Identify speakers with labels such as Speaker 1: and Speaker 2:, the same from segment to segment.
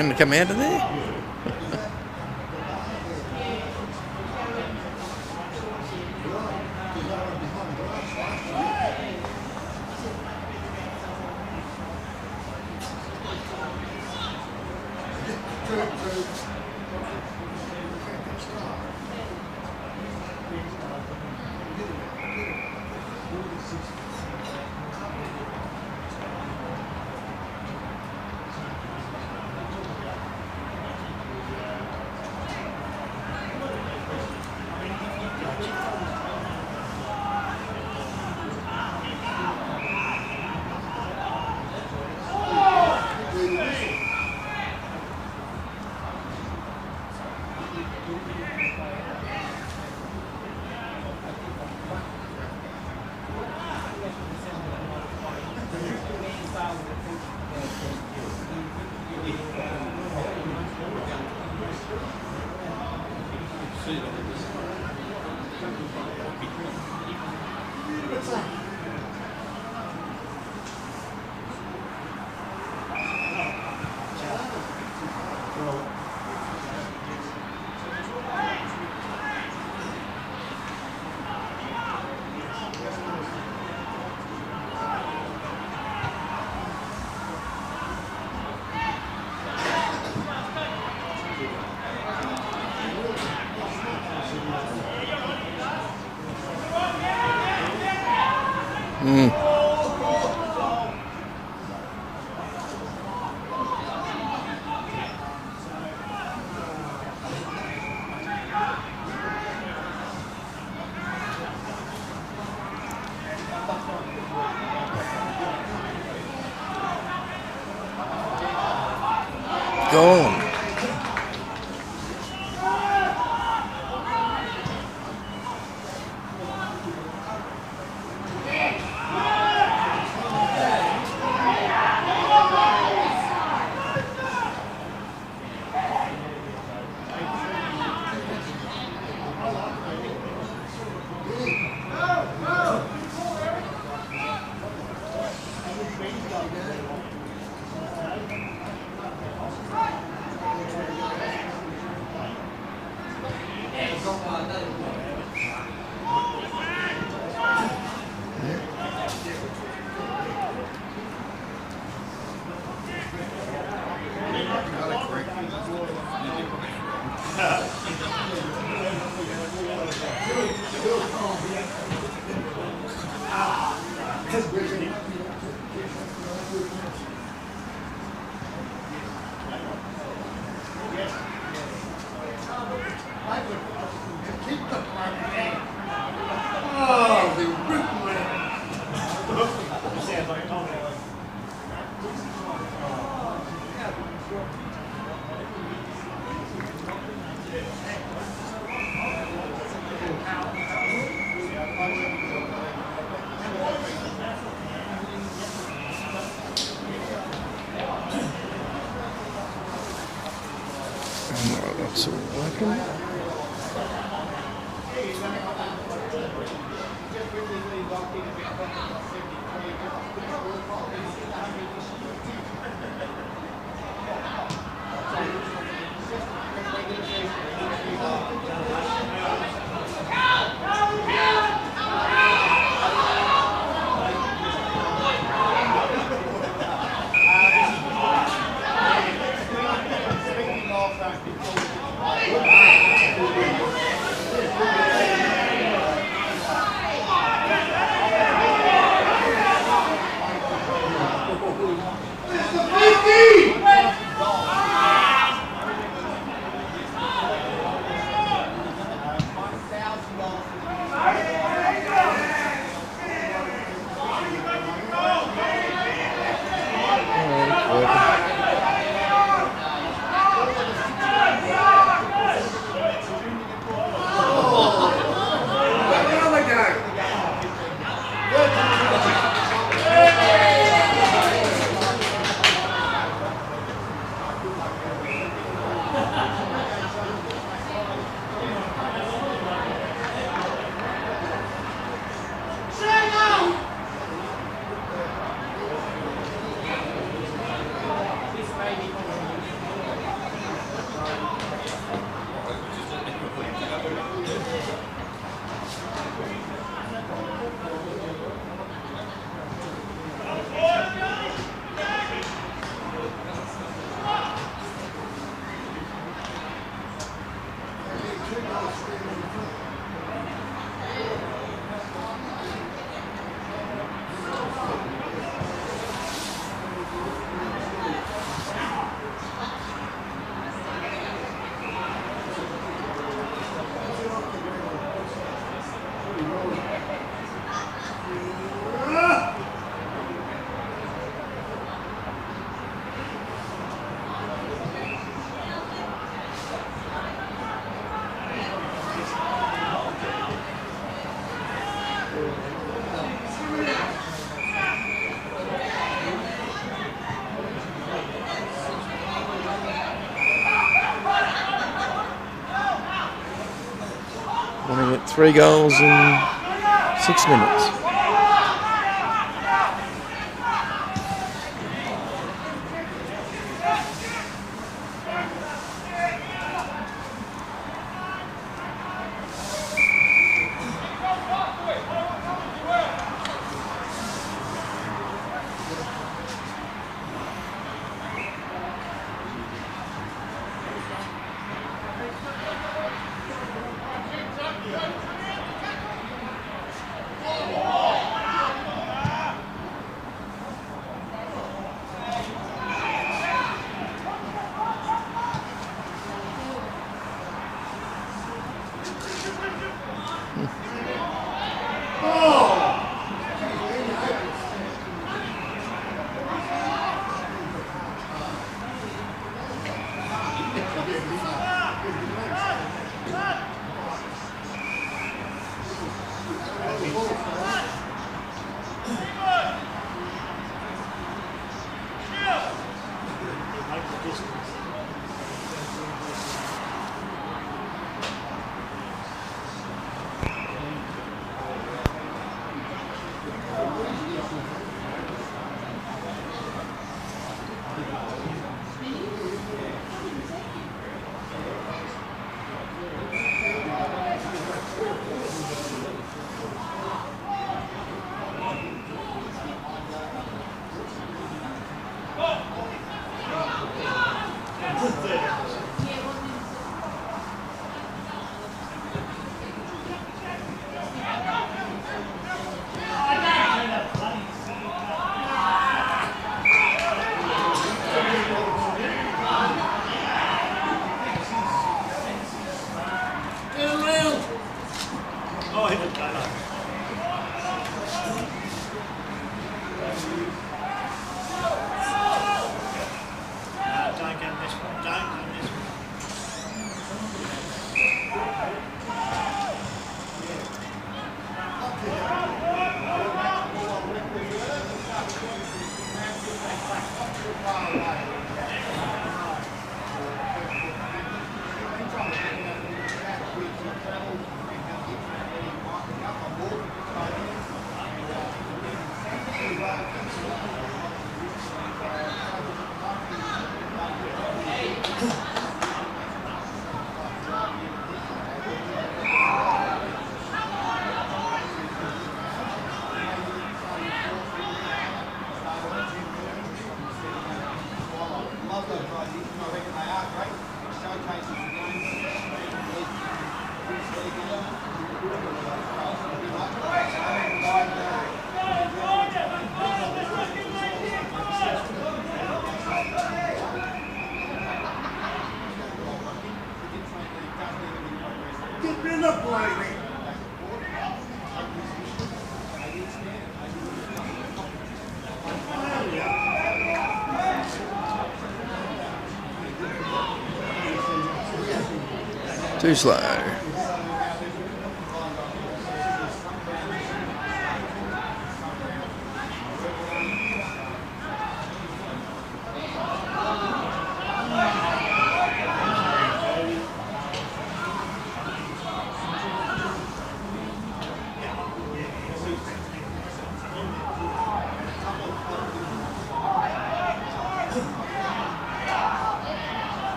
Speaker 1: going to come out of there? Gone. That's all working. Winning it 3 goals in 6 minutes. Too slow.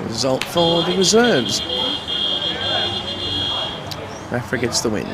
Speaker 1: Result for the reserves. Maffra gets the win.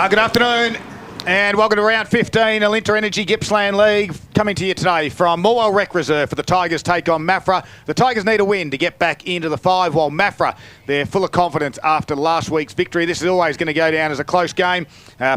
Speaker 2: Good afternoon. And welcome to round 15, Alinta Energy Gippsland League, coming to you today from Morwell Rec Reserve for the Tigers take on Maffra. The Tigers need a win to get back into the 5, while Maffra, they're full of confidence after last week's victory. This is always going to go down as a close game.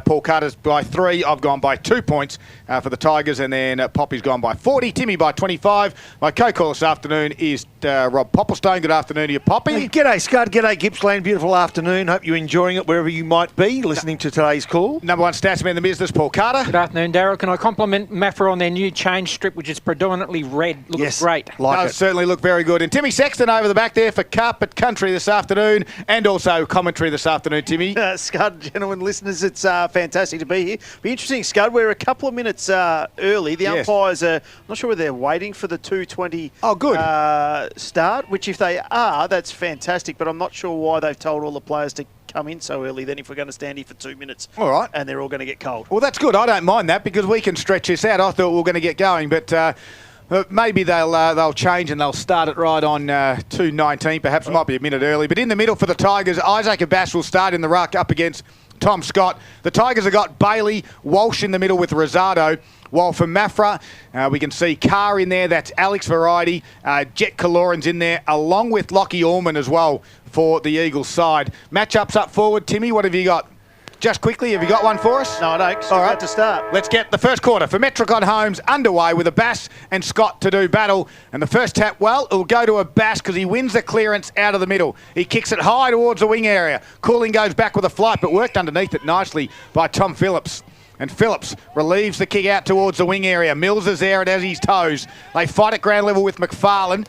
Speaker 2: Paul Carter's by 3, I've gone by 2 points for the Tigers, and then Poppy's gone by 40, Timmy by 25. My co-caller this afternoon is Rob Popplestone. Good afternoon to you, Poppy.
Speaker 3: Hey, g'day, Scud. G'day, Gippsland. Beautiful afternoon. Hope you're enjoying it wherever you might be listening to today's call.
Speaker 2: Number one statsman in the business, Paul Carter.
Speaker 4: Good afternoon, Daryl. Can I compliment Maffra on their new change strip, which is predominantly red? Looks great.
Speaker 2: Does certainly look very good. And Timmy Sexton over the back there for Carpet Country this afternoon, and also commentary this afternoon, Timmy.
Speaker 5: Scud, gentlemen, listeners, it's fantastic to be here. Be interesting, Scud. We're a couple of minutes early. The umpires are, I'm not sure whether they're waiting for the 2:20 start, which if they are, that's fantastic. But I'm not sure why they've told all the players to come in so early then if we're going to stand here for 2 minutes.
Speaker 2: All right.
Speaker 5: And they're all going to get cold.
Speaker 2: Well, that's good. I don't mind that because we can stretch this out. I thought we were going to get going, but maybe they'll change and they'll start it right on 2:19. Perhaps it might be a minute early. But in the middle for the Tigers, Isaac Abass will start in the ruck up against Tom Scott. The Tigers have got Bailey, Walsh in the middle with Rosado. While for Maffra, we can see Carr in there. That's Alex Variety. Jet Kaloran's in there, along with Lockie Allman as well for the Eagles side. Matchups up forward. Timmy, what have you got? Just quickly, have you got one for us?
Speaker 5: No, I don't. All right, to start.
Speaker 2: Let's get the first quarter for Metricon Homes underway with Abass and Scott to do battle. And the first tap, well, it'll go to Abass because he wins the clearance out of the middle. He kicks it high towards the wing area. Cooling goes back with a flight, but worked underneath it nicely by Tom Phillips. And Phillips relieves the kick out towards the wing area. Mills is there, it has his toes. They fight at ground level with McFarlane.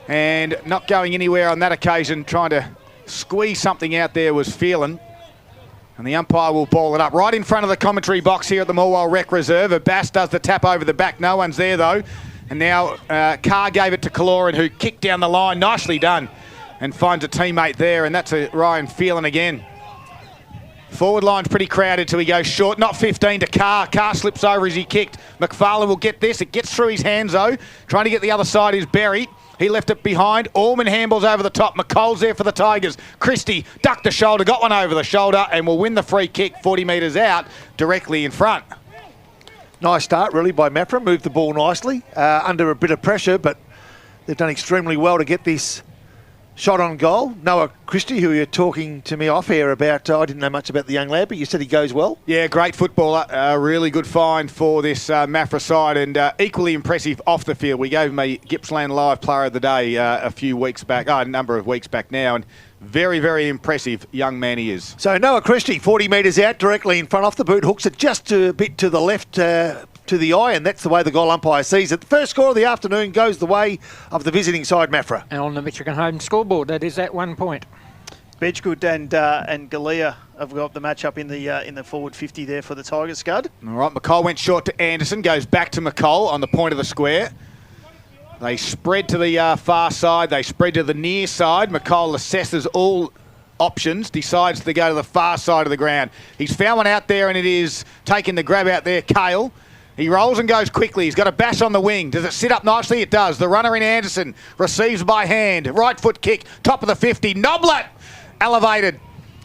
Speaker 2: And not going anywhere on that occasion, trying to squeeze something out there was Phelan. And the umpire will ball it up right in front of the commentary box here at the Morwell Rec Reserve. Abass does the tap over the back. No one's there, though. And now Carr gave it to Kaloran, who kicked down the line. Nicely done. And finds a teammate there, and that's a Ryan Phelan again. Forward line's pretty crowded till he goes short. Not 15 to Carr. Carr slips over as he kicked. McFarlane will get this. It gets through his hands, though. Trying to get the other side is Berry. He left it behind. Allman handballs over the top. McColl's there for the Tigers. Christie ducked the shoulder, got one over the shoulder, and will win the free kick 40 metres out, directly in front.
Speaker 3: Nice start, really, by Maffra. Moved the ball nicely, under a bit of pressure, but they've done extremely well to get this shot on goal. Noah Christie, who you're talking to me off here about, I didn't know much about the young lad, but you said he goes well.
Speaker 2: Yeah, great footballer. Really good find for this Maffra side, and equally impressive off the field. We gave him a Gippsland Live Player of the Day a few weeks back, a number of weeks back now, and very, very impressive young man he is.
Speaker 3: So Noah Christie, 40 metres out, directly in front off the boot, hooks it just a bit to the left, to the eye, and that's the way the goal umpire sees it. The first score of the afternoon goes the way of the visiting side, Maffra.
Speaker 4: And on the Metricon Home scoreboard, that is at 1 point.
Speaker 5: Bedgood and Galea have got the match up in the forward 50 there for the Tigers, Scud.
Speaker 2: All right, McColl went short to Anderson, goes back to McColl on the point of the square. They spread to the far side, they spread to the near side. McColl assesses all options, decides to go to the far side of the ground. He's found one out there, and it is taking the grab out there, Cale. He rolls and goes quickly. He's got a bash on the wing. Does it sit up nicely? It does. The runner in Anderson receives by hand. Right foot kick, top of the 50. Noblet elevated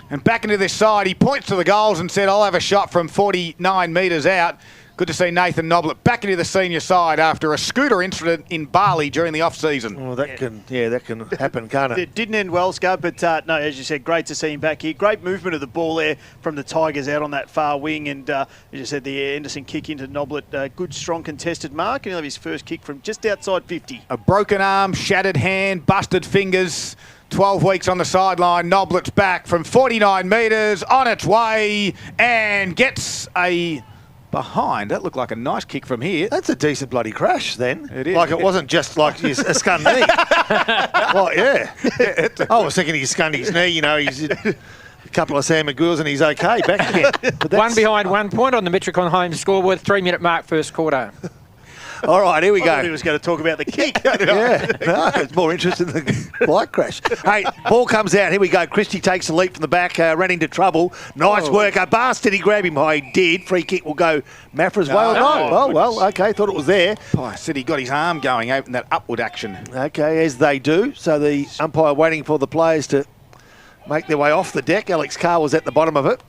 Speaker 2: and back into this side. He points to the goals and said, I'll have a shot from 49 metres out. Good to see Nathan Noblet back into the senior side after a scooter incident in Bali during the off-season.
Speaker 3: Oh, that can happen, can't it?
Speaker 5: It didn't end well, Scud, but no, as you said, great to see him back here. Great movement of the ball there from the Tigers out on that far wing, and as you said, the Anderson kick into Noblet, good, strong contested mark, and he'll have his first kick from just outside 50.
Speaker 2: A broken arm, shattered hand, busted fingers. 12 weeks on the sideline. Noblet's back from 49 metres, on its way, and gets a behind. That looked like a nice kick from here.
Speaker 3: That's a decent bloody crash then.
Speaker 2: It is.
Speaker 3: Like it wasn't just like a scun knee. Well, yeah. I was thinking he skunned his knee, you know, he's a couple of Sam McGours and he's okay back again. But
Speaker 4: One behind 1 point on the Metricon Home scoreboard, 3 minute mark first quarter.
Speaker 3: All right, here we
Speaker 5: I
Speaker 3: go.
Speaker 5: thought he was going to talk about the kick.
Speaker 3: Yeah, no, it's more interesting than the bike crash. Hey, ball comes out. Here we go. Christie takes a leap from the back, ran into trouble. Nice work. Abass, did he grab him? Oh, he did. Free kick will go Maffra's way or not? Oh, well, okay. Thought it was there.
Speaker 2: Oh, I said he got his arm going, open that upward action.
Speaker 3: Okay, as they do. So the umpire waiting for the players to make their way off the deck. Alex Carr was at the bottom of it.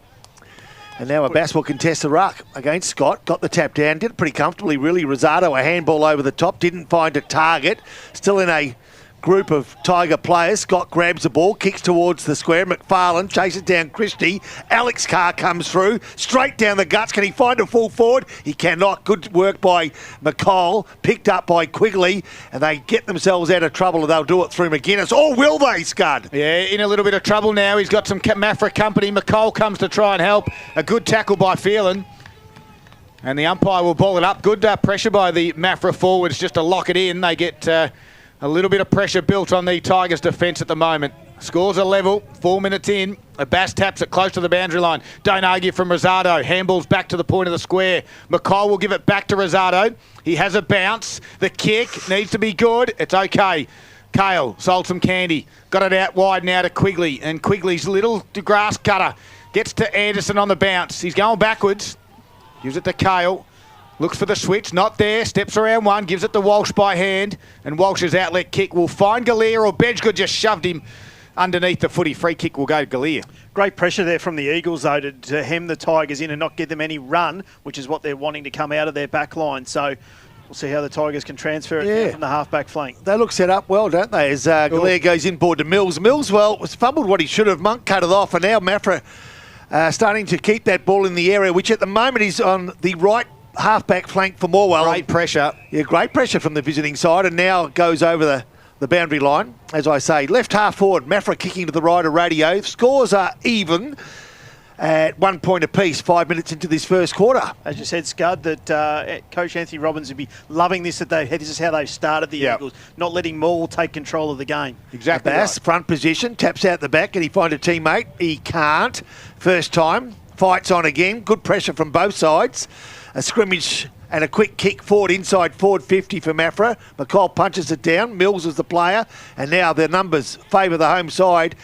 Speaker 3: And now Abbas will contest the ruck against Scott. Got the tap down. Did it pretty comfortably, really. Rosado, a handball over the top. Didn't find a target. Still in a group of Tiger players. Scott grabs the ball, kicks towards the square. McFarlane chases down Christie. Alex Carr comes through, straight down the guts. Can he find a full forward? He cannot. Good work by McCall, picked up by Quigley, and they get themselves out of trouble, and they'll do it through McGuinness. Or will they, Scud?
Speaker 2: Yeah, in a little bit of trouble now. He's got some Maffra company. McCall comes to try and help. A good tackle by Phelan. And the umpire will ball it up. Good pressure by the Maffra forwards just to lock it in. They get a little bit of pressure built on the Tigers' defence at the moment. Scores are level, 4 minutes in. Abbas taps it close to the boundary line. Don't argue from Rosado. Handballs back to the point of the square. McCall will give it back to Rosado. He has a bounce. The kick needs to be good. It's okay. Kale sold some candy. Got it out wide now to Quigley. And Quigley's little grass cutter gets to Anderson on the bounce. He's going backwards. Gives it to Kale. Looks for the switch, not there, steps around one, gives it to Walsh by hand, and Walsh's outlet kick will find Galea, or Bedgood just shoved him underneath the footy. Free kick will go to Galea.
Speaker 5: Great pressure there from the Eagles, though, to hem the Tigers in and not give them any run, which is what they're wanting to come out of their back line. So we'll see how the Tigers can transfer it now from the half-back flank.
Speaker 3: They look set up well, don't they, as Galea goes inboard to Mills. Mills, well, was fumbled what he should have. Monk cut it off, and now Maffra starting to keep that ball in the area, which at the moment is on the right half-back flank for Morwell.
Speaker 2: Great pressure.
Speaker 3: Yeah, great pressure from the visiting side, and now it goes over the boundary line. As I say, left half forward, Maffra kicking to the right of Radio. Scores are even at 1 point apiece, 5 minutes into this first quarter.
Speaker 5: As you said, Scud, that Coach Anthony Robbins would be loving this, that this is how they've started the Eagles, not letting Morwell take control of the game.
Speaker 2: Exactly.
Speaker 3: Abbas, front position, taps out the back. Can he find a teammate? He can't. First time. Fights on again. Good pressure from both sides. A scrimmage and a quick kick forward, inside forward 50 for Maffra. McCall punches it down. Mills is the player. And now their numbers favour the home side.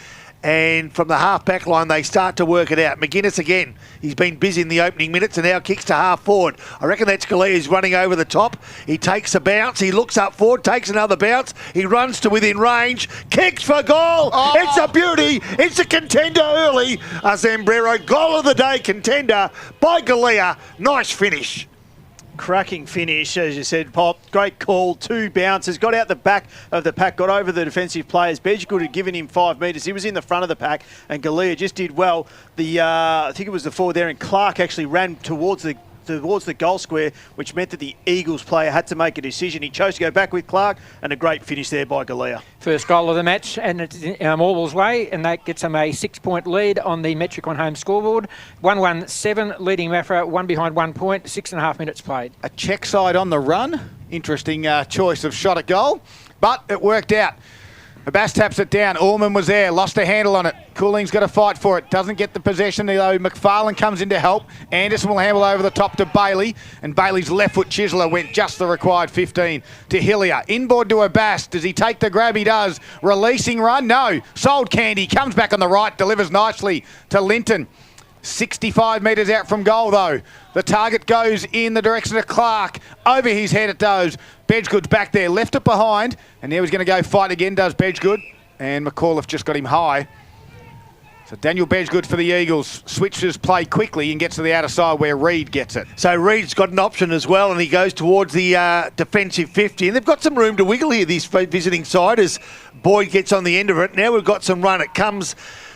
Speaker 3: And from the half-back line, they start to work it out. McGuinness again. He's been busy in the opening minutes and now kicks to half forward. I reckon that's Galea's running over the top. He takes a bounce. He looks up forward, takes another bounce. He runs to within range. Kicks for goal. Oh. It's a beauty. It's a contender early. A Zambrero goal of the day contender by Galea. Nice finish.
Speaker 5: Cracking finish, as you said, Pop. Great call, 2 bounces, got out the back of the pack, got over the defensive players. Bedgood had given him 5 metres. He was in the front of the pack, and Galea just did well. I think it was the forward there, and Clark actually ran towards the goal square, which meant that the Eagles player had to make a decision. He chose to go back with Clark, and a great finish there by Galea.
Speaker 4: First goal of the match, and it's Morwell's way, and that gets them a 6-point lead on the Metricon home scoreboard. 1-1-7, leading Maffra, 1 behind 1 point, 6.5 minutes played.
Speaker 2: A check side on the run. Interesting choice of shot at goal, but it worked out. Abbas taps it down. Orman was there, lost a handle on it. Cooling's got to fight for it. Doesn't get the possession, though. McFarlane comes in to help. Anderson will handle over the top to Bailey. And Bailey's left foot chiseler went just the required 15 to Hillier. Inboard to Abbas. Does he take the grab? He does. Releasing run? No. Sold Candy. Comes back on the right. Delivers nicely to Linton. 65 metres out from goal, though. The target goes in the direction of Clark. Over his head it does. Bedgood's back there. Left it behind. And now he's going to go fight again, does Bedgood. And McAuliffe just got him high. So Daniel Bedgood for the Eagles switches play quickly and gets to the outer side where Reid gets it.
Speaker 3: So Reid's got an option as well, and he goes towards the defensive 50. And they've got some room to wiggle here, this visiting side, as Boyd gets on the end of it. Now we've got some run. It comes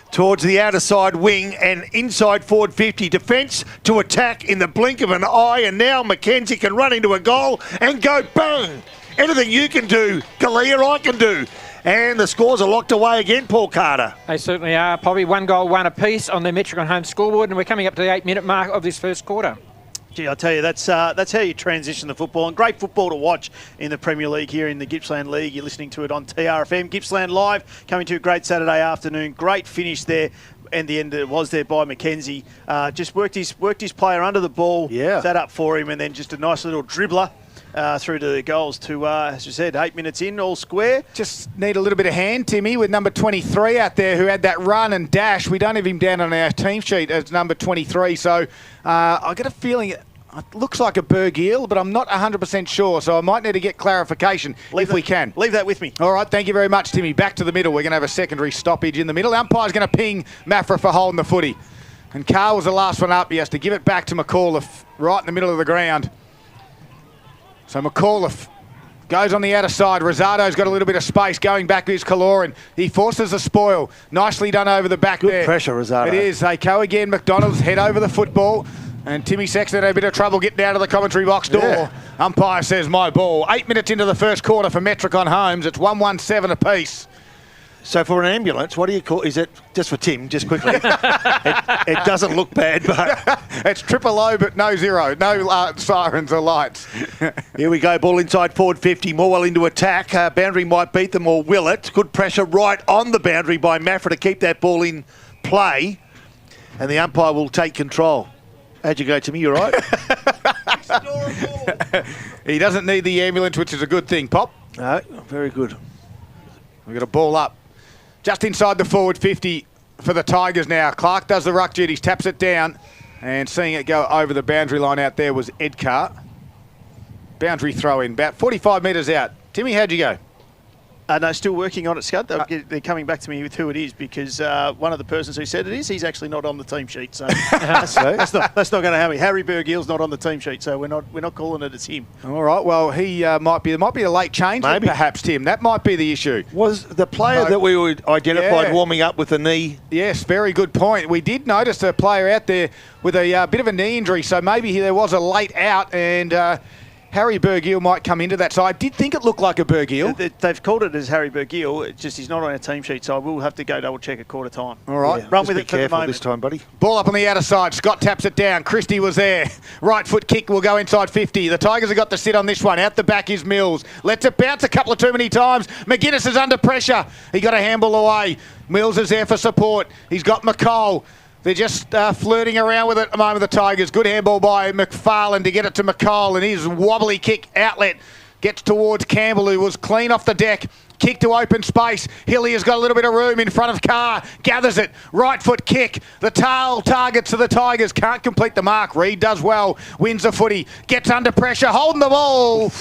Speaker 3: towards the outer side wing and inside forward 50. Defence to attack in the blink of an eye, and now Mackenzie can run into a goal and go bang. Anything you can do, Galea, I can do. And the scores are locked away again, Paul Carter.
Speaker 4: They certainly are. Probably 1 goal, 1 apiece on the Metricon home scoreboard, and we're coming up to the 8-minute mark of this first quarter.
Speaker 5: Gee, I tell you, that's how you transition the football, and great football to watch in the Premier League here in the Gippsland League. You're listening to it on TRFM. Gippsland Live, coming to a great Saturday afternoon. Great finish there, and the end it was there by Mackenzie. Just worked his player under the ball, sat up for him, and then just a nice little dribbler through to the goals to, as you said, 8 minutes in, all square.
Speaker 2: Just need a little bit of hand, Timmy, with number 23 out there who had that run and dash. We don't have him down on our team sheet as number 23, so I get a feeling it looks like a Berg eel, but I'm not 100% sure, so I might need to get clarification if we can.
Speaker 5: Leave that with me.
Speaker 2: All right, thank you very much, Timmy. Back to the middle. We're going to have a secondary stoppage in the middle. Umpire's going to ping Maffra for holding the footy. And Carl was the last one up. He has to give it back to McAuliffe right in the middle of the ground. So McAuliffe goes on the outer side. Rosato's got a little bit of space going back to his Kaloran. He forces the spoil. Nicely done over the back there.
Speaker 3: Good pressure, Rosato.
Speaker 2: It is. They go again. McDonald's head over the football. And Timmy Sexton had a bit of trouble getting down to the commentary box door.
Speaker 3: Yeah.
Speaker 2: Umpire says my ball. 8 minutes into the first quarter for Metricon Homes. It's 1-1-7 apiece.
Speaker 3: So for an ambulance, what do you call? Is it just for Tim? Just quickly. it doesn't look bad, but
Speaker 2: it's 000 but no zero. No sirens or lights.
Speaker 3: Here we go. Ball inside forward 50. Morwell into attack. Boundary might beat them or will it? Good pressure right on the boundary by Maffra to keep that ball in play, and the umpire will take control. How'd you go, Timmy? You all right?
Speaker 2: He doesn't need the ambulance, which is a good thing, Pop.
Speaker 3: No, very good.
Speaker 2: We've got a ball up. Just inside the forward 50 for the Tigers now. Clark does the ruck duties, taps it down, and seeing it go over the boundary line out there was Edcar. Boundary throw in, about 45 metres out. Timmy, how'd you go?
Speaker 5: No, still working on it, Scud. They're coming back to me with who it is because one of the persons who said it is, he's actually not on the team sheet. So that's not going to happen. Harry Bergill's not on the team sheet, so we're not calling it as him.
Speaker 2: All right. Well, he might be a late change,
Speaker 3: maybe
Speaker 2: perhaps, Tim. That might be the issue.
Speaker 3: Was the player that we identified warming up with a knee?
Speaker 2: Yes, very good point. We did notice a player out there with a bit of a knee injury, so maybe there was a late out and. Harry Bergill might come into that. So I did think it looked like a Bergill.
Speaker 5: They've called it as Harry Bergill. It's just he's not on our team sheet, so I will have to go double check at quarter time.
Speaker 2: All right.
Speaker 3: Yeah, run with it for the moment. This time, buddy.
Speaker 2: Ball up on the outer side. Scott taps it down. Christie was there. Right foot kick will go inside 50. The Tigers have got to sit on this one. Out the back is Mills. Lets it bounce a couple of too many times. McGuinness is under pressure. He got a handball away. Mills is there for support. He's got McCall. They're just flirting around with it at the moment, the Tigers. Good handball by McFarlane to get it to McCall, and his wobbly kick outlet gets towards Campbell, who was clean off the deck. Kick to open space. Hilliard's got a little bit of room in front of Carr. Gathers it. Right foot kick. The tail targets to the Tigers. Can't complete the mark. Reed does well. Wins the footy. Gets under pressure. Holding the ball.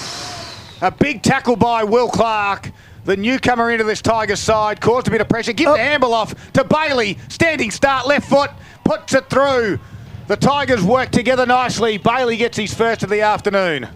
Speaker 2: A big tackle by Will Clark. The newcomer into this Tigers side caused a bit of pressure. Give the handball off to Bailey. Standing start, left foot, puts it through. The Tigers work together nicely. Bailey gets his first of the afternoon.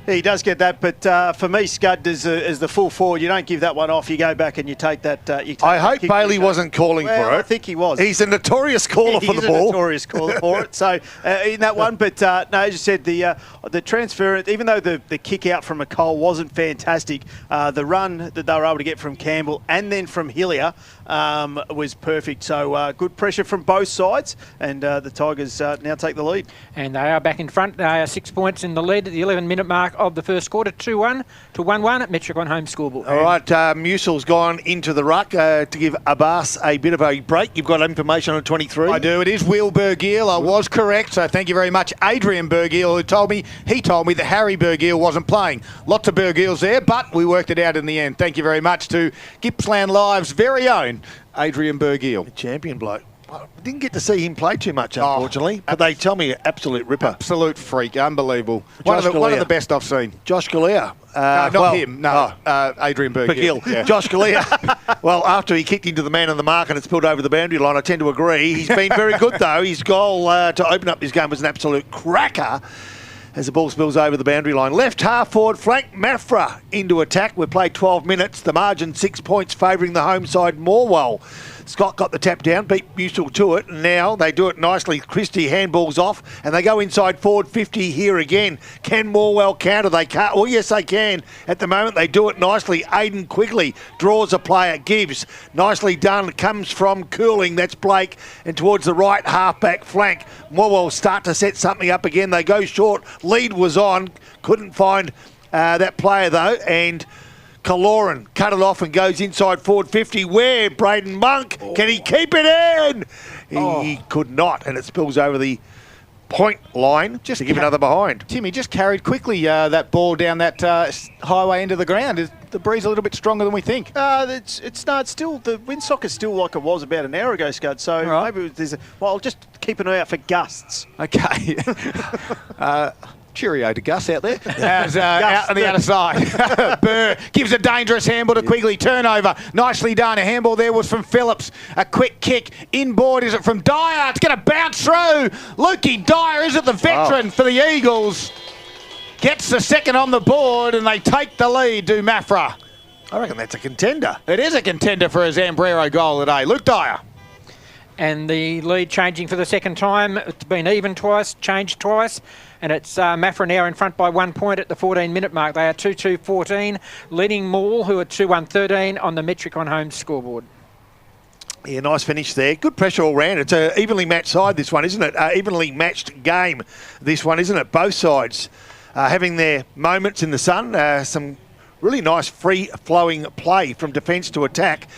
Speaker 5: He does get that, but for me, Scud, as the full forward, you don't give that one off. You go back and you take that.
Speaker 3: I hope Bailey wasn't calling for it.
Speaker 5: I think he was.
Speaker 3: He's a notorious caller for the ball.
Speaker 5: He's a notorious caller for it. So in that one, but no, as you said, the transfer, even though the kick out from McCall wasn't fantastic, the run that they were able to get from Campbell and then from Hillier was perfect. So good pressure from both sides, and the Tigers now take the lead.
Speaker 4: And they are back in front. They are 6 points in the lead at the 11-minute mark of the first quarter, 2-1 to 1-1 at Metricon home scoreboard.
Speaker 3: All right, Musel's gone into the ruck to give Abbas a bit of a break. You've got information on 23?
Speaker 2: I do. It is Will Bergill. I was correct, so thank you very much. Adrian Bergill, who told me that Harry Bergill wasn't playing. Lots of Bergills there, but we worked it out in the end. Thank you very much to Gippsland Live's very own Adrian Bergill.
Speaker 3: A champion bloke. I didn't get to see him play too much, unfortunately, but they tell me absolute ripper.
Speaker 2: Absolute freak, unbelievable. One of the best I've seen.
Speaker 3: Josh Galea.
Speaker 2: Adrian Bergill.
Speaker 3: Yeah. Josh Galea. Well, after he kicked into the man on the mark and it's spilled over the boundary line, I tend to agree. He's been very good, though. His goal to open up this game was an absolute cracker as the ball spills over the boundary line. Left half forward flank, Maffra into attack. We've played 12 minutes. The margin 6 points favouring the home side, Morwell. Scott got the tap down, beat Musil to it, and now they do it nicely. Christie handballs off, and they go inside forward 50 here again. Can Morwell counter? They can't. Well, yes, they can. At the moment, they do it nicely. Aiden quickly draws a player, Gibbs. Nicely done. Comes from Cooling. That's Blake. And towards the right half-back flank, Morwell start to set something up again. They go short. Lead was on. Couldn't find that player, though, and Kaloran cut it off and goes inside forward 50. Where Braden Monk? Can he keep it in? He could not, and it spills over the point line just to give another behind.
Speaker 2: Timmy just carried quickly that ball down that highway into the ground. Is the breeze a little bit stronger than we think?
Speaker 5: It's still the windsock is still like it was about an hour ago, Scud. So maybe there's I'll just keep an eye out for gusts.
Speaker 2: Okay. Cheerio to Gus out there. As, out on the outer side. Burr gives a dangerous handball to Quigley. Turnover. Nicely done. A handball there was from Phillips. A quick kick. Inboard, is it from Dyer? It's going to bounce through. Lukey Dyer, is it the veteran for the Eagles? Gets the second on the board and they take the lead to Maffra.
Speaker 3: I reckon that's a contender.
Speaker 2: It is a contender for a Zambrero goal today. Luke Dyer.
Speaker 4: And the lead changing for the second time. It's been even twice, changed twice. And it's Maffra now in front by 1 point at the 14-minute mark. They are 2-2-14, leading Morwell, who are 2-1-13 on the Metricon home scoreboard.
Speaker 3: Yeah, nice finish there. Good pressure all round. It's an evenly matched side, this one, isn't it? Evenly matched game, this one, isn't it? Both sides having their moments in the sun. Some really nice free-flowing play from defence to attack.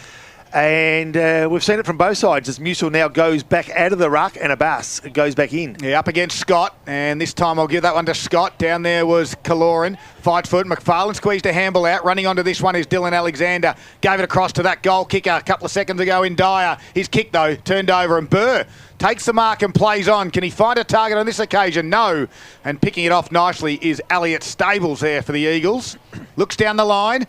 Speaker 3: And we've seen it from both sides as Musil now goes back out of the ruck and Abbas goes back in.
Speaker 2: Yeah, up against Scott, and this time I'll give that one to Scott. Down there was Kaloran. Fight foot. McFarlane squeezed a handball out. Running onto this one is Dylan Alexander. Gave it across to that goal kicker a couple of seconds ago in Dyer. His kick, though, turned over, and Burr takes the mark and plays on. Can he find a target on this occasion? No. And picking it off nicely is Elliot Stables there for the Eagles. Looks down the line.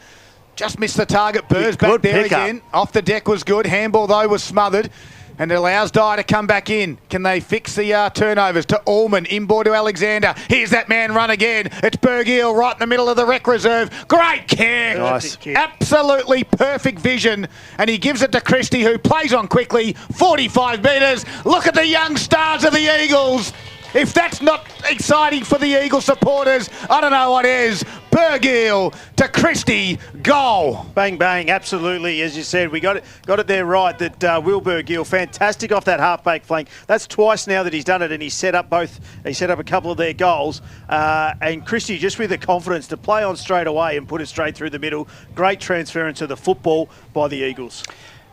Speaker 2: Just missed the target. Burr's back there again. Off the deck was good. Handball, though, was smothered. And it allows Dyer to come back in. Can they fix the turnovers to Allman? Inboard to Alexander. Here's that man run again. It's Bergiel right in the middle of the rec reserve. Great kick.
Speaker 3: Nice.
Speaker 2: Absolutely perfect vision. And he gives it to Christie, who plays on quickly. 45 metres. Look at the young stars of the Eagles. If that's not exciting for the Eagle supporters, I don't know what is. Bergiel to Christie, goal.
Speaker 5: Bang, bang, absolutely. As you said, we got it there right, that Will Bergiel, fantastic off that half-back flank. That's twice now that he's done it, and he set up a couple of their goals. And Christie just with the confidence to play on straight away and put it straight through the middle. Great transference of the football by the Eagles.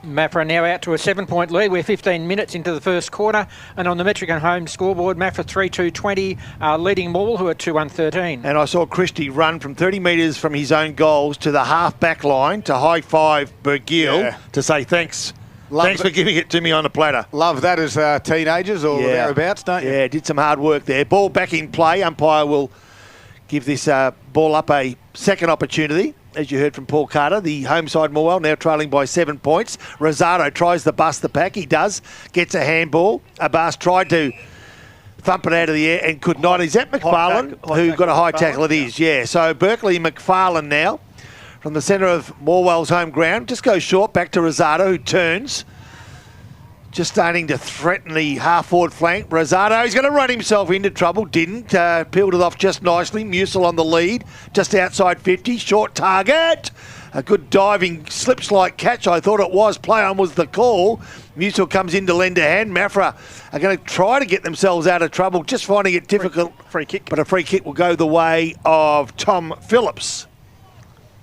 Speaker 4: Maffra now out to a 7-point lead. We're 15 minutes into the first quarter. And on the Metricon home scoreboard, Maffra 3-2-20, leading Morwell, who are 2-1-13.
Speaker 3: And I saw Christie run from 30 metres from his own goals to the half-back line to high-five Bergiel to say thanks. Thanks for giving it to me on the platter.
Speaker 2: Love that as teenagers or thereabouts, don't you?
Speaker 3: Yeah, did some hard work there. Ball back in play. Umpire will give this ball up a second opportunity. As you heard from Paul Carter, the home side Morwell now trailing by 7 points. Rosado tries to bust the pack. He does. Gets a handball. Abbas tried to thump it out of the air and could not. Is that McFarlane who got a high tackle? It is, yeah. So Berkeley McFarlane now from the centre of Morwell's home ground. Just goes short back to Rosado, who turns. Just starting to threaten the half-forward flank. Rosado, he's going to run himself into trouble. Didn't. Peeled it off just nicely. Musil on the lead. Just outside 50. Short target. A good diving slip-slide catch, I thought it was. Play on was the call. Musil comes in to lend a hand. Maffra are going to try to get themselves out of trouble. Just finding it difficult.
Speaker 5: Free kick.
Speaker 3: But a free kick will go the way of Tom Phillips.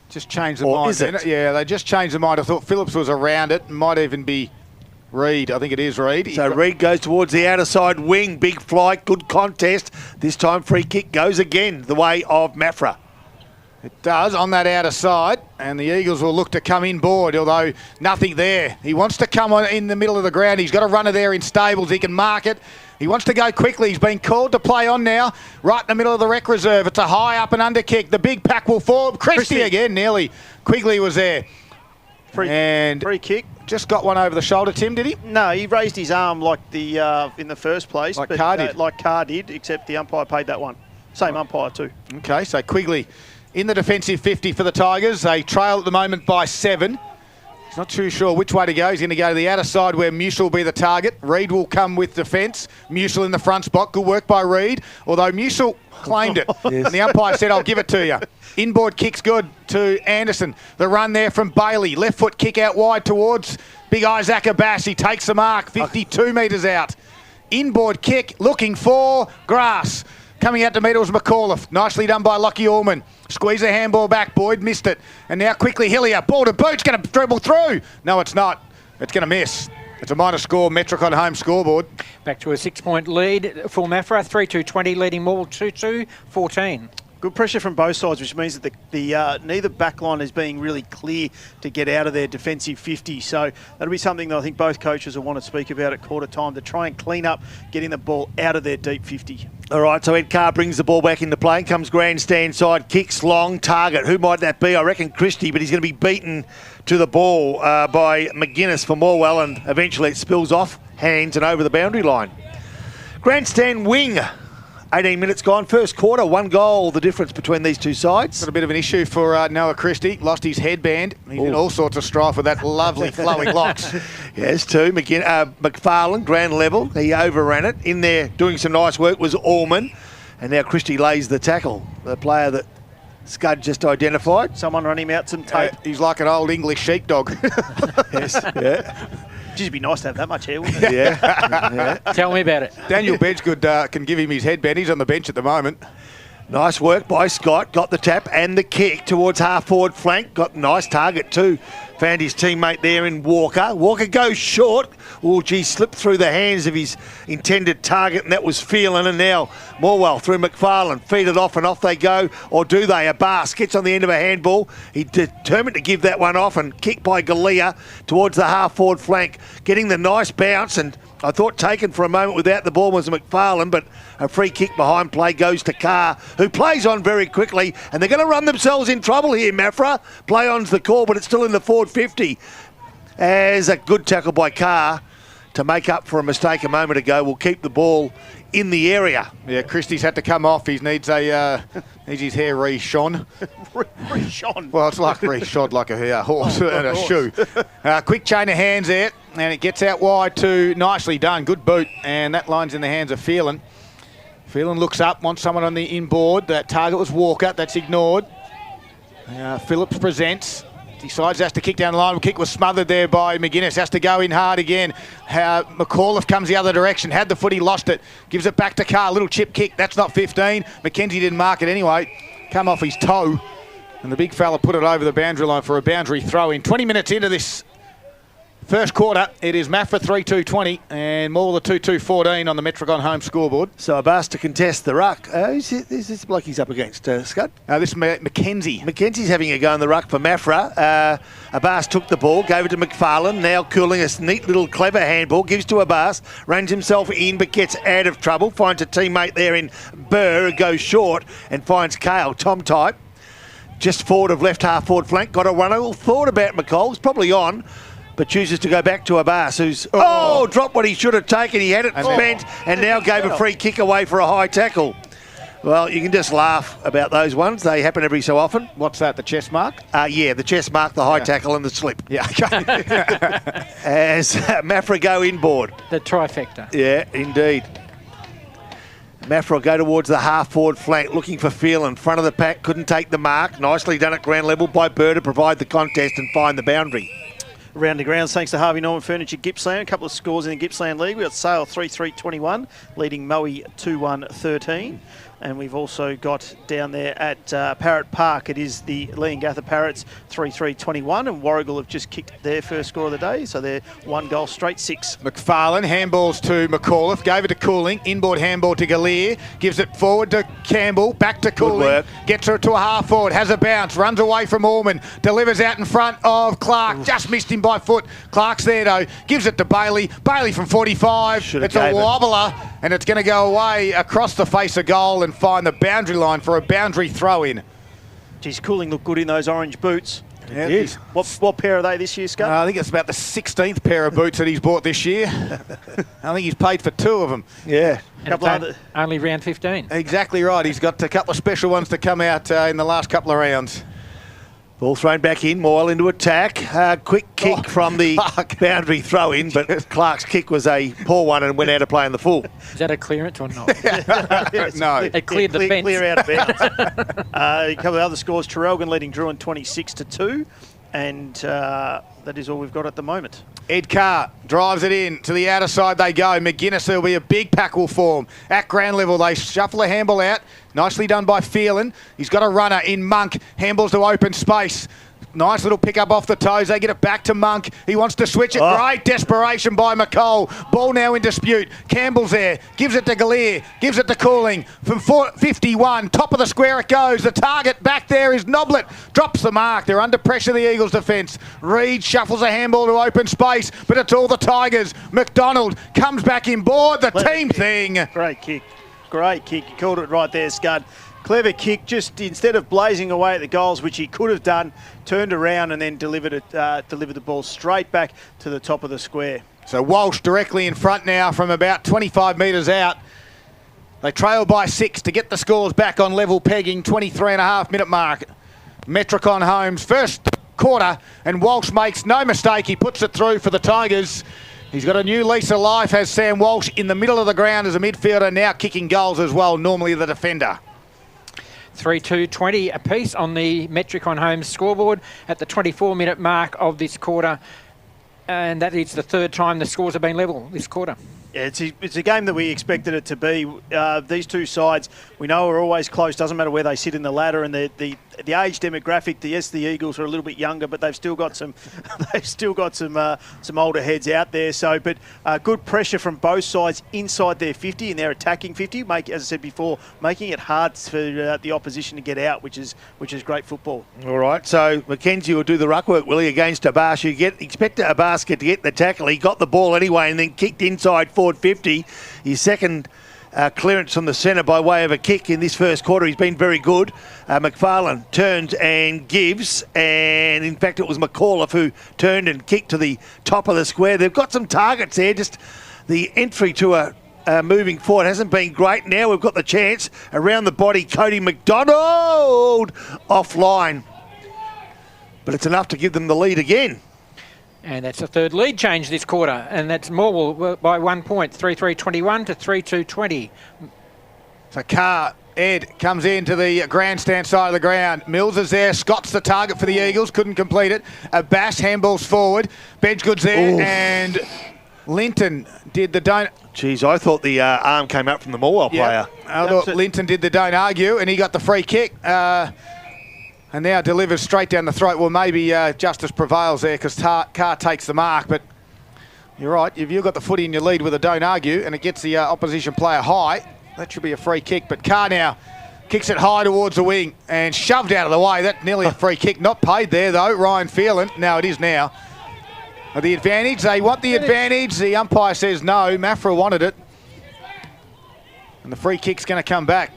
Speaker 2: Just changed the mind. Is it? Yeah, they just changed the mind. I thought Phillips was around it. Might even be Reid. I think it is Reid.
Speaker 3: So Reid goes towards the outer side wing. Big flight, good contest. This time free kick goes again the way of Maffra.
Speaker 2: It does on that outer side, and the Eagles will look to come inboard, although nothing there. He wants to come on in the middle of the ground. He's got a runner there in Stables. He can mark it. He wants to go quickly. He's been called to play on now, right in the middle of the rec reserve. It's a high up and under kick. The big pack will forward. Christie again, nearly. Quigley was there.
Speaker 5: Free kick.
Speaker 2: Just got one over the shoulder, Tim, did he?
Speaker 5: No, he raised his arm like the in the first place.
Speaker 2: Like Carr did.
Speaker 5: Like Carr did, except the umpire paid that one. Same umpire too.
Speaker 2: Okay, so Quigley in the defensive 50 for the Tigers. They trail at the moment by 7. He's not too sure which way to go. He's going to go to the outer side where Musil will be the target. Reid will come with defence. Musil in the front spot. Good work by Reid. Although Musil claimed it. Yes. And the umpire said, I'll give it to you. Inboard kick's good to Anderson. The run there from Bailey. Left foot kick out wide towards Big Isaac Abbas. He takes the mark. 52 metres out. Inboard kick looking for grass. Coming out to meet it was McAuliffe. Nicely done by Lockie Allman. Squeeze the handball back. Boyd missed it. And now quickly Hillier. Ball to boot's going to dribble through. No, it's not. It's going to miss. It's a minor score. Metricon home scoreboard.
Speaker 4: Back to a 6-point lead for Maffra. 3-2-20 leading Morwell 2-2-14.
Speaker 5: Good pressure from both sides, which means that the neither backline is being really clear to get out of their defensive 50. So that'll be something that I think both coaches will want to speak about at quarter time, to try and clean up getting the ball out of their deep 50.
Speaker 3: All right, so Ed Carr brings the ball back into play. Comes grandstand side, kicks long, target. Who might that be? I reckon Christie, but he's going to be beaten to the ball by McGuinness for Morwell, and eventually it spills off hands and over the boundary line. Grandstand wing. 18 minutes gone, first quarter, 1 goal, the difference between these two sides.
Speaker 2: Got a bit of an issue for Noah Christie. Lost his headband. He's in all sorts of strife with that lovely flowing locks.
Speaker 3: Yes, too. McFarlane, ground level. He overran it. In there doing some nice work was Allman. And now Christie lays the tackle. The player that Scud just identified.
Speaker 5: Someone run him out some tape.
Speaker 2: He's like an old English sheepdog.
Speaker 3: Yes, yeah.
Speaker 5: It'd be nice to have that much hair, wouldn't it?
Speaker 3: Yeah.
Speaker 4: Tell me about it.
Speaker 2: Daniel Bedgood can give him his headband. He's on the bench at the moment.
Speaker 3: Nice work by Scott. Got the tap and the kick towards half-forward flank. Got a nice target too. Found his teammate there in Walker. Walker goes short. Oh, gee, slipped through the hands of his intended target, and that was Phelan. And now Morwell through McFarlane. Feed it off, and off they go. Or do they? Abbas gets on the end of a handball. He determined to give that one off, and kick by Galea towards the half-forward flank. Getting the nice bounce, and I thought taken for a moment without the ball was McFarlane, but a free kick behind play goes to Carr, who plays on very quickly, and they're going to run themselves in trouble here, Maffra. Play on's the call, but it's still in the forward 50. As a good tackle by Carr to make up for a mistake a moment ago, will keep the ball in the area.
Speaker 2: Yeah, Christie's had to come off. He needs needs his hair re-shone.
Speaker 5: Re-shone?
Speaker 2: Well, it's like re-shod like a horse and a shoe. Quick chain of hands there, and it gets out wide to Nicely Done. Good boot, and that line's in the hands of Phelan. Phelan looks up, wants someone on the inboard. That target was Walker. That's ignored. Phillips presents. Decides has to kick down the line. The kick was smothered there by McGuinness. Has to go in hard again. McAuliffe comes the other direction. Had the footy, lost it. Gives it back to Carr. Little chip kick. That's not 15. McKenzie didn't mark it anyway. Come off his toe. And the big fella put it over the boundary line for a boundary throw in. 20 minutes into this first quarter, it is Maffra 3-2-20 and Morwell 2-2-14 on the Metricon home scoreboard.
Speaker 3: So Abbas to contest the ruck. Who's this bloke he's up against, Scud?
Speaker 2: This is McKenzie.
Speaker 3: McKenzie's having a go in the ruck for Maffra. Abbas took the ball, gave it to McFarlane. Now Cooling, a neat little clever handball, gives to Abbas, runs himself in but gets out of trouble. Finds a teammate there in Burr, who goes short and finds Kale, Tom type. Just forward of left half forward flank, got a runner. Thought about McCall, was probably on, but chooses to go back to Abbas, who's, dropped what he should have taken. He had it spent and now gave a free kick away for a high tackle. Well, you can just laugh about those ones. They happen every so often.
Speaker 2: What's that, the chest mark?
Speaker 3: Yeah, the chest mark, the high tackle and the slip.
Speaker 2: Yeah, okay.
Speaker 3: As Maffra go inboard.
Speaker 4: The trifecta.
Speaker 3: Yeah, indeed. Maffra will go towards the half-forward flank, looking for Phelan. Front of the pack, couldn't take the mark. Nicely done at ground level by Burr to provide the contest and find the boundary.
Speaker 5: Around the grounds, thanks to Harvey Norman Furniture Gippsland. A couple of scores in the Gippsland League. We've got Sale 3-3-21, leading Moe 2-1-13. And we've also got down there at Parrot Park, it is the Leongatha Parrots 3-3-21, and Warrigal have just kicked their first score of the day, so they're 1 goal straight, 6.
Speaker 2: McFarlane handballs to McAuliffe, gave it to Cooling, inboard handball to Galea, gives it forward to Campbell, back to Cooling, gets her to a half forward, has a bounce, runs away from Allman, delivers out in front of Clark, just missed him by foot. Clark's there though, gives it to Bailey, Bailey from 45, it's a wobbler, and it's going to go away across the face of goal and find the boundary line for a boundary throw in.
Speaker 5: Geez, Cooling looked good in those orange boots.
Speaker 2: Yeah, it is.
Speaker 5: What pair are they this year, Scott?
Speaker 2: I think it's about the 16th pair of boots that he's bought this year. I think he's paid for 2 of them.
Speaker 3: Yeah.
Speaker 4: Only round 15.
Speaker 2: Exactly right. He's got a couple of special ones to come out in the last couple of rounds.
Speaker 3: Ball thrown back in, Morwell into attack. Quick kick from the boundary throw in, but Clark's kick was a poor one and went out of play in the full.
Speaker 4: Is that a clearance or not?
Speaker 2: No.
Speaker 4: It cleared the fence.
Speaker 5: Clear out of bounds. A couple of other scores. Traralgon leading Druin 26-2, and that is all we've got at the moment.
Speaker 2: Ed Carr drives it in. To the outer side they go. McGuinness, there'll be a big pack will form. At ground level, they shuffle a handball out. Nicely done by Phelan. He's got a runner in Monk. Handballs to open space. Nice little pick up off the toes. They get it back to Monk. He wants to switch it. Great desperation by McCall. Ball now in dispute. Campbell's there. Gives it to Gallier. Gives it to Cooling. From 51. Top of the square it goes. The target back there is Noblet. Drops the mark. They're under pressure, the Eagles defence. Reed shuffles a handball to open space, but it's all the Tigers. McDonald comes back in board. The team thing.
Speaker 5: Great kick. Great kick. You called it right there, Scud. Clever kick, just instead of blazing away at the goals, which he could have done, turned around and then delivered the ball straight back to the top of the square.
Speaker 2: So Walsh directly in front now from about 25 metres out. They trail by 6 to get the scores back on level pegging, 23.5-minute mark. Metricon Holmes first quarter, and Walsh makes no mistake. He puts it through for the Tigers. He's got a new lease of life, has Sam Walsh in the middle of the ground as a midfielder, now kicking goals as well, normally the defender.
Speaker 4: 3-2-20 apiece on the Metricon Homes scoreboard at the 24-minute mark of this quarter. And that is the third time the scores have been level this quarter.
Speaker 5: Yeah, it's a game that we expected it to be. These two sides, we know, are always close. Doesn't matter where they sit in the ladder, and the age demographic. Yes, the Eagles are a little bit younger, but they've still got some some older heads out there. So, but good pressure from both sides inside their 50 and their attacking 50. As I said before, making it hard for the opposition to get out, which is great football.
Speaker 3: All right, so Mackenzie will do the ruck work, will he, against Abbas? You expect Abbas to get the tackle. He got the ball anyway and then kicked inside forward 50. His second clearance from the centre by way of a kick in this first quarter. He's been very good. McFarlane turns and gives, and in fact it was McAuliffe who turned and kicked to the top of the square. They've got some targets there, just the entry to a moving forward hasn't been great. Now we've got the chance around the body. Cody McDonald offline, but it's enough to give them the lead again.
Speaker 4: And that's the third lead change this quarter, and that's Morwell by 1 point, 3-3-21 to 3-2-20.
Speaker 2: So Ed comes into the grandstand side of the ground. Mills is there. Scott's the target for the Eagles. Couldn't complete it. Abbas handballs forward. Bedgood's there. Oof. And Linton did the don't...
Speaker 3: Jeez, I thought the arm came up from the Morwell player.
Speaker 2: I thought Linton did the don't argue, and he got the free kick. And now delivers straight down the throat. Well, maybe justice prevails there because Carr takes the mark. But you're right. If you've got the footy in your lead with a don't argue and it gets the opposition player high, that should be a free kick. But Carr now kicks it high towards the wing and shoved out of the way. That's nearly a free kick. Not paid there, though. Ryan Phelan. No, it is now. The advantage. They want the advantage. The umpire says no. Maffra wanted it. And the free kick's going to come back.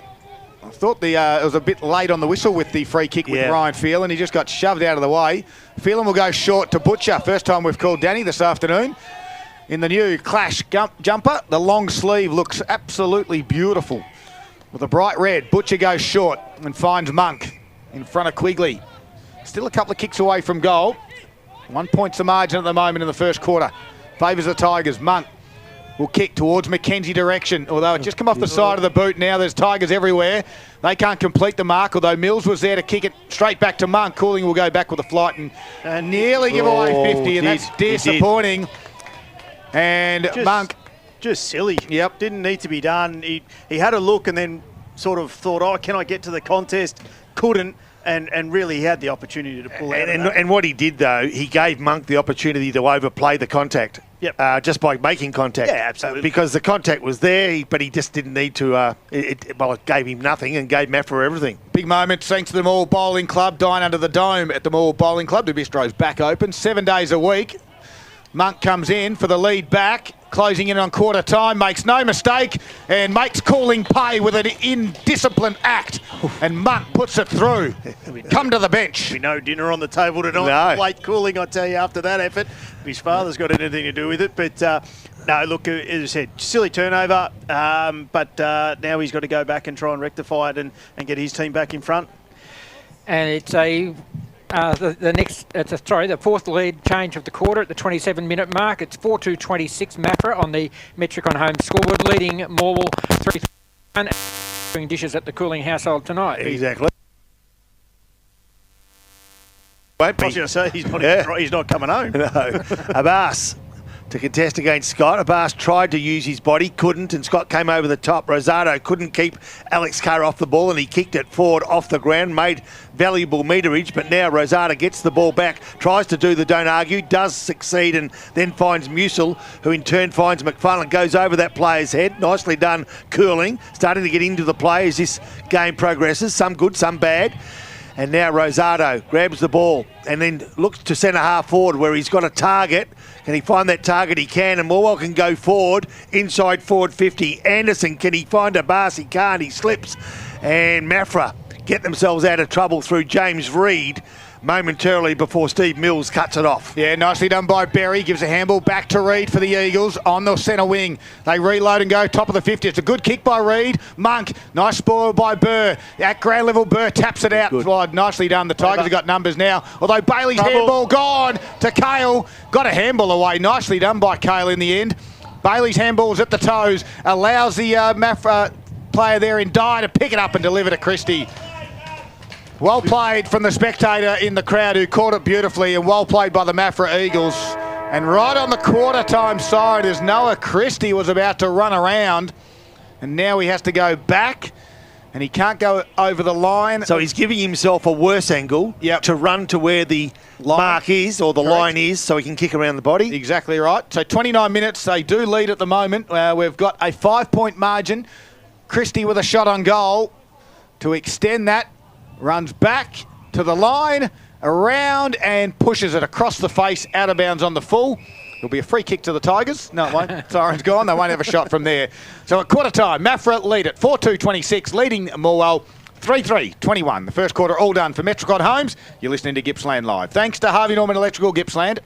Speaker 2: I thought it was a bit late on the whistle with the free kick with Ryan Phelan. He just got shoved out of the way. Phelan will go short to Butcher. First time we've called Danny this afternoon. In the new Clash jumper, the long sleeve looks absolutely beautiful. With a bright red, Butcher goes short and finds Monk in front of Quigley. Still a couple of kicks away from goal. 1 point's the margin at the moment in the first quarter. Favours the Tigers. Monk will kick towards Mackenzie direction, although it just come off the side of the boot now. There's Tigers everywhere. They can't complete the mark, although Mills was there to kick it straight back to Monk. Cooling will go back with a flight and nearly give away 50, and that's disappointing. And Monk...
Speaker 5: Just silly.
Speaker 2: Yep.
Speaker 5: Didn't need to be done. He had a look and then sort of thought, oh, can I get to the contest? Couldn't. And really, he had the opportunity to pull out.
Speaker 3: And what he did, though, he gave Monk the opportunity to overplay the contact.
Speaker 5: Yep.
Speaker 3: Just by making contact.
Speaker 5: Yeah, absolutely.
Speaker 3: Because the contact was there, but he just didn't need to. It gave him nothing and gave Maffra everything.
Speaker 2: Big moment thanks to the Morwell Bowling Club. Dine under the dome at the Morwell Bowling Club. The bistro's back open 7 days a week. Monk comes in for the lead back. Closing in on quarter time, makes no mistake and makes Cooling pay with an indisciplined act. And Monk puts it through. Come to the bench.
Speaker 5: We know dinner on the table tonight. No. Late Cooling, I tell you, after that effort. If his father's got anything to do with it. But no, look, as I said, silly turnover. But now he's got to go back and try and rectify it and get his team back in front.
Speaker 4: And it's a... the fourth lead change of the quarter at the 27-minute mark. It's 4-2-26 Maffra on the Metricon Home scoreboard, leading Morwell 3-1, doing dishes at the Cooling household tonight.
Speaker 3: Exactly.
Speaker 5: I was going to say, he's not coming home.
Speaker 3: No. Abbas to contest against Scott. Abbas tried to use his body, couldn't, and Scott came over the top. Rosado couldn't keep Alex Carr off the ball, and he kicked it forward off the ground, made valuable meterage, but now Rosado gets the ball back, tries to do the don't argue, does succeed, and then finds Musil, who in turn finds McFarlane, goes over that player's head. Nicely done, curling, starting to get into the play as this game progresses. Some good, some bad. And now Rosado grabs the ball and then looks to centre half forward where he's got a target. Can he find that target? He can, and Morwell can go forward, inside forward 50. Anderson, can he find Abbas? He can't, he slips. And Maffra get themselves out of trouble through James Reed momentarily before Steve Mills cuts it off.
Speaker 2: Yeah, nicely done by Berry. Gives a handball back to Reed for the Eagles on the centre wing. They reload and go top of the 50. It's a good kick by Reed. Monk, nice spoil by Burr. At ground level, Burr taps it out wide. Nicely done. The Tigers have got numbers now. Although Bailey's handball gone to Cale. Got a handball away. Nicely done by Cale in the end. Bailey's handball's at the toes. Allows the Maffra player there in Dye to pick it up and deliver to Christie. Well played from the spectator in the crowd who caught it beautifully, and well played by the Maffra Eagles. And right on the quarter time side as Noah Christie was about to run around, and now he has to go back and he can't go over the line.
Speaker 3: So he's giving himself a worse angle to run to where the mark is, or the line is, so he can kick around the body.
Speaker 2: Exactly right. So 29 minutes, they do lead at the moment. We've got a 5-point margin. Christie with a shot on goal to extend that. Runs back to the line, around, and pushes it across the face, out of bounds on the full. It'll be a free kick to the Tigers. No, it won't. Siren's gone. They won't have a shot from there. So at quarter time, Maffra lead it 4-2-26, leading Morwell 3-3-21. The first quarter all done for Metricon Homes. You're listening to Gippsland Live. Thanks to Harvey Norman Electrical Gippsland.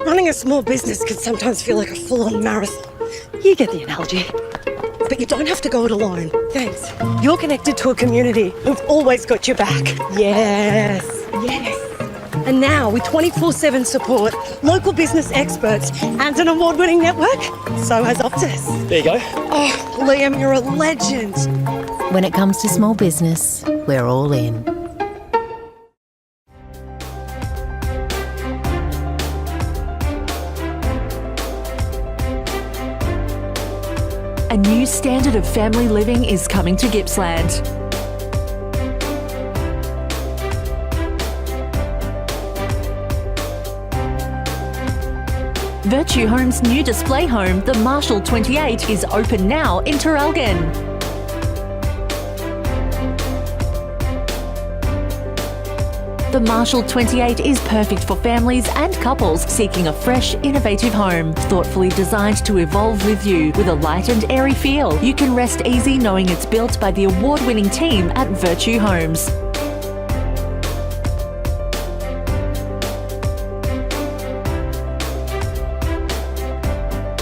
Speaker 6: Running a small business can sometimes feel like a full-on marathon. You get the analogy. But you don't have to go it alone. Thanks. You're connected to a community who've always got your back. Yes. Yes. And now, with 24/7 support, local business experts, and an award-winning network, so has Optus.
Speaker 7: There you go.
Speaker 6: Oh, Liam, you're a legend.
Speaker 8: When it comes to small business, we're all in.
Speaker 9: A new standard of family living is coming to Gippsland. Virtue Home's new display home, the Marshall 28, is open now in Traralgon. The Marshall 28 is perfect for families and couples seeking a fresh, innovative home, thoughtfully designed to evolve with you with a light and airy feel. You can rest easy knowing it's built by the award-winning team at Virtue Homes.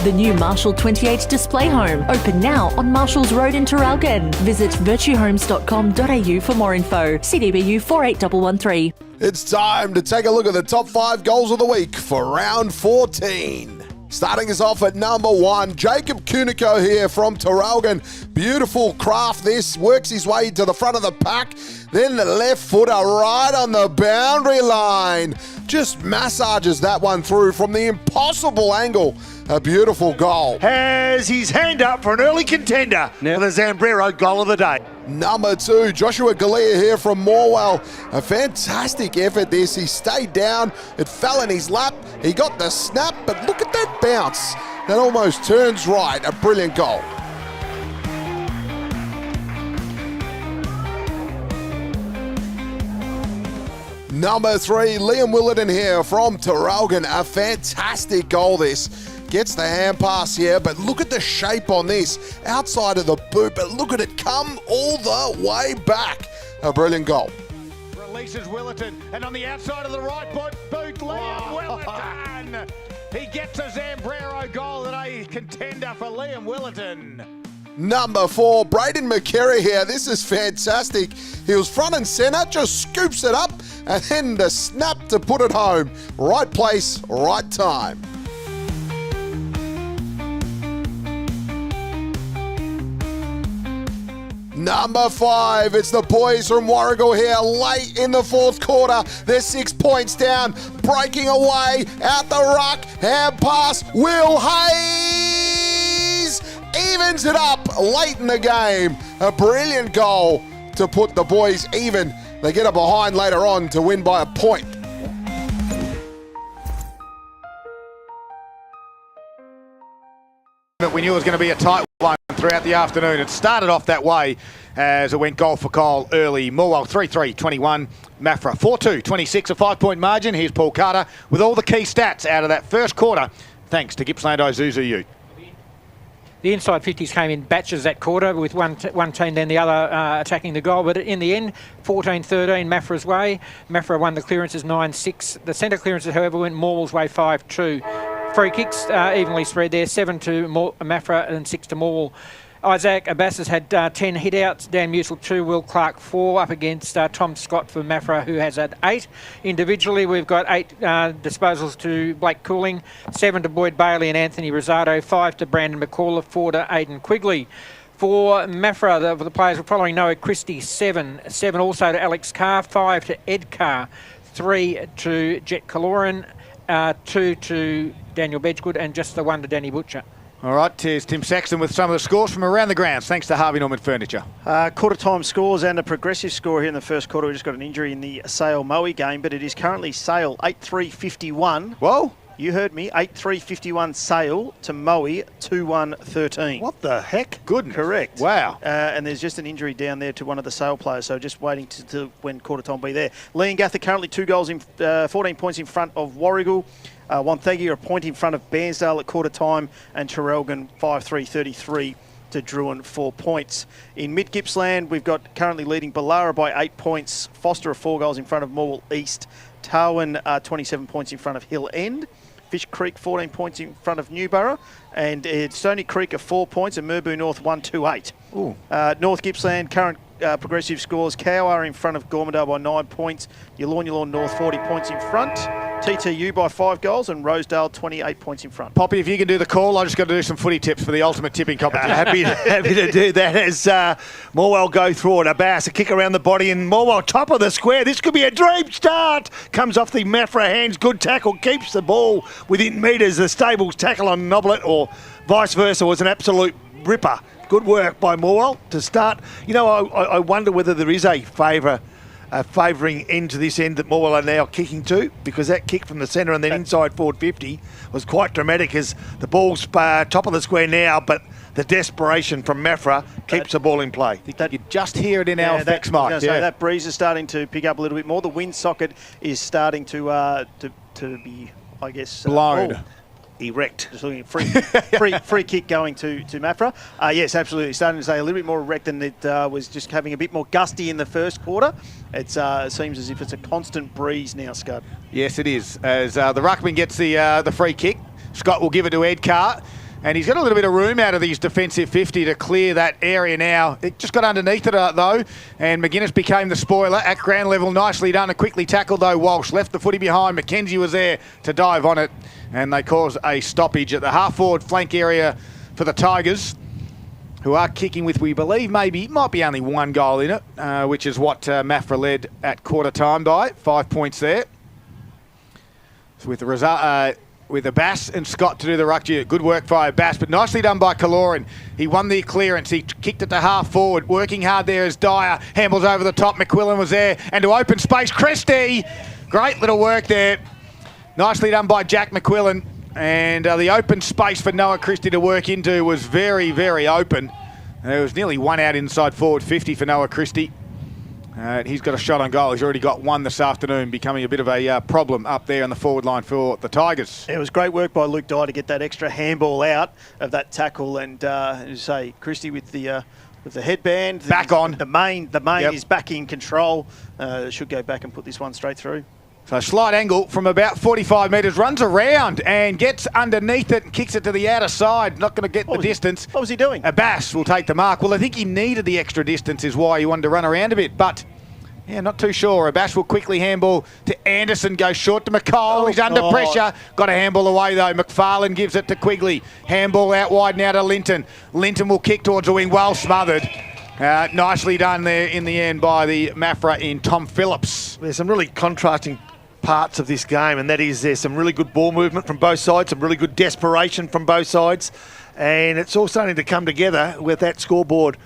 Speaker 9: The new Marshall 28 display home, open now on Marshalls Road in Traralgon. Visit virtuehomes.com.au for more info. CDBU 48113.
Speaker 10: It's time to take a look at the top 5 goals of the week for round 14. Starting us off at number 1, Jacob Cunico here from Traralgon. Beautiful craft this, works his way to the front of the pack, then the left footer right on the boundary line. Just massages that one through from the impossible angle. A beautiful goal.
Speaker 3: Has his hand up for an early contender for the Zambrero goal of the day.
Speaker 10: Number 2, Joshua Galea here from Morwell. A fantastic effort this. He stayed down. It fell in his lap. He got the snap, but look at that bounce. That almost turns right. A brilliant goal. Number 3, Liam Willerton here from Traralgon. A fantastic goal this. Gets the hand pass here, but look at the shape on this. Outside of the boot, but look at it come all the way back. A brilliant goal.
Speaker 2: Releases Willerton, and on the outside of the right boot, Liam Willerton. He gets a Zambrero goal today. Contender for Liam Willerton.
Speaker 10: Number 4, Braden McCary here. This is fantastic. He was front and centre, just scoops it up, and then the snap to put it home. Right place, right time. Number 5, it's the boys from Warragul here late in the fourth quarter. They're 6 points down, breaking away out the ruck. Hand pass, Will Hayes evens it up late in the game. A brilliant goal to put the boys even. They get it behind later on to win by a point.
Speaker 2: We knew it was going to be a tight one throughout the afternoon. It started off that way as it went goal for goal early. Morwell 3-3-21, Maffra 4-2-26, a 5-point margin. Here's Paul Carter with all the key stats out of that first quarter, thanks to Gippsland Isuzu Ute.
Speaker 4: The inside 50s came in batches that quarter, with one team then the other attacking the goal. But in the end, 14-13 Maffra's way. Maffra won the clearances 9-6. The centre clearances, however, went Morwell's way 5-2. Free kicks evenly spread there, 7 to Maffra and 6 to Morwell. Isaac Abbas has had 10 hit-outs, Dan Musil 2, Will Clark 4, up against Tom Scott for Maffra, who has had 8. Individually, we've got 8 disposals to Blake Cooling, 7 to Boyd Bailey and Anthony Rosado, 5 to Brandon McCullough, 4 to Aidan Quigley. For Maffra, the players were following Noah Christie, 7 also to Alex Carr, 5 to Ed Carr, 3 to Jet Caloran, 2 to Daniel Bedgegood, and just the 1 to Danny Butcher.
Speaker 2: All right, here's Tim Saxton with some of the scores from around the grounds, thanks to Harvey Norman Furniture.
Speaker 5: Quarter time scores and a progressive score here in the first quarter. We just got an injury in the Sale Moe game, but it is currently Sale 8-3-51.
Speaker 2: Whoa.
Speaker 5: You heard me, 8-3-51 Sale to Moe 2-1-13.
Speaker 3: What the heck?
Speaker 5: Good. Correct.
Speaker 2: Wow.
Speaker 5: And there's just an injury down there to one of the Sale players, so just waiting to when quarter time will be there. Lee Gather currently 2 goals in 14 points in front of Warragul. Wonthaggi a point in front of Bairnsdale at quarter time, and Terrelgan 5-3-33 to Druin 4 points. In Mid Gippsland, we've got currently leading Ballara by 8 points. Foster are 4 goals in front of Morwell East. Tarwin 27 points in front of Hill End. Fish Creek 14 points in front of Newborough, and Stony Creek are 4 points, and Merboo North 1-2-8. North Gippsland current progressive scores. Cow are in front of Gormandale by 9 points. Yallourn North 40 points in front. TTU by 5 goals, and Rosedale 28 points in front.
Speaker 2: Poppy, if you can do the call, I just got to do some footy tips for the ultimate tipping competition.
Speaker 3: Happy to do that as Morwell go through it. Abbas, a kick around the body, and Morwell top of the square. This could be a dream start. Comes off the Maffra hands. Good tackle. Keeps the ball within metres. The Stables tackle on Noblet, or vice versa, was an absolute ripper. Good work by Morwell to start. You know, I wonder whether there is a favouring end to this end that Morwell are now kicking to, because that kick from the centre and then inside forward 50 was quite dramatic, as the ball's top of the square now, but the desperation from Maffra keeps the ball in play.
Speaker 2: You just hear it in our effects, Mike.
Speaker 5: That breeze is starting to pick up a little bit more. The wind socket is starting to be, I guess,
Speaker 2: blown.
Speaker 5: Erect. Just looking at free kick going to Maffra. Yes, absolutely. Starting to say a little bit more erect than it was, just having a bit more gusty in the first quarter. It seems as if it's a constant breeze now, Scud.
Speaker 2: Yes, it is. As the ruckman gets the free kick, Scott will give it to Ed Carr. And he's got a little bit of room out of his defensive 50 to clear that area now. It just got underneath it, though, and McGuinness became the spoiler at ground level. Nicely done. A quickly tackled, though. Walsh left the footy behind. McKenzie was there to dive on it, and they caused a stoppage at the half-forward flank area for the Tigers, who are kicking with, we believe, might be only 1 goal in it, which is what Maffra led at quarter time by. 5 points there. So with the result... with Abbas and Scott to do the ruck. Good work by Abbas, but nicely done by Caloran. He won the clearance. He kicked it to half forward. Working hard there as Dyer. Handles over the top. McQuillan was there. And to open space, Christie. Great little work there. Nicely done by Jack McQuillan. And the open space for Noah Christie to work into was very, very open. There was nearly 1 out inside forward 50 for Noah Christie. He's got a shot on goal. He's already got 1 this afternoon, becoming a bit of a problem up there on the forward line for the Tigers.
Speaker 5: It was great work by Luke Dyer to get that extra handball out of that tackle, and as say, Christie with the headband
Speaker 2: back on.
Speaker 5: The main is back in control. Should go back and put this one straight through.
Speaker 2: So slight angle from about 45 metres, runs around and gets underneath it and kicks it to the outer side. Not going to get the distance.
Speaker 5: What was he doing?
Speaker 2: Abbas will take the mark. Well, I think he needed the extra distance is why he wanted to run around a bit. But, yeah, not too sure. Abbas will quickly handball to Anderson, goes short to McCall. He's under pressure. Got a handball away, though. McFarlane gives it to Quigley. Handball out wide now to Linton. Linton will kick towards the wing, well smothered. Nicely done there in the end by the Maffra in Tom Phillips.
Speaker 3: There's some really contrasting parts of this game, and that is there's some really good ball movement from both sides, some really good desperation from both sides, and it's all starting to come together with that scoreboard,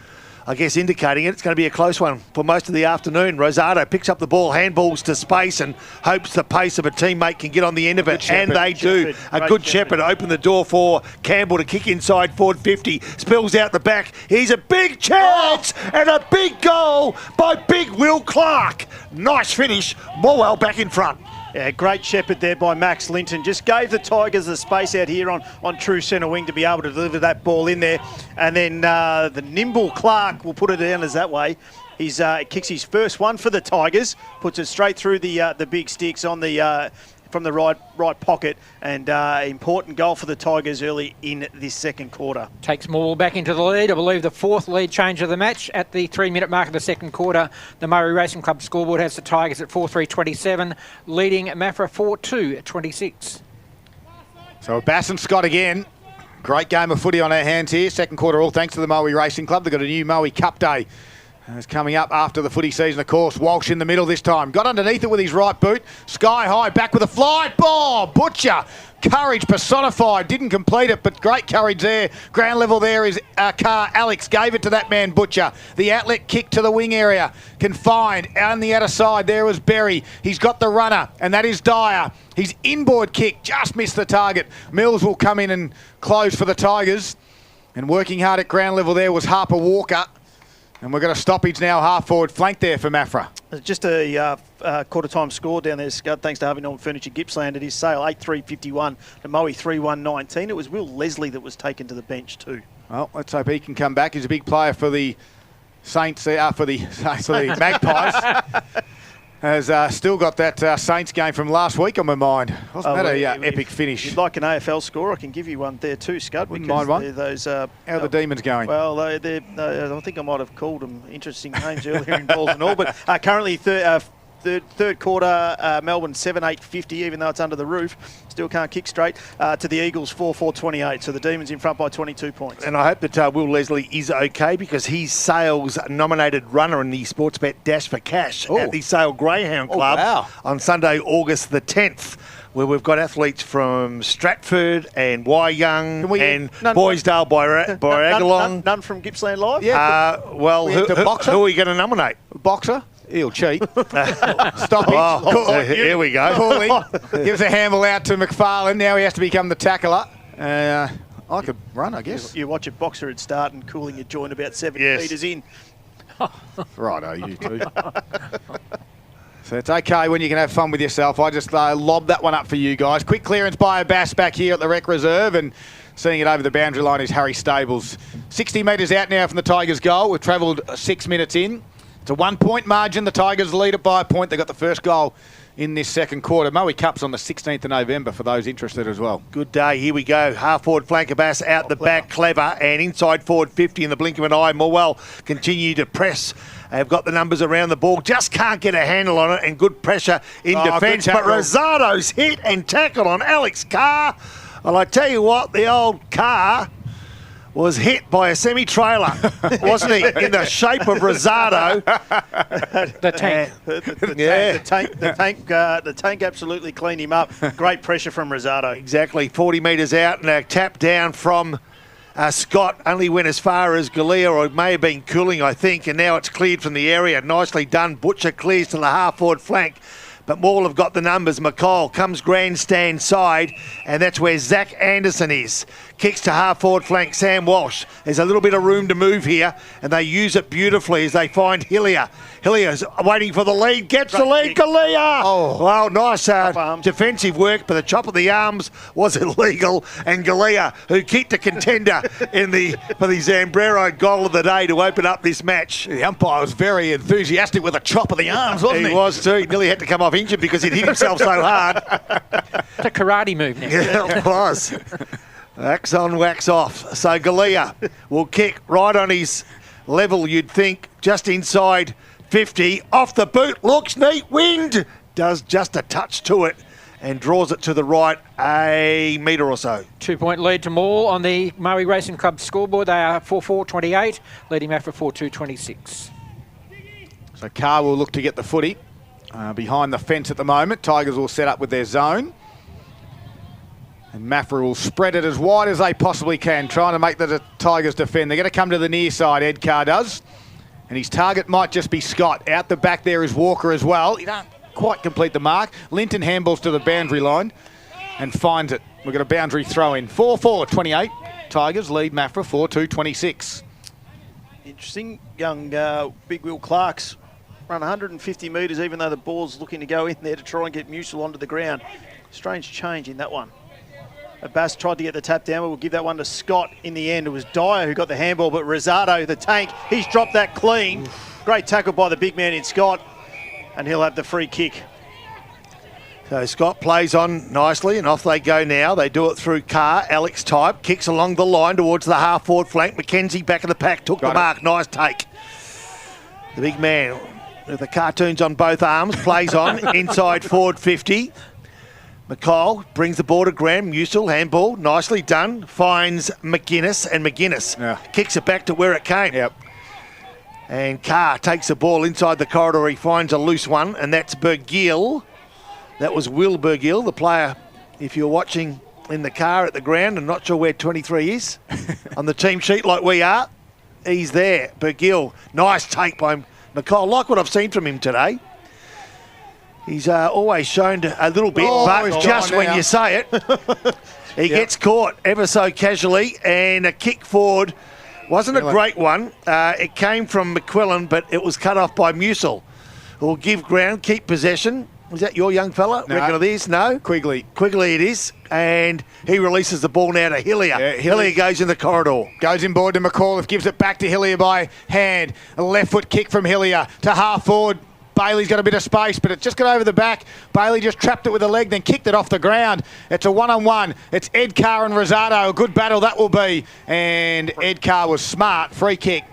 Speaker 3: I guess, indicating it's going to be a close one for most of the afternoon. Rosado picks up the ball, handballs to space, and hopes the pace of a teammate can get on the end of it, and they do. A good Shepherd open the door for Campbell to kick inside forward 50, spills out the back. Here's a big chance and a big goal by Big Will Clark. Nice finish. Morwell back in front.
Speaker 5: Yeah, great shepherd there by Max Linton. Just gave the Tigers the space out here on true centre wing to be able to deliver that ball in there. And then the nimble Clark will put it down as that way. He's kicks his first one for the Tigers, puts it straight through the big sticks on the from the right pocket, and important goal for the Tigers early in this second quarter.
Speaker 4: Takes Morwell back into the lead. I believe the fourth lead change of the match at the 3-minute mark of the second quarter. The Murray Racing Club scoreboard has the Tigers at 4-3-27, leading Maffra 4-2-26.
Speaker 2: So Bass and Scott again. Great game of footy on our hands here. Second quarter all thanks to the Morwell Racing Club. They've got a new Morwell Cup Day. It's coming up after the footy season, of course. Walsh in the middle this time. Got underneath it with his right boot. Sky high, back with a fly. Ball, Butcher. Courage personified. Didn't complete it, but great courage there. Ground level there is Carr. Alex gave it to that man, Butcher. The outlet kick to the wing area. Confined. On the outer side, there was Berry. He's got the runner, and that is Dyer. His inboard kick just missed the target. Mills will come in and close for the Tigers. And working hard at ground level there was Harper Walker. And we're going to stoppage now, half-forward flank there for Maffra.
Speaker 5: Just a quarter-time score down there, Scud, thanks to Harvey Norman Furniture Gippsland. It is sale 8-3-51 to Moe 3-1-19. It was Will Leslie that was taken to the bench too.
Speaker 2: Well, let's hope he can come back. He's a big player for the Saints, for the Magpies. Has still got that Saints game from last week on my mind. Wasn't that an epic finish?
Speaker 5: If you'd like an AFL score, I can give you one there too, Scud.
Speaker 2: Wouldn't mind one.
Speaker 5: Those,
Speaker 2: how are the Demons going?
Speaker 5: Well, I think I might have called them interesting names earlier in balls and all, but currently third quarter, Melbourne 7-8-50, even though it's under the roof. Still can't kick straight. To the Eagles 4-4-28. So the Demons in front by 22 points.
Speaker 3: And I hope that Will Leslie is okay, because he's Sale's nominated runner in the Sportsbet Dash for Cash at the Sale Greyhound Club on Sunday, August the 10th. Where we've got athletes from Stratford and Wyong and Boysdale by Agalong.
Speaker 5: None from Gippsland Live?
Speaker 2: Yeah.
Speaker 3: Who are we going to nominate?
Speaker 2: Boxer? He'll cheat. Stop it.
Speaker 3: Here we go.
Speaker 2: Cooley gives a handle out to McFarlane. Now he has to become the tackler. I could run, I guess.
Speaker 5: You watch a Boxer at start and Cooling at join about 7 metres in.
Speaker 2: Righto, you two. So it's okay when you can have fun with yourself. I just lobbed that one up for you guys. Quick clearance by Abbas back here at the Rec Reserve, and seeing it over the boundary line is Harry Stables. 60 metres out now from the Tigers' goal. We've travelled 6 minutes in. It's a 1-point margin. The Tigers lead it by a point. They got the first goal in this second quarter. Moe Cup's on the 16th of November for those interested as well.
Speaker 3: Good day. Here we go. Half-forward flank Abbas out the back. Clever. And inside forward 50 in the blink of an eye. Morwell continue to press. They've got the numbers around the ball. Just can't get a handle on it. And good pressure in defence. But Rosado's hit and tackled on Alex Carr. Well, I tell you what, the old Carr was hit by a semi-trailer, wasn't he? In the shape of Rosado.
Speaker 4: The tank.
Speaker 5: The tank absolutely cleaned him up. Great pressure from Rosado.
Speaker 3: Exactly. 40 metres out and a tap down from Scott. Only went as far as Galea, or it may have been Cooling, I think, and now it's cleared from the area. Nicely done. Butcher clears to the half-forward flank. But Morwell have got the numbers. McCall comes grandstand side, and that's where Zach Anderson is. Kicks to half-forward flank, Sam Walsh. There's a little bit of room to move here, and they use it beautifully as they find Hillier. Hillier's waiting for the lead, gets the lead, Galea!
Speaker 2: Oh.
Speaker 3: Well, nice defensive work, but the chop of the arms was illegal, and Galea, who kicked a contender for the Zambrero goal of the day to open up this match.
Speaker 2: The umpire was very enthusiastic with a chop of the arms, wasn't he?
Speaker 3: He was too. He nearly had to come off injured because he hit himself so hard.
Speaker 4: It's a karate move now.
Speaker 3: Yeah, it was. Wax on, wax off. So Galea will kick right on his level, you'd think, just inside 50. Off the boot, looks neat. Wind does just a touch to it and draws it to the right a metre or so.
Speaker 4: 2-point lead to Morwell on the Murray Racing Club scoreboard. They are 4-4-28, leading Maffra 4-2-26.
Speaker 2: So Carr will look to get the footy behind the fence at the moment. Tigers will set up with their zone. And Maffra will spread it as wide as they possibly can, trying to make the Tigers defend. They're going to come to the near side, Ed Carr does. And his target might just be Scott. Out the back there is Walker as well. He don't quite complete the mark. Linton handballs to the boundary line and finds it. We've got a boundary throw in. 4-4-28. Tigers lead Maffra 4-2-26.
Speaker 5: Interesting. Young Big Will Clark's run 150 metres, even though the ball's looking to go in there to try and get Musil onto the ground. Strange change in that one. Bass tried to get the tap down, but we'll give that one to Scott in the end. It was Dyer who got the handball, but Rosado, the tank, he's dropped that clean. Great tackle by the big man in Scott, and he'll have the free kick.
Speaker 3: So Scott plays on nicely, and off they go now. They do it through Carr. Alex Type kicks along the line towards the half-forward flank. McKenzie back of the pack, took the mark. Nice take. The big man with the cartoons on both arms plays on inside forward 50. McCall brings the ball to Graham. Musil, handball, nicely done. Finds McGuinness, and McGuinness kicks it back to where it came.
Speaker 2: Yep.
Speaker 3: And Carr takes the ball inside the corridor. He finds a loose one, and that's Bergill. That was Will Bergill, the player, if you're watching in the car at the ground and not sure where 23 is, on the team sheet like we are, he's there. Bergill, nice take by McCall. Like what I've seen from him today. He's always shown a little bit, but just when you say it, he gets caught ever so casually, and a kick forward wasn't a great one. It came from McQuillan, but it was cut off by Musil, who will give ground, keep possession. Is that your young fella?
Speaker 2: No.
Speaker 3: Reckon it is? No?
Speaker 2: Quigley
Speaker 3: it is, and he releases the ball now to Hillier.
Speaker 2: Yeah,
Speaker 3: Hillier goes in the corridor.
Speaker 2: goes inboard to McAuliffe, gives it back to Hillier by hand. A left foot kick from Hillier to half forward. Bailey's got a bit of space, but it just got over the back. Bailey just trapped it with a leg, then kicked it off the ground. It's a one-on-one. It's Ed Carr and Rosado. A good battle that will be. And Ed Carr was smart. Free kick.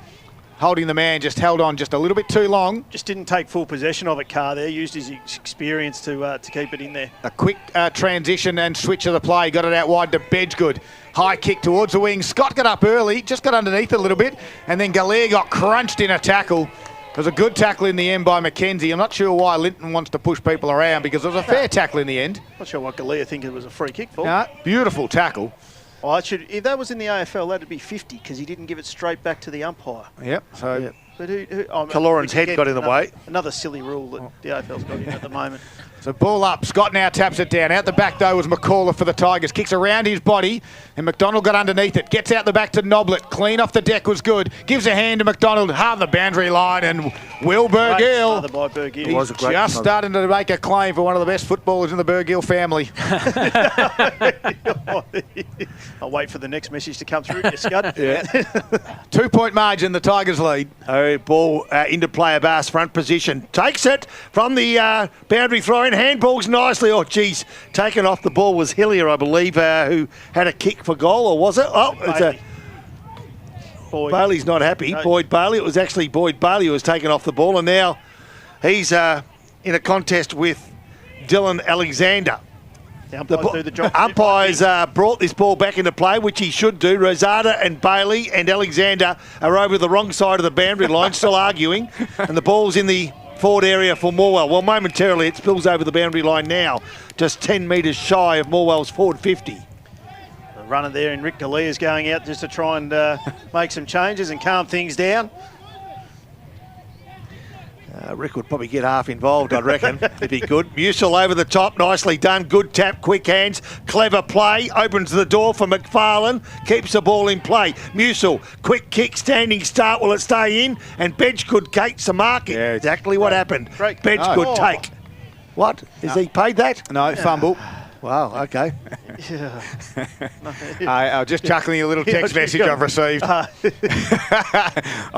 Speaker 2: Holding the man, just held on just a little bit too long.
Speaker 5: Just didn't take full possession of it, Carr there. Used his experience to keep it in there.
Speaker 2: A quick transition and switch of the play. Got it out wide to Bedgood. High kick towards the wing. Scott got up early, just got underneath it a little bit, and then Galea got crunched in a tackle. It was a good tackle in the end by McKenzie. I'm not sure why Linton wants to push people around, because it was a fair tackle in the end.
Speaker 5: Not sure what Galea think it was a free kick for.
Speaker 2: No, beautiful tackle.
Speaker 5: Well, if that was in the AFL, that'd be 50, because he didn't give it straight back to the umpire.
Speaker 2: Yep. So.
Speaker 3: Yep.
Speaker 5: But
Speaker 3: Caloran's head got in the way.
Speaker 5: Another silly rule that the AFL's got in at the moment.
Speaker 2: So ball up. Scott now taps it down. Out the back, though, was McAuliffe for the Tigers. Kicks around his body, and McDonald got underneath it. Gets out the back to Noblet. Clean off the deck was good. Gives a hand to McDonald. Half the boundary line, and Will Bergill. He's just starting to make a claim for one of the best footballers in the Bergill family.
Speaker 5: I'll wait for the next message to come through. You Scud.
Speaker 2: Yeah. 2-point margin, the Tigers lead.
Speaker 3: Ball into player Bass, front position. Takes it from the boundary throw in. Handballs nicely. Oh, geez. Taken off the ball was Hillier, I believe, who had a kick for goal, or was it? Oh, it's Bailey's not happy. No. Boyd Bailey. It was actually Boyd Bailey who was taken off the ball, and now he's in a contest with Dylan Alexander. The umpires brought this ball back into play, which he should do. Rosada and Bailey and Alexander are over the wrong side of the boundary line, still arguing, and the ball's in the forward area for Morwell. Well, momentarily it spills over the boundary line now, just 10 metres shy of Morwell's forward 50.
Speaker 5: The runner there in Rick Galea is going out just to try and make some changes and calm things down.
Speaker 3: Rick would probably get half involved, I'd reckon, if he could. Musil over the top, nicely done. Good tap, quick hands, clever play. Opens the door for McFarlane, keeps the ball in play. Musil, quick kick, standing start. Will it stay in? And Bedgood takes the marking.
Speaker 2: Yeah,
Speaker 3: exactly what happened. Bedgood take. What? Is he paid that?
Speaker 2: No, fumble.
Speaker 3: Wow, okay.
Speaker 2: I'm just chuckling a little text message I've received. I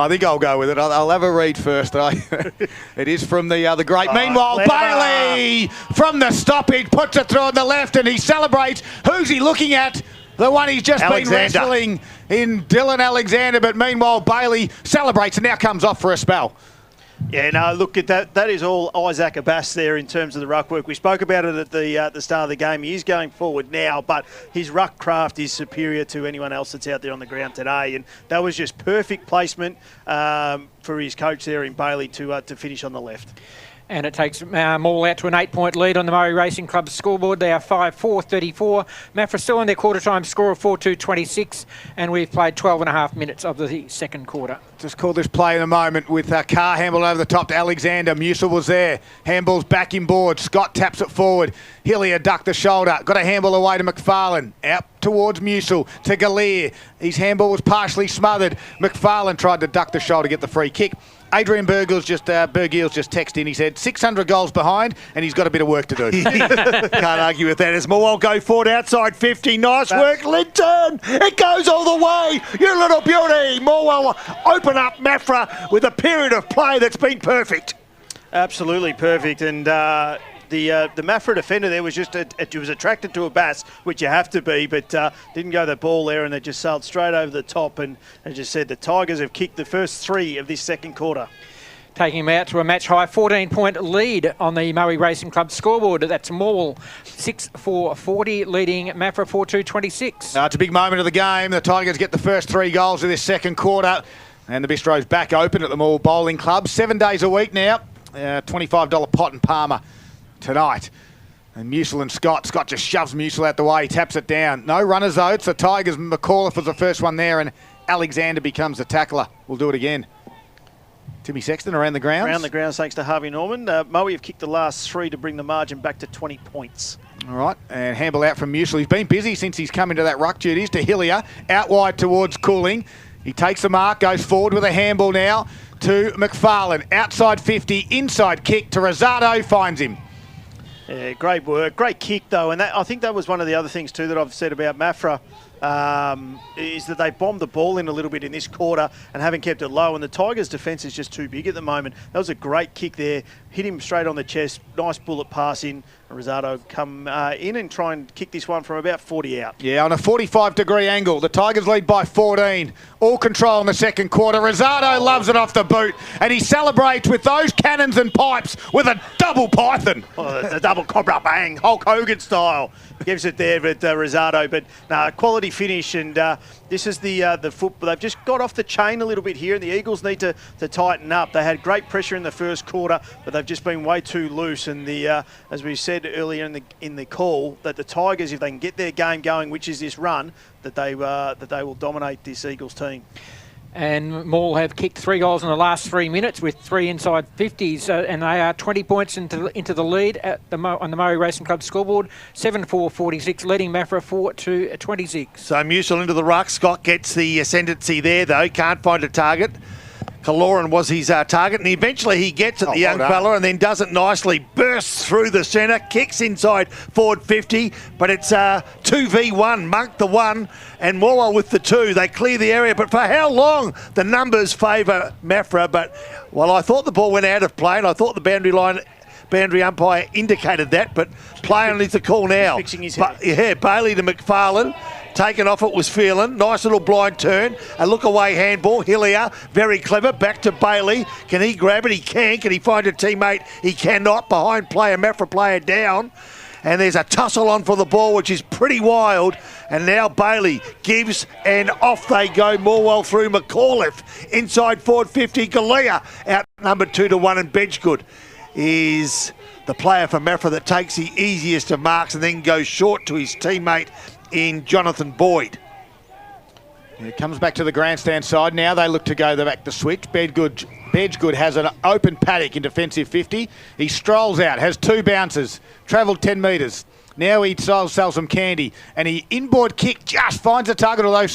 Speaker 2: think I'll go with it. I'll have a read first. It is from the great. Meanwhile, Bailey from the stoppage puts it through on the left and he celebrates. Who's he looking at? The one he's just been wrestling in Dylan Alexander. But meanwhile, Bailey celebrates and now comes off for a spell.
Speaker 5: Yeah, no, look at that. That is all Isaac Abbas there in terms of the ruck work. We spoke about it at the start of the game. He is going forward now, but his ruck craft is superior to anyone else that's out there on the ground today. And that was just perfect placement for his coach there in Bailey to finish on the left.
Speaker 4: And it takes Morwell out to an 8-point lead on the Murray Racing Club scoreboard. They are 5-4-34. Maffra still in their quarter-time score of 4-2-26, and we've played 12.5 minutes of the second quarter.
Speaker 2: Just call this play in a moment with Carr handball over the top to Alexander. Musil was there. Handball's back in board. Scott taps it forward. Hillier ducked the shoulder. Got a handball away to McFarlane. Out towards Musil to Gallier. His handball was partially smothered. McFarlane tried to duck the shoulder to get the free kick. Adrian Bergiel's just texted in. He said 600 goals behind and he's got a bit of work to do.
Speaker 3: Can't argue with that. As Morwell go forward outside 50. Nice work, Linton. It goes all the way. You little beauty. Morwell open up Maffra with a period of play that's been perfect.
Speaker 5: Absolutely perfect. And the Maffra defender there was just was attracted to Abbas, which you have to be, but didn't go the ball there, and they just sailed straight over the top. And as you said, the Tigers have kicked the first 3 of this second quarter.
Speaker 4: Taking him out to a match-high 14-point lead on the Murray Racing Club scoreboard. That's Morwell 6-4-40, leading Maffra 4-2-26.
Speaker 2: It's a big moment of the game. The Tigers get the first 3 goals of this second quarter, and the Bistro's back open at the Morwell Bowling Club. 7 days a week now. $25 pot and Palmer tonight. And Musil and Scott just shoves Musil out the way. He taps it down. No runners though. It's the Tigers. McAuliffe was the first one there, and Alexander becomes the tackler. We'll do it again. Timmy Sexton around the grounds.
Speaker 5: Around the grounds thanks to Harvey Norman. Moe have kicked the last 3 to bring the margin back to 20 points.
Speaker 2: All right, and handball out from Musil. He's been busy since he's come into that ruck duties to Hillier. Out wide towards Cooling. He takes the mark, goes forward with a handball now to McFarlane. Outside 50, inside kick to Rosado, finds him.
Speaker 5: Yeah, great work. Great kick, though. And I think that was one of the other things, too, that I've said about Maffra, is that they bombed the ball in a little bit in this quarter and haven't kept it low. And the Tigers' defence is just too big at the moment. That was a great kick there. Hit him straight on the chest. Nice bullet pass in. Rosado come in and try and kick this one from about 40 out.
Speaker 2: Yeah, on a 45-degree angle. The Tigers lead by 14. All control in the second quarter. Rosado loves it off the boot, and he celebrates with those cannons and pipes with a double python.
Speaker 5: Oh, the double cobra bang, Hulk Hogan style. Gives it there with Rosado, but quality finish. And this is the football. They've just got off the chain a little bit here, and the Eagles need to tighten up. They had great pressure in the first quarter, but they've just been way too loose. And as we said earlier in the call, that the Tigers, if they can get their game going, which is this run, that they will dominate this Eagles team.
Speaker 4: And Morwell have kicked 3 goals in the last 3 minutes with 3 inside 50s, and they are 20 points into the lead on the Murray Racing Club scoreboard, 7-4-46, leading Maffra 4-26.
Speaker 3: So Musil into the ruck. Scott gets the ascendancy there, though. Can't find a target. Kaloran was his target, and eventually he gets at the young fella and then does it nicely. Bursts through the centre, kicks inside forward 50, but it's 2v1. Monk the 1 and Morwell with the 2. They clear the area, but for how long? The numbers favour Maffra, but I thought the ball went out of play, and I thought the boundary umpire indicated that, but play only the call now.
Speaker 5: Fixing his head.
Speaker 3: Yeah, Bailey to McFarlane. Taken off, it was Phelan. Nice little blind turn. A look away handball. Hillier, very clever. Back to Bailey. Can he grab it? He can. Can he find a teammate? He cannot. Behind player, Maffra player down. And there's a tussle on for the ball, which is pretty wild. And now Bailey gives, and off they go. Morwell through McAuliffe. Inside forward 50. Galea out number 2-1, and Benchgood is the player for Maffra that takes the easiest of marks and then goes short to his teammate in Jonathan Boyd.
Speaker 2: It comes back to the grandstand side. Now they look to go back to switch. Bedgood has an open paddock in defensive 50. He strolls out, has 2 bounces, travelled 10 metres. Now he sells some candy, and he inboard kick just finds a target, although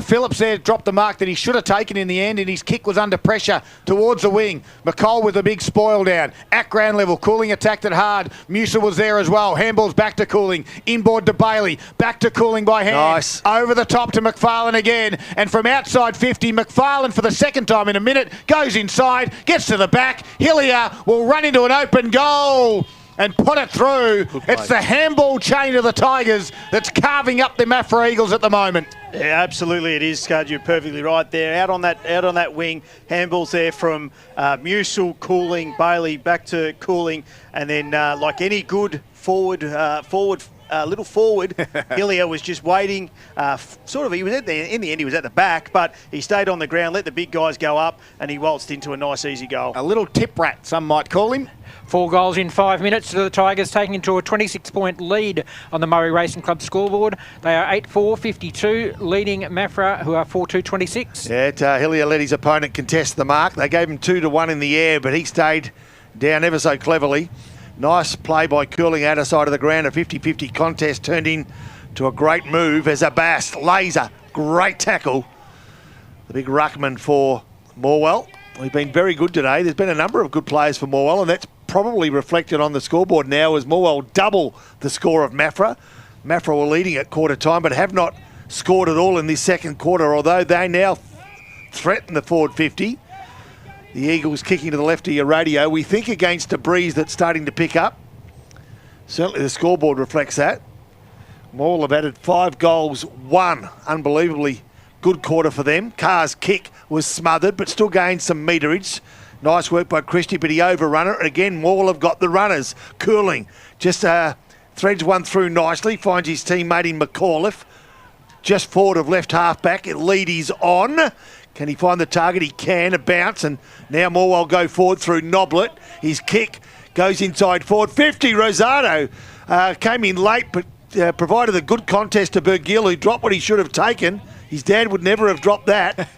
Speaker 2: Phillips there dropped the mark that he should have taken in the end, and his kick was under pressure towards the wing. McCall with a big spoil down. At ground level, Cooling attacked it hard. Musa was there as well. Handball's back to Cooling. Inboard to Bailey. Back to Cooling by hand.
Speaker 3: Nice.
Speaker 2: Over the top to McFarlane again. And from outside 50, McFarlane for the second time in a minute goes inside, gets to the back. Hillier will run into an open goal and put it through. It's the handball chain of the Tigers that's carving up the Maffra Eagles at the moment.
Speaker 5: Yeah, absolutely it is, Scud. You're perfectly right there. Out on that wing, handballs there from Musil, Cooling, Bailey, back to Cooling, and then like any good forward, little forward, Hillier was just waiting. He was in the end, he was at the back, but he stayed on the ground, let the big guys go up, and he waltzed into a nice, easy goal.
Speaker 2: A little tip rat, some might call him.
Speaker 4: 4 goals in 5 minutes to the Tigers, taking into a 26-point lead on the Murray Racing Club scoreboard. They are 8-4-52, leading Maffra, who are 4-2-26.
Speaker 3: Yeah, Hillier let his opponent contest the mark. They gave him 2-1 in the air, but he stayed down ever so cleverly. Nice play by Cooling out of side of the ground. A 50-50 contest turned into a great move as Abbas laser. Great tackle. The big ruckman for Morwell. We've been very good today. There's been a number of good players for Morwell, and that's probably reflected on the scoreboard now as Morwell double the score of Maffra. Maffra were leading at quarter time, but have not scored at all in this second quarter, although they now threaten the forward 50. The Eagles kicking to the left of your radio. We think against a breeze that's starting to pick up. Certainly the scoreboard reflects that. Morwell have added 5 goals, 1 unbelievably good quarter for them. Carr's kick was smothered, but still gained some meterage. Nice work by Christie, but he overrun it. Again, Morwell have got the runners. Cooling just threads one through nicely, finds his teammate in McAuliffe. Just forward of left half back. Leady's on. Can he find the target? He can. A bounce, and now Morwell go forward through Noblet. His kick goes inside forward. 50, Rosado came in late, but provided a good contest to Bergill, who dropped what he should have taken. His dad would never have dropped that.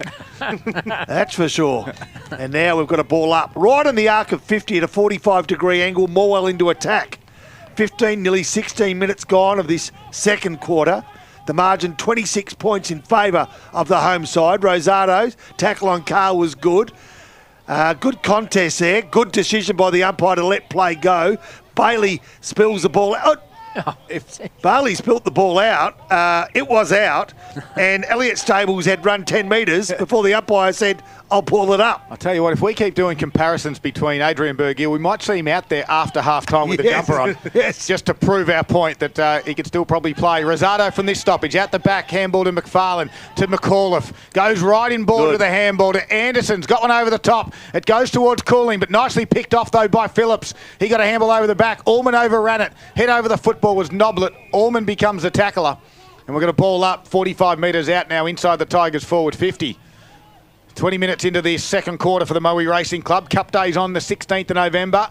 Speaker 3: That's for sure. And now we've got a ball up. Right on the arc of 50 at a 45-degree angle. Morwell into attack. 15, nearly 16 minutes gone of this second quarter. The margin 26 points in favour of the home side. Rosado's tackle on Carr was good. Good contest there. Good decision by the umpire to let play go. Bailey spills the ball out. If Bailey spilt the ball out, it was out, and Elliott Stables had run 10 metres before the umpire said, I'll pull it up.
Speaker 2: I'll tell you what, if we keep doing comparisons between Adrian Bergill, we might see him out there after half-time with the jumper on, just to prove our point that he could still probably play. Rosado from this stoppage, out the back, handball to McFarlane, to McAuliffe, goes right in ball to the handball to Anderson's, got one over the top. It goes towards Cooling, but nicely picked off, though, by Phillips. He got a handball over the back. Allman overran it. Head over the football was Noblet. Allman becomes the tackler. And we're going to ball up 45 metres out now inside the Tigers forward 50. 20 minutes into the second quarter for the Morwell Racing Club. Cup Day's on the 16th of November.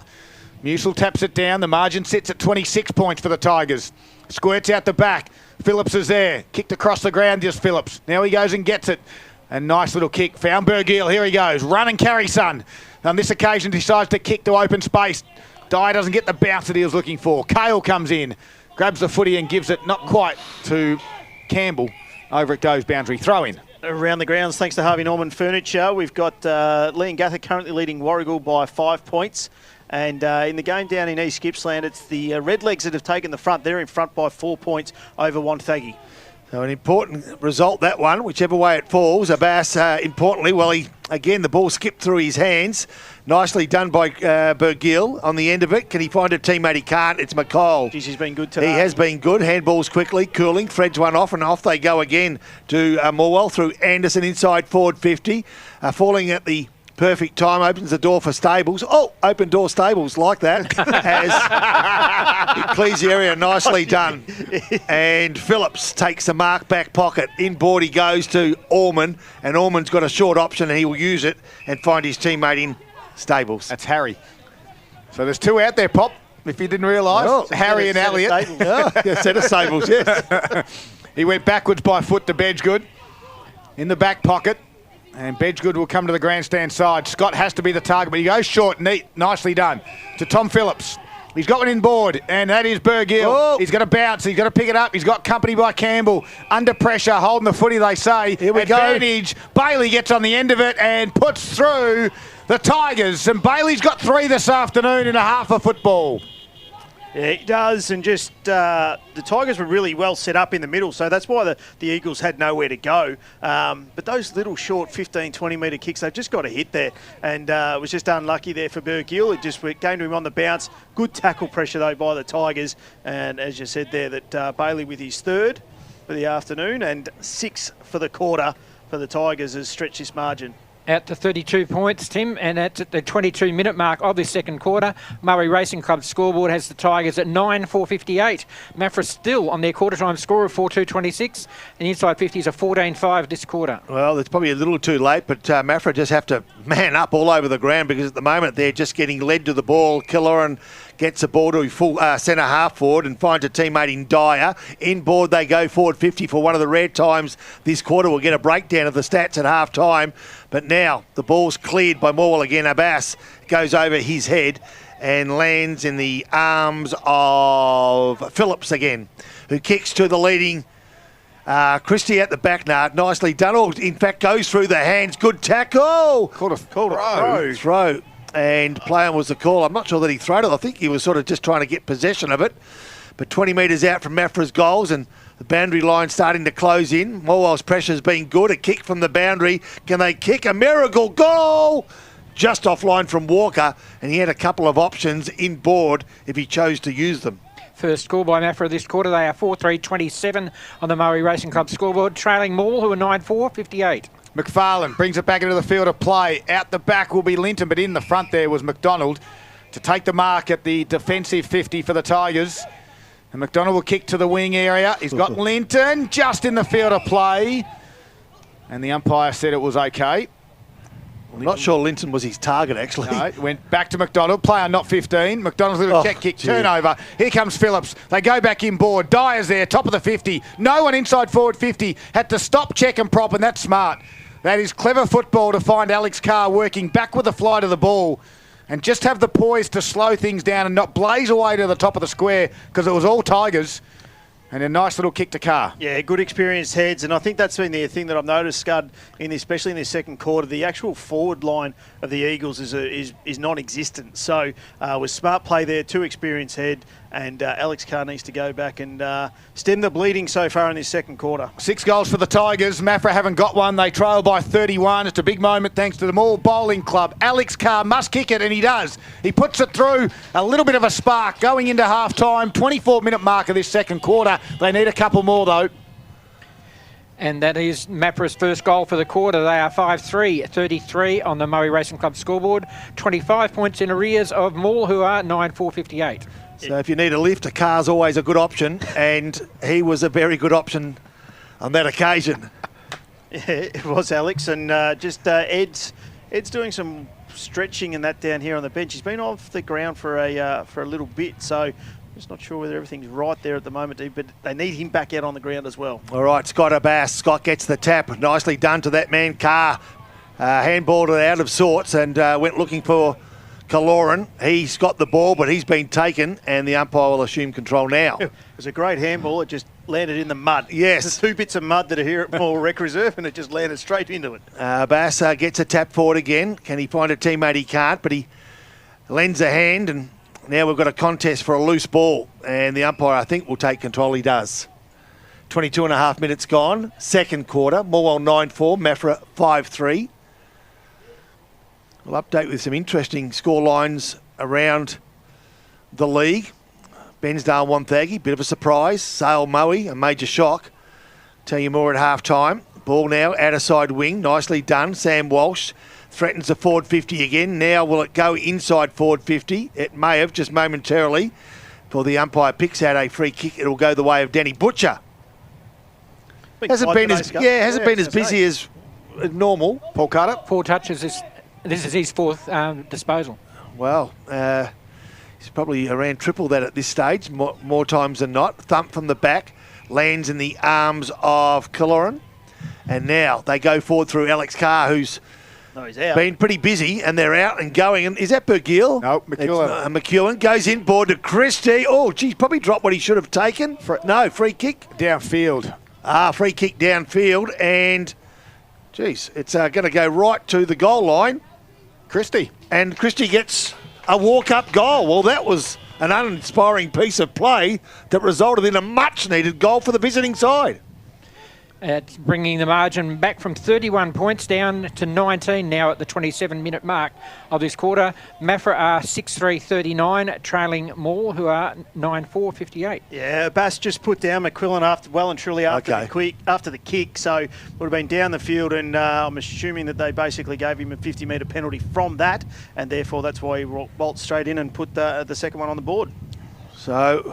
Speaker 2: Musil taps it down. The margin sits at 26 points for the Tigers. Squirts out the back. Phillips is there. Kicked across the ground, just Phillips. Now he goes and gets it. A nice little kick. Found Bergill. Here he goes. Run and carry, son. On this occasion, decides to kick to open space. Dye doesn't get the bounce that he was looking for. Kale comes in. Grabs the footy and gives it not quite to Campbell. Over it goes, boundary throw in.
Speaker 5: Around the grounds, thanks to Harvey Norman Furniture. We've got Liam Gather currently leading Warragul by 5 points. And in the game down in East Gippsland, it's the Redlegs that have taken the front. They're in front by 4 points over Wonthaggi.
Speaker 3: So an important result, that one, whichever way it falls. Abbas, importantly, the ball skipped through his hands. Nicely done by Bergill on the end of it. Can he find a teammate? He can't. It's McCall.
Speaker 5: Jeez, he's been good today.
Speaker 3: He has been good. Handballs quickly. Cooling. Threads one off, and off they go again to Morwell through Anderson inside forward 50. Falling at the perfect time, opens the door for Stables. Oh, open door Stables, like that. As clears the area, nicely done. And Phillips takes the mark back pocket. Inboard he goes to Allman, and Allman's got a short option and he will use it and find his teammate in Stables.
Speaker 2: That's Harry. So there's 2 out there, Pop, if you didn't realise.
Speaker 3: Oh,
Speaker 2: Harry and Elliott.
Speaker 3: Set of Stables, yes.
Speaker 2: He went backwards by foot to Bedgood in the back pocket. And Bedgood will come to the grandstand side. Scott has to be the target, but he goes short, neat, nicely done. To Tom Phillips. He's got one in board, and that is Burgill.
Speaker 3: Oh.
Speaker 2: He's got to bounce. He's got to pick it up. He's got company by Campbell. Under pressure, holding the footy, they say.
Speaker 3: Here we go.
Speaker 2: Advantage. Bailey gets on the end of it and puts through the Tigers. And Bailey's got 3 this afternoon in a half of football.
Speaker 5: Yeah, he does, and just the Tigers were really well set up in the middle, so that's why the Eagles had nowhere to go. But those little short 15, 20-metre kicks, they've just got to hit there, and it was just unlucky there for Burgill. It just came to him on the bounce. Good tackle pressure, though, by the Tigers, and as you said there, that Bailey with his 3rd for the afternoon and 6 for the quarter for the Tigers has stretched this margin.
Speaker 4: Out to 32 points, Tim, and that's at the 22-minute mark of this second quarter. Murray Racing Club's scoreboard has the Tigers at 9-4-58. Maffra still on their quarter-time score of 4-2-26, and inside 50s are 14-5 this quarter.
Speaker 3: Well, it's probably a little too late, but Maffra just have to man up all over the ground because at the moment they're just getting led to the ball. Killeran gets the ball to full centre half forward and finds a teammate in Dyer. In board they go forward 50 for one of the rare times this quarter. We'll get a breakdown of the stats at half time. But now the ball's cleared by Morwell again. Abbas goes over his head and lands in the arms of Phillips again, who kicks to the leading Christie at the back. Nicely done. Oh, in fact, goes through the hands. Good tackle.
Speaker 2: Called a
Speaker 3: Throw. And playing was the call. I'm not sure that he throwed it. I think he was sort of just trying to get possession of it. But 20 metres out from Maffra's goals and the boundary line starting to close in. Morwell's pressure's been good. A kick from the boundary. Can they kick? A miracle goal! Just offline from Walker. And he had a couple of options in board if he chose to use them.
Speaker 4: First score by Maffra this quarter. They are 4-3-27 on the Murray Racing Club scoreboard, trailing Morwell, who are 9-4-58.
Speaker 2: McFarlane brings it back into the field of play. Out the back will be Linton, but in the front there was McDonald to take the mark at the defensive 50 for the Tigers. And McDonald will kick to the wing area. He's got Linton just in the field of play. And the umpire said it was okay.
Speaker 3: I'm not sure Linton was his target, actually.
Speaker 2: No, it went back to McDonald. Player not 15. McDonald's little check kick, turnover. Here comes Phillips. They go back in board. Dyer's there, top of the 50. No one inside forward 50. Had to stop, check and prop, and that's smart. That is clever football to find Alex Carr working back with the flight of the ball and just have the poise to slow things down and not blaze away to the top of the square because it was all Tigers. And a nice little kick to Carr.
Speaker 5: Yeah, good experienced heads, and I think that's been the thing that I've noticed, Scud, especially in this second quarter. The actual forward line of the Eagles is non-existent. So with smart play there, 2 experienced head, and Alex Carr needs to go back and stem the bleeding so far in this second quarter.
Speaker 2: 6 goals for the Tigers. Maffra haven't got one. They trail by 31. It's a big moment thanks to the Morwell Bowling Club. Alex Carr must kick it, and he does. He puts it through. A little bit of a spark going into half-time. 24-minute mark of this second quarter. They need a couple more, though.
Speaker 4: And that is Maffra's first goal for the quarter. They are 5-3-33 on the Murray Racing Club scoreboard. 25 points in arrears of Morwell, who are 9-4-58.
Speaker 3: So if you need a lift, a car's always a good option, and he was a very good option on that occasion.
Speaker 5: Yeah, it was, Alex, and Ed's doing some stretching and that down here on the bench. He's been off the ground for a little bit, so just not sure whether everything's right there at the moment, but they need him back out on the ground as well.
Speaker 3: All right, Scott Abbas. Scott gets the tap. Nicely done to that man, Carr. Handballed it out of sorts and went looking for Killeran. He's got the ball, but he's been taken, and the umpire will assume control now.
Speaker 5: It was a great handball. It just landed in the mud.
Speaker 3: Yes.
Speaker 5: There's 2 bits of mud that are here at Morwell Rec Reserve, and it just landed straight into it.
Speaker 3: Abbas gets a tap forward again. Can he find a teammate? He can't, but he lends a hand, and now we've got a contest for a loose ball, and the umpire, I think, will take control. He does. 22 and a half minutes gone. Second quarter. Morwell 9-4, Maffra 5-3. We'll update with some interesting score lines around the league. Bensdale Wonthaggi, bit of a surprise. Sale Moe, a major shock. Tell you more at half time. Ball now, outer side wing, nicely done. Sam Walsh threatens the forward 50 again. Now will it go inside forward 50? It may have, just momentarily. For the umpire picks out a free kick, it'll go the way of Danny Butcher. Hasn't been as busy as normal.
Speaker 2: Paul Carter.
Speaker 4: 4 touches. This is his 4th disposal.
Speaker 3: Well, he's probably around triple that at this stage, more times than not. Thump from the back, lands in the arms of Killeran. And now they go forward through Alex Carr, who's
Speaker 5: No, he's out.
Speaker 3: been pretty busy, and they're out and going. And is that Bergill?
Speaker 2: No, McEwen.
Speaker 3: McEwen goes inboard to Christie. Oh, geez, probably dropped what he should have taken. No, free kick.
Speaker 2: Downfield.
Speaker 3: Free kick downfield, and, geez, it's going to go right to the goal line.
Speaker 2: Christie.
Speaker 3: And Christie gets a walk-up goal. Well, that was an uninspiring piece of play that resulted in a much-needed goal for the visiting side.
Speaker 4: It's bringing the margin back from 31 points down to 19 now at the 27-minute mark of this quarter. Maffra are 6-3-39, trailing Morwell, who are 9-4-58.
Speaker 5: Yeah, Bass just put down McQuillan well and truly after the kick, so would have been down the field, and I'm assuming that they basically gave him a 50-metre penalty from that, and therefore that's why he bolts straight in and put the second one on the board.
Speaker 3: So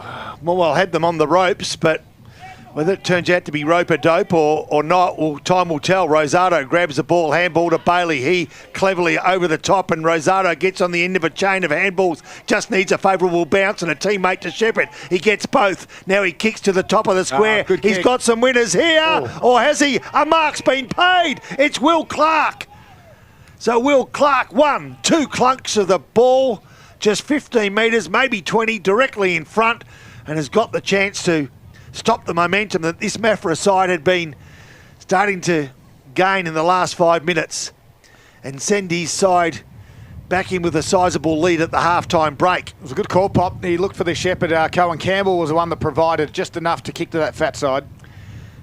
Speaker 3: Morwell had them on the ropes, but whether it turns out to be rope-a-dope or not, well, time will tell. Rosado grabs the ball, handball to Bailey. He cleverly over the top, and Rosado gets on the end of a chain of handballs. Just needs a favourable bounce and a teammate to Shepherd. He gets both. Now he kicks to the top of the square. He's got some winners here. Or has he? A mark's been paid. It's Will Clark. So Will Clark, 1-2 clunks of the ball, just 15 metres, maybe 20, directly in front, and has got the chance to stop the momentum that this Maffra side had been starting to gain in the last 5 minutes and send his side back in with a sizable lead at the half-time break.
Speaker 2: It was a good call, Pop. He looked for the shepherd. Cohen Campbell was the one that provided just enough to kick to that fat side.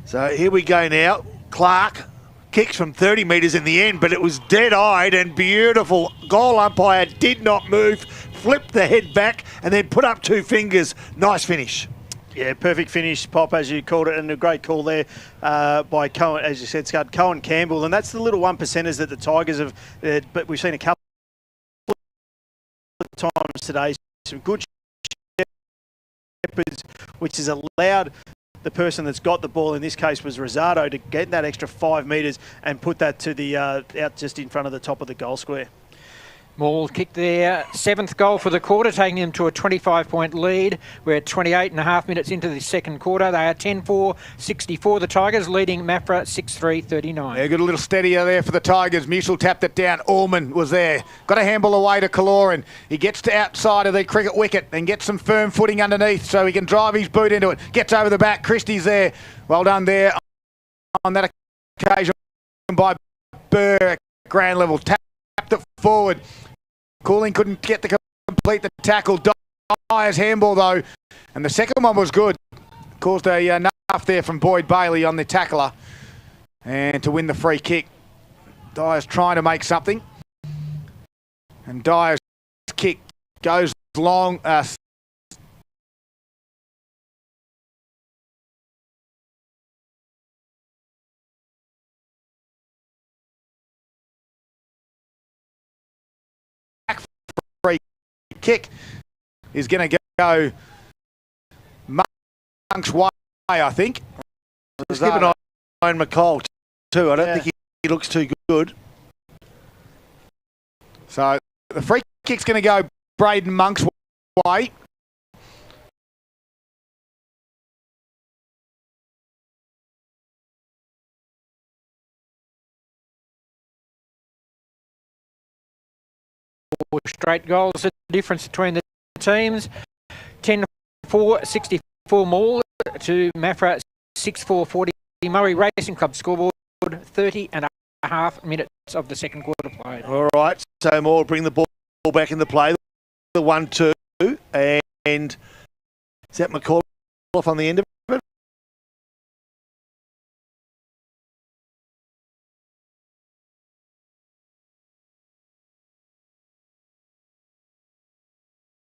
Speaker 3: So here we go now. Clark kicks from 30 metres in the end, but it was dead-eyed and beautiful. Goal umpire did not move, flipped the head back and then put up 2 fingers. Nice finish.
Speaker 5: Yeah, perfect finish, Pop, as you called it, and a great call there by Cohen, as you said, Scott, Cohen Campbell. And that's the little 1%ers that the Tigers have, but we've seen a couple of times today, some good shepherds, which has allowed the person that's got the ball, in this case was Rosado, to get that extra 5 metres and put that to the out just in front of the top of the goal square.
Speaker 4: Morwell kicked their 7th goal for the quarter, taking them to a 25-point lead. We're 28.5 minutes into the second quarter. They are 10-4-64, the Tigers, leading Maffra 6-3-39.
Speaker 2: Yeah, good little steadier there for the Tigers. Mutual tapped it down. Allman was there. Got a handball away to Kaloran. He gets to outside of the cricket wicket and gets some firm footing underneath so he can drive his boot into it. Gets over the back. Christie's there. Well done there on that occasion by Burr. Grand level. Tapped it forward. Cooling couldn't get to complete the tackle. Dyer's handball though, and the second one was good. Caused a enough there from Boyd Bailey on the tackler, and to win the free kick. Dyer's trying to make something, and Dyer's kick goes long. Free kick is going to go Monk's way, I think.
Speaker 3: Just keep an eye on McCall too. I don't think he looks too good.
Speaker 2: So the free kick's going to go Braden Monk's way.
Speaker 4: Straight goals, the difference between the teams. 10-4-64 Morwell to Maffra 6-4-40. Murray Racing Club scoreboard, 30.5 minutes of the second quarter played.
Speaker 3: All right, so Morwell bring the ball back in the play. The 1-2, and is that McCall off on the end of it?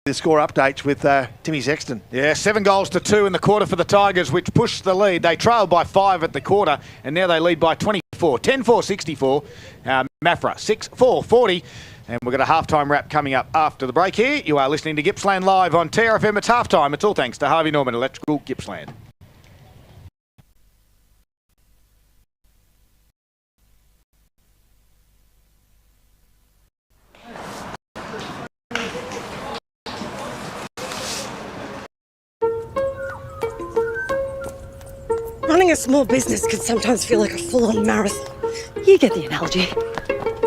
Speaker 3: The score updates with Timmy Sexton.
Speaker 2: Yeah, 7-2 in the quarter for the Tigers, which pushed the lead. They trailed by 5 at the quarter, and now they lead by 24. 10-4-64. Maffra 6-4-40. And we've got a halftime wrap coming up after the break here. You are listening to Gippsland Live on TRFM. It's halftime. It's all thanks to Harvey Norman Electrical Gippsland.
Speaker 6: Running a small business can sometimes feel like a full-on marathon. You get the analogy.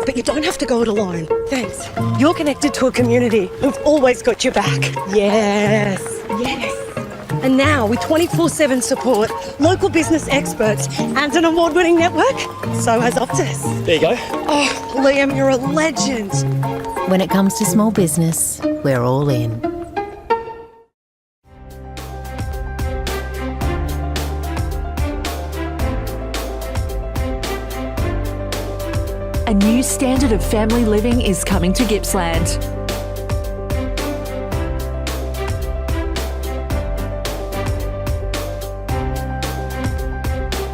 Speaker 6: But you don't have to go it alone. Thanks. You're connected to a community who've always got your back. Yes. Yes. And now, with 24/7 support, local business experts, and an award-winning network, so has Optus.
Speaker 7: There you go.
Speaker 6: Oh, Liam, you're a legend.
Speaker 8: When it comes to small business, we're all in.
Speaker 9: A new standard of family living is coming to Gippsland.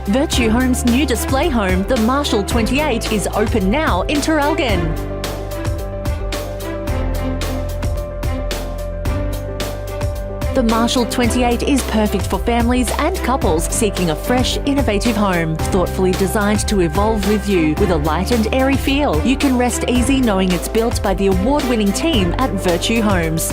Speaker 9: Virtue Home's new display home, the Marshall 28, is open now in Traralgon. The Marshall 28 is perfect for families and couples seeking a fresh, innovative home. Thoughtfully designed to evolve with you with a light and airy feel. You can rest easy knowing it's built by the award-winning team at Virtue Homes.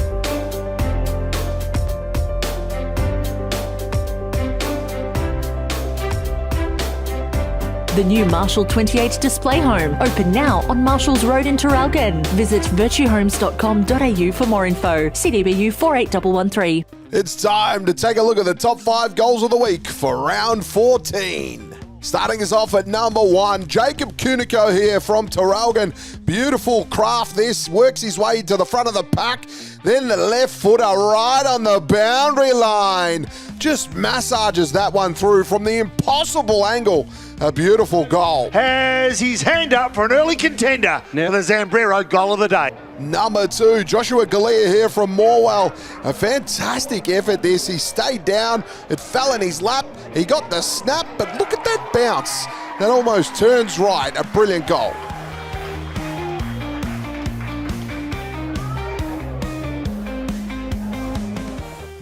Speaker 9: The new Marshall 28 display home, open now on Marshalls Road in Traralgon. Visit virtuehomes.com.au for more info. CDBU 48113.
Speaker 10: It's time to take a look at the top 5 goals of the week for round 14. Starting us off at number 1, Jacob Cunico here from Traralgon. Beautiful craft this, works his way to the front of the pack, then the left footer right on the boundary line. Just massages that one through from the impossible angle. A beautiful goal.
Speaker 3: Has his hand up for an early contender for the Zambrero goal of the day.
Speaker 10: Number 2, Joshua Galea here from Morwell. A fantastic effort this. He stayed down. It fell in his lap. He got the snap, but look at that bounce. That almost turns right. A brilliant goal.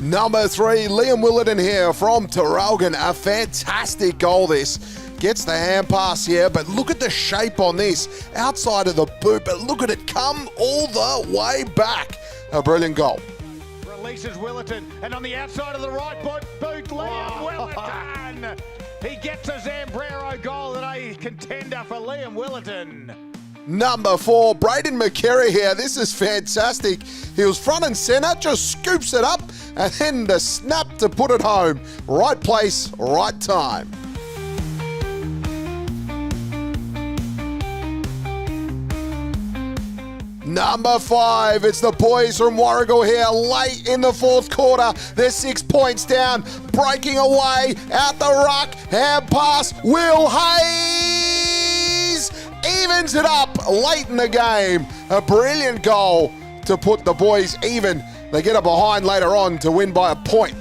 Speaker 10: Number 3, Liam Willerton here from Traralgon. A fantastic goal this. Gets the hand pass here, but look at the shape on this. Outside of the boot, but look at it come all the way back. A brilliant goal.
Speaker 2: Releases Willerton, and on the outside of the right boot, Liam Willerton. He gets a Zambrero goal today, contender for Liam Willerton.
Speaker 10: Number 4, Braden McCary here. This is fantastic. He was front and centre, just scoops it up, and then the snap to put it home. Right place, right time. Number 5, it's the boys from Warragul here late in the 4th quarter. They're 6 points down, breaking away, out the ruck, hand pass, Will Hayes evens it up late in the game. A brilliant goal to put the boys even. They get a behind later on to win by a point.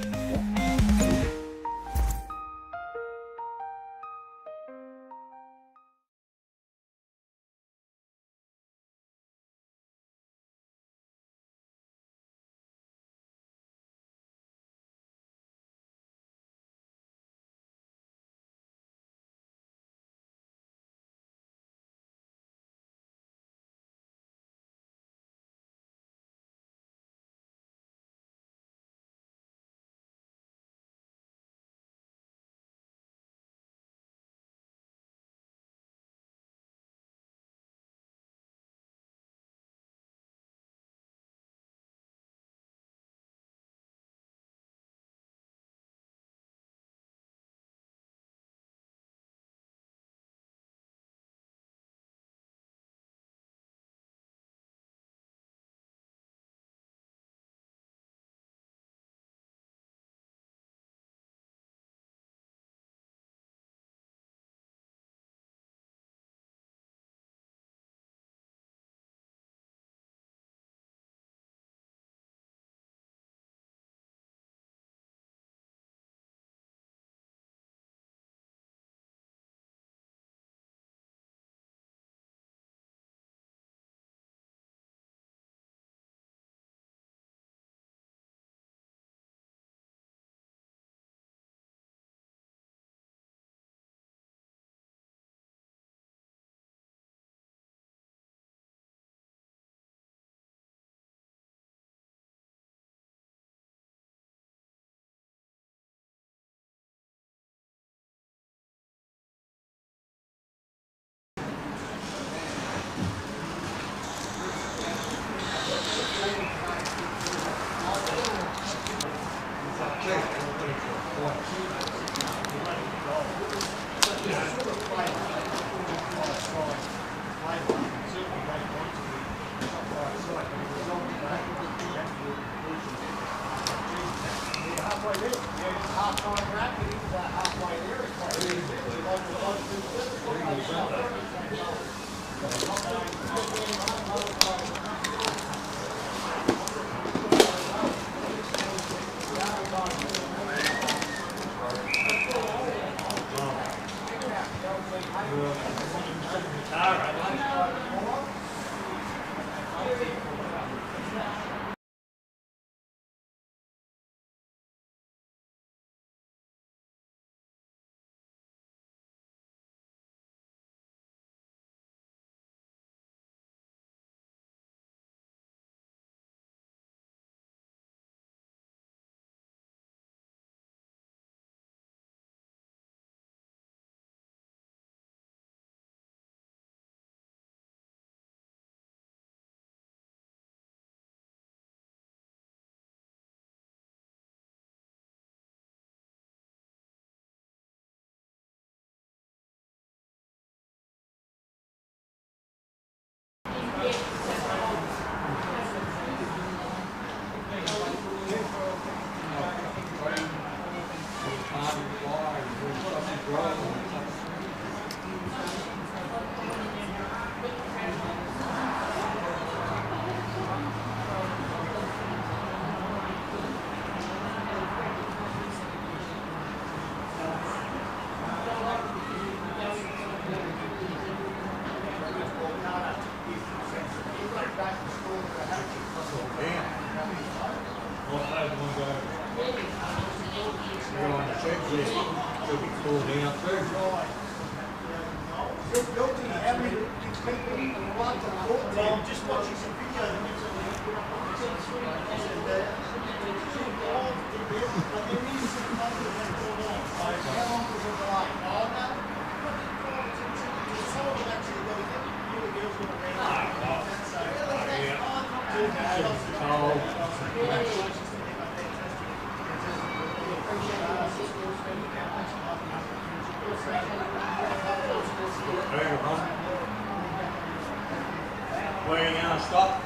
Speaker 7: Where are you going to stop?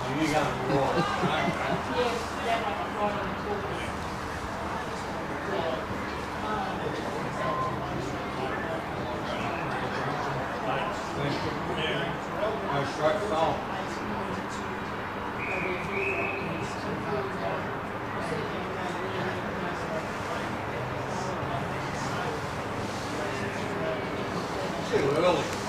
Speaker 7: Are you going to walk? No stroke phone. Too early.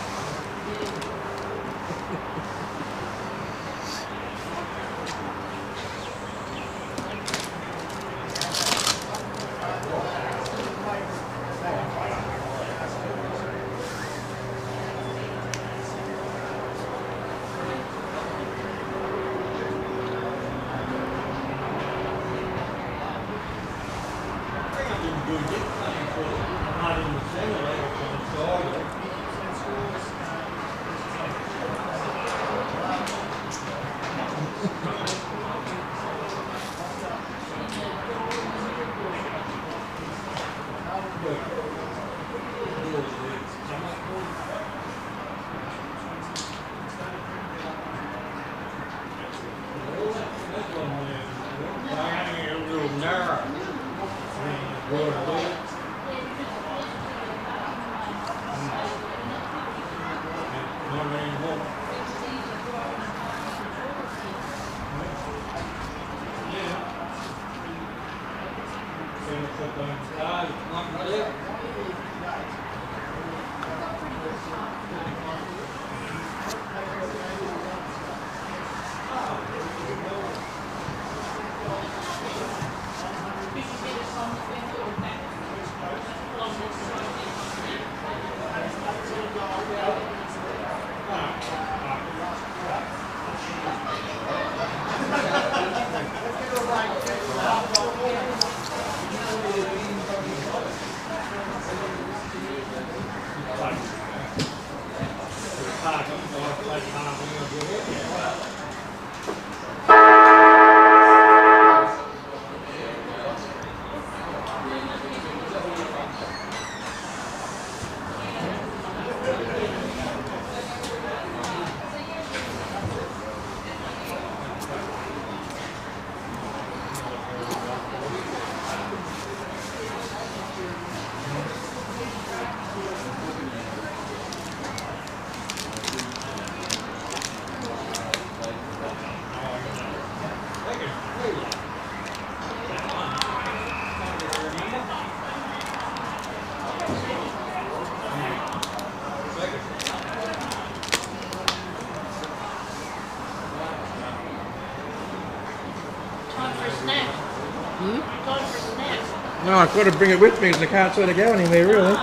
Speaker 4: No, I've got to bring it with me because I can't sort of go anywhere really.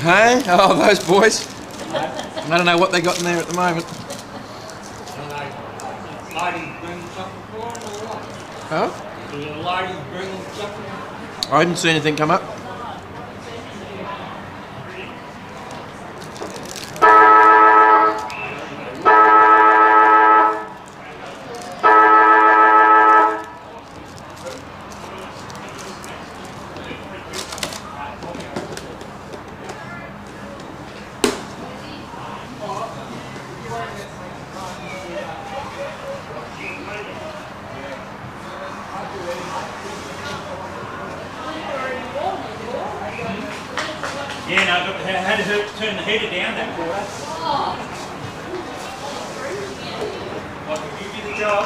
Speaker 4: Hey? Oh, those boys. I don't know what they got in there at the moment. Huh? I didn't see anything come up.
Speaker 7: Yeah, no, I had to turn the heater down that quarter. I can give you the job.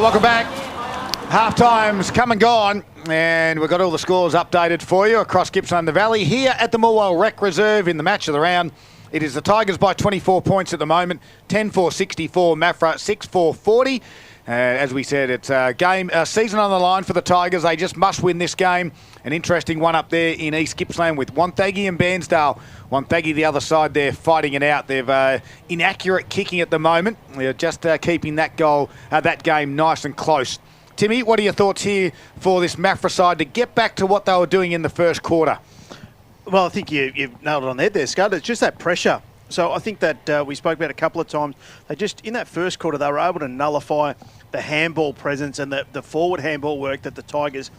Speaker 2: Welcome back. Half-time's come and gone, and we've got all the scores updated for you across Gippsland Valley here at the Morwell Rec Reserve in the match of the round. It is the Tigers by 24 points at the moment, 10-4-64, Maffra 6-4-40. As we said, it's a season on the line for the Tigers. They just must win this game. An interesting one up there in East Gippsland with Wonthaggi and Bairnsdale. Wonthaggi the other side there fighting it out. They've inaccurate kicking at the moment. They're just keeping that game nice and close. Timmy, what are your thoughts here for this Maffra side to get back to what they were doing in the first quarter?
Speaker 5: Well, I think you've nailed it on the head there, Scud. It's just that pressure. So I think that we spoke about a couple of times. They just, in that first quarter, they were able to nullify the handball presence and the forward handball work that the Tigers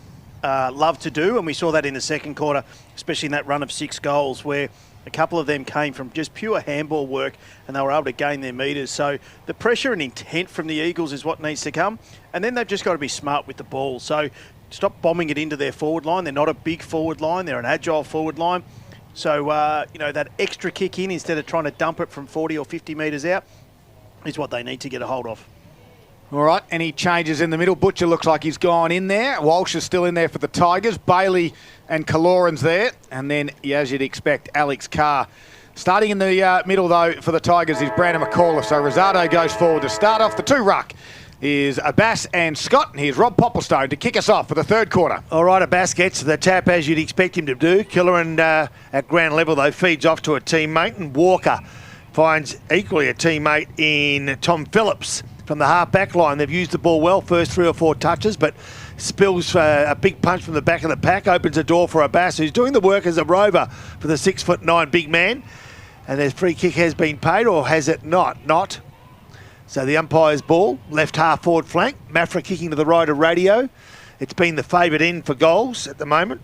Speaker 5: love to do. And we saw that in the second quarter, especially in that run of 6 goals where a couple of them came from just pure handball work and they were able to gain their metres. So the pressure and intent from the Eagles is what needs to come. And then they've just got to be smart with the ball. So stop bombing it into their forward line. They're not a big forward line. They're an agile forward line. So, that extra kick in instead of trying to dump it from 40 or 50 metres out is what they need to get a hold of.
Speaker 2: All right, any changes in the middle? Butcher looks like he's gone in there. Walsh is still in there for the Tigers. Bailey and Kaloran's there. And then, as you'd expect, Alex Carr. Starting in the middle, though, for the Tigers is Brandon McCullough. So Rosado goes forward to start off. The two ruck is Abbas and Scott. And here's Rob Popplestone to kick us off for the third quarter.
Speaker 3: All right, Abbas gets the tap as you'd expect him to do. Killeran at ground level, though, feeds off to a teammate. And Walker finds equally a teammate in Tom Phillips from the half-back line. They've used the ball well, first 3 or 4 touches, but spills a big punch from the back of the pack, opens the door for Abbas, who's doing the work as a rover for the 6'9" big man. And their free kick has been paid, or has it not? Not. So the umpire's ball, left half forward flank. Maffra kicking to the right of Radio. It's been the favoured end for goals at the moment.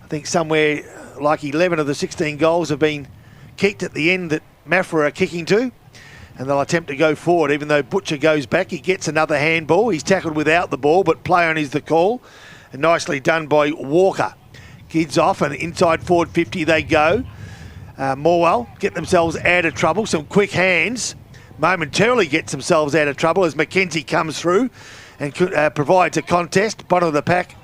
Speaker 3: I think somewhere like 11 of the 16 goals have been kicked at the end that Maffra are kicking to. and they'll attempt to go forward. Even though Butcher goes back, he gets another handball. He's tackled without the ball, but play on is the call. And nicely done by Walker. Kids off, and inside forward 50 they go. Morwell get themselves out of trouble. Some quick hands momentarily gets themselves out of trouble as Mackenzie comes through and provides a contest. Bottom of the pack.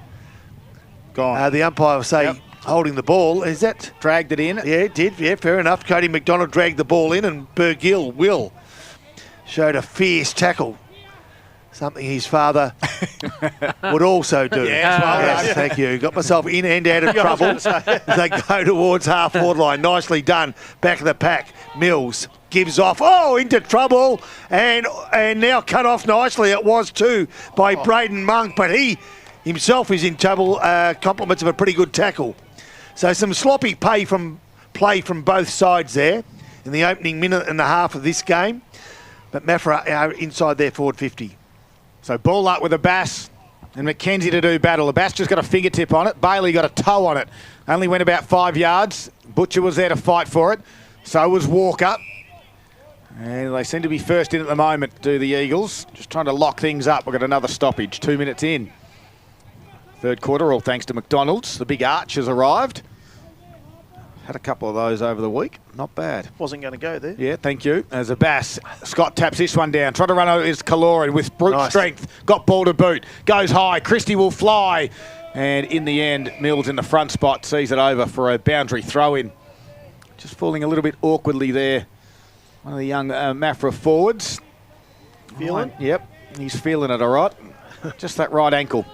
Speaker 2: Gone.
Speaker 3: The umpire will say holding the ball. Is that?
Speaker 2: Dragged it in.
Speaker 3: Yeah, it did. Yeah, fair enough. Cody McDonald dragged the ball in, and Will showed a fierce tackle. Something his father would also do.
Speaker 2: Yes,
Speaker 3: thank you. Got myself in and out of trouble as they go towards half-forward line. Nicely done. Back of the pack. Mills gives off. Oh, into trouble. And now cut off nicely. It was too by Braden Monk, but he himself is in trouble. Compliments of a pretty good tackle. So some sloppy play from both sides there in the opening minute and a half of this game. But Maffra are inside their forward 50.
Speaker 2: So ball up with a Bass and Mackenzie to do battle. The Bass just got a fingertip on it. Bailey got a toe on it. Only went about 5 yards. Butcher was there to fight for it. So was Walker. And they seem to be first in at the moment, do the Eagles. Just trying to lock things up. We've got another stoppage, 2 minutes in. Third quarter, all thanks to McDonald's. The big arch has arrived. Had a couple of those over the week. Not bad.
Speaker 5: Wasn't going to go there.
Speaker 2: Yeah, thank you. As a Bass, Scott taps this one down. Trying to run over is Kaloran with brute strength. Got ball to boot. Goes high. Christie will fly. And in the end, Mills in the front spot sees it over for a boundary throw-in. Just falling a little bit awkwardly there. One of the young Maffra forwards.
Speaker 5: Feeling?
Speaker 2: Yep, he's feeling it all right. Just that right ankle.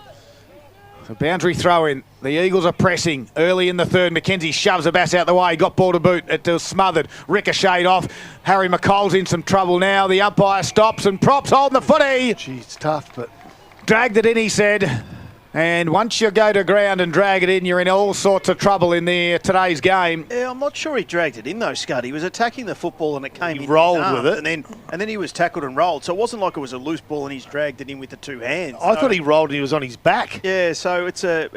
Speaker 2: So boundary throw-in. The Eagles are pressing early in the third. Mackenzie shoves a Bass out the way. Got ball to boot. It was smothered. Ricocheted off. Harry McColl's in some trouble now. The umpire stops and props holding the footy.
Speaker 3: Gee, it's tough, but...
Speaker 2: Dragged it in, he said. And once you go to ground and drag it in, you're in all sorts of trouble in today's game.
Speaker 5: Yeah, I'm not sure he dragged it in though, Scud. He was attacking the football and it came in.
Speaker 3: He rolled with it.
Speaker 5: And then he was tackled and rolled. So it wasn't like it was a loose ball and he's dragged it in with the two hands.
Speaker 3: I thought he rolled and he was on his back.
Speaker 5: Yeah, so it's a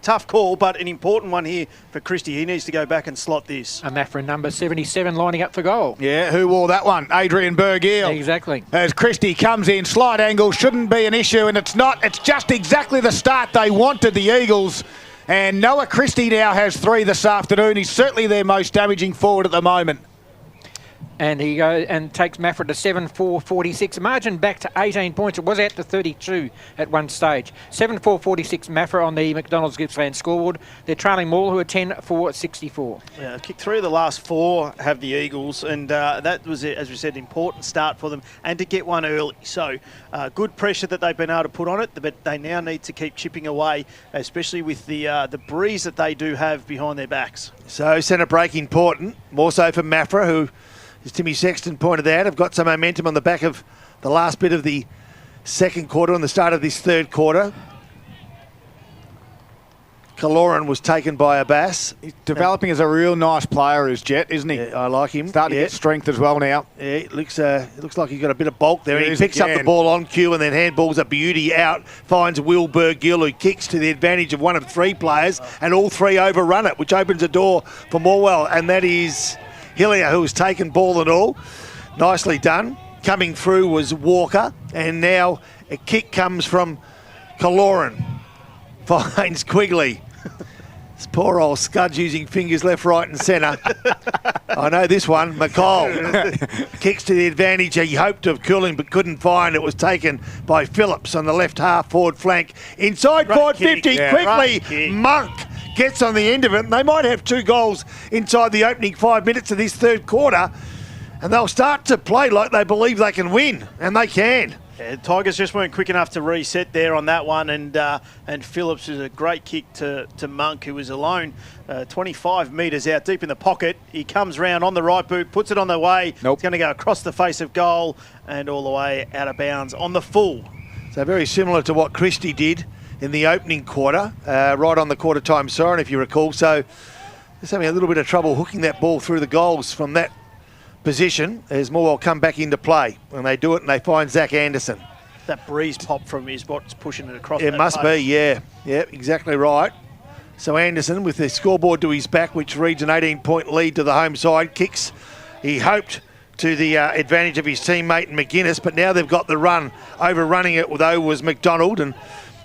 Speaker 5: tough call, but an important one here for Christie. He needs to go back and slot this.
Speaker 4: A Maffra number 77 lining up for goal.
Speaker 2: Yeah, who wore that one? Adrian Bergiel.
Speaker 4: Exactly.
Speaker 2: As Christie comes in, slight angle, shouldn't be an issue, and it's not. It's just exactly the start they wanted, the Eagles. And Noah Christie now has 3 this afternoon. He's certainly their most damaging forward at the moment.
Speaker 4: And he goes and takes Maffra to 7-4-46. Margin back to 18 points. It was out to 32 at one stage. 7-4-46 Maffra on the McDonald's Gippsland scoreboard. They're trailing Morwell, who are 10-4-64.
Speaker 5: Yeah, kicked 3 of the last 4 have the Eagles, and that was, as we said, an important start for them, and to get one early. So good pressure that they've been able to put on it, but they now need to keep chipping away, especially with the breeze that they do have behind their backs.
Speaker 3: So centre break important, more so for Maffra, who, as Timmy Sexton pointed out, have got some momentum on the back of the last bit of the second quarter and the start of this third quarter. Kaloran was taken by a Bass.
Speaker 2: He's developing as a real nice player, is Jet, isn't he?
Speaker 3: Yeah, I like him.
Speaker 2: Starting to get strength as well now.
Speaker 3: Yeah, it looks like he's got a bit of bulk there. He picks up the ball on cue and then handballs a beauty out. Finds Will Bergill, who kicks to the advantage of one of 3 players, and all 3 overrun it, which opens a door for Morwell, and that is Hillier, who has taken ball and all. Nicely done. Coming through was Walker, and now a kick comes from Kaloran. Finds Quigley. This poor old Scud's using fingers left, right and centre. I know this one. McCall kicks to the advantage. He hoped of curling but couldn't find. It was taken by Phillips on the left half forward flank. Inside forward 50. Quickly, Monk gets on the end of it. And they might have 2 goals inside the opening 5 minutes of this third quarter. And they'll start to play like they believe they can win. And they can.
Speaker 5: Yeah, Tigers just weren't quick enough to reset there on that one, and Phillips is a great kick to Monk, who was alone 25 metres out deep in the pocket. He comes round on the right boot, puts it on the way.
Speaker 2: Nope.
Speaker 5: It's going to go across the face of goal and all the way out of bounds on the full.
Speaker 3: So very similar to what Christie did in the opening quarter, right on the quarter time siren, if you recall. So just having a little bit of trouble hooking that ball through the goals from that position as Morwell come back into play, and they do it and they find Zach Anderson.
Speaker 5: That breeze pop from is what's pushing it across.
Speaker 3: It must be, yeah, exactly right. So Anderson, with the scoreboard to his back, which reads an 18-point lead to the home side, kicks. He hoped to the advantage of his teammate McGuinness, but now they've got the run. Overrunning it, though, was McDonald, and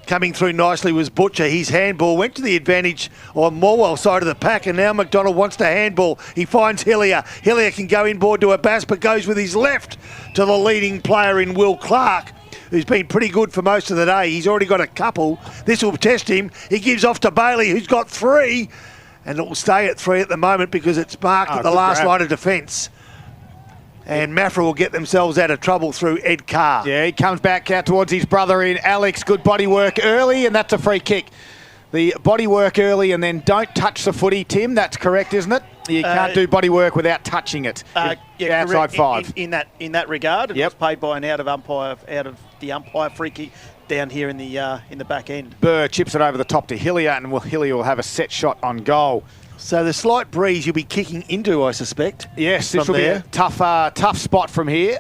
Speaker 3: coming through nicely was Butcher. His handball went to the advantage on Morwell side of the pack, and now McDonald wants to handball. He finds Hillier. Hillier can go inboard to a bass, but goes with his left to the leading player in Will Clark, who's been pretty good for most of the day. He's already got a couple. This will test him. He gives off to Bailey, who's got 3, and it will stay at 3 at the moment because it's marked at the last line of defence. And Maffra will get themselves out of trouble through Ed Carr.
Speaker 2: Yeah, he comes back out towards his brother in Alex. Good body work early, and that's a free kick. The body work early and then don't touch the footy, Tim. That's correct, isn't it? You can't do body work without touching it.
Speaker 5: Yeah,
Speaker 2: outside 5.
Speaker 5: In that regard, it was paid by an out of the umpire free kick down here in the back end.
Speaker 2: Burr chips it over the top to Hillier, and Hillier will have a set shot on goal.
Speaker 3: So the slight breeze you'll be kicking into, I suspect.
Speaker 2: Yes, this will be a tough spot from here.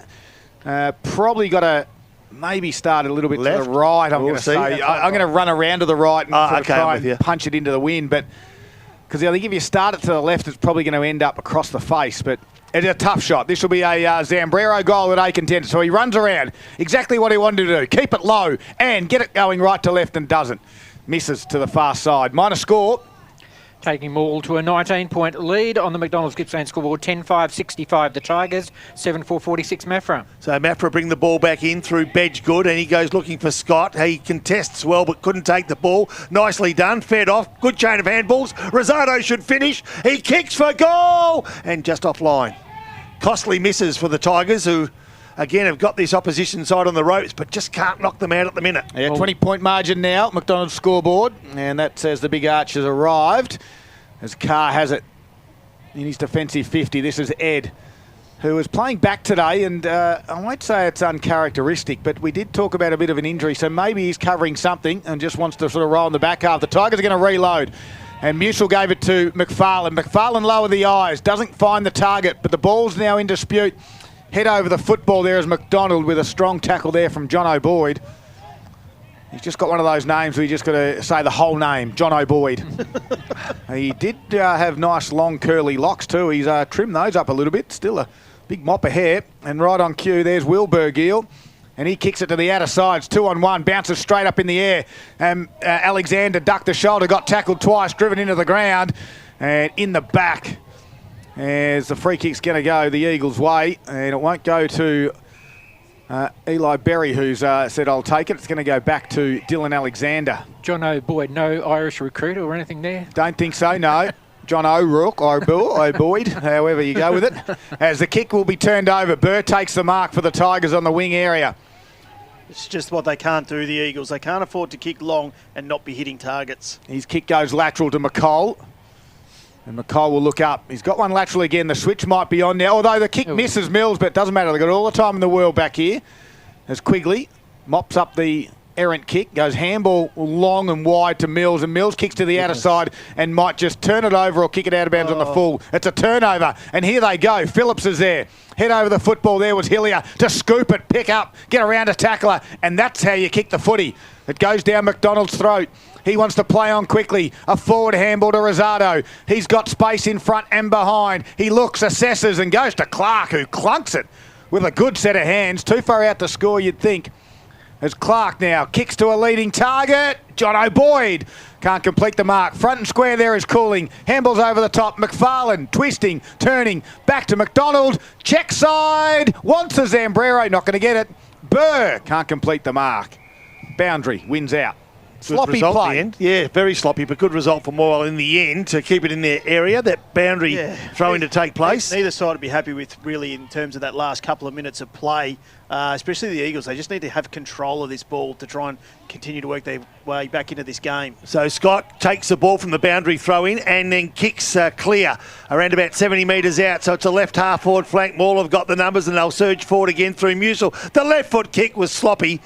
Speaker 2: Probably got to maybe start a little bit to the right, I'm going to say. I'm going to run around to the right and try and punch it into the wind. But because I think if you start it to the left, it's probably going to end up across the face. But it's a tough shot. This will be a Zambrero goal that A contender. So he runs around. Exactly what he wanted to do. Keep it low and get it going right to left and doesn't. Misses to the far side. Minor score.
Speaker 4: Taking Morwell to a 19-point lead on the McDonald's Gippsland scoreboard. 10-5-65 the Tigers, 7-4-46 Maffra.
Speaker 3: So Maffra bring the ball back in through Bedgegood, and he goes looking for Scott. He contests well but couldn't take the ball. Nicely done, fed off. Good chain of handballs. Rosado should finish. He kicks for goal and just offline. Costly misses for the Tigers, who again have got this opposition side on the ropes but just can't knock them out at the minute.
Speaker 2: Yeah, 20-point margin now, McDonald's scoreboard, and that says the big arch has arrived as Carr has it in his defensive 50. This is Ed, who is playing back today, and I won't say it's uncharacteristic, but we did talk about a bit of an injury, so maybe he's covering something and just wants to sort of roll in the back half. The Tigers are going to reload, and Mutual gave it to McFarlane. McFarlane lowered the eyes, doesn't find the target, but the ball's now in dispute. Head over the football there is McDonald with a strong tackle there from John O'Boyd. He's just got one of those names where you just got to say the whole name, John O'Boyd. He did have nice long curly locks too. He's trimmed those up a little bit. Still a big mop of hair. And right on cue, there's Will Bergiel. And he kicks it to the outer sides, 2-on-1, bounces straight up in the air. Alexander ducked the shoulder, got tackled twice, driven into the ground. And in the back, as the free kick's going to go the Eagles' way, and it won't go to Eli Berry, who's said, I'll take it. It's going to go back to Dylan Alexander.
Speaker 4: John O'Boyd, no Irish recruit or anything there?
Speaker 2: Don't think so, no. John O'Rourke, O'Boyd, however you go with it. As the kick will be turned over, Burr takes the mark for the Tigers on the wing area.
Speaker 5: It's just what they can't do, the Eagles. They can't afford to kick long and not be hitting targets.
Speaker 2: His kick goes lateral to McCall. And McCall will look up. He's got one lateral again. The switch might be on now, although the kick misses Mills, but it doesn't matter. They've got all the time in the world back here. As Quigley mops up the errant kick, goes handball long and wide to Mills, and Mills kicks to the outer side and might just turn it over or kick it out of bounds on the full. It's a turnover, and here they go. Phillips is there. Head over the football. There was Hillier to scoop it, pick up, get around a tackler, and that's how you kick the footy. It goes down McDonald's throat. He wants to play on quickly. A forward handball to Rosado. He's got space in front and behind. He looks, assesses, and goes to Clark, who clunks it with a good set of hands. Too far out to score, you'd think. As Clark now kicks to a leading target. John O'Boyd can't complete the mark. Front and square there is Cooling. Handballs over the top. McFarlane twisting, turning, back to McDonald. Check side. Wants a Zambrero. Not going to get it. Burr can't complete the mark. Boundary wins out. Sloppy play.
Speaker 3: Yeah, very sloppy, but good result for Morwell in the end to keep it in their area. That boundary throwing to take place.
Speaker 5: Neither side would be happy with, really, in terms of that last couple of minutes of play, especially the Eagles. They just need to have control of this ball to try and continue to work their way back into this game.
Speaker 3: So Scott takes the ball from the boundary throw in and then kicks clear around about 70 metres out. So it's a left half forward flank. Morwell have got the numbers and they'll surge forward again through Musil. The left foot kick was sloppy.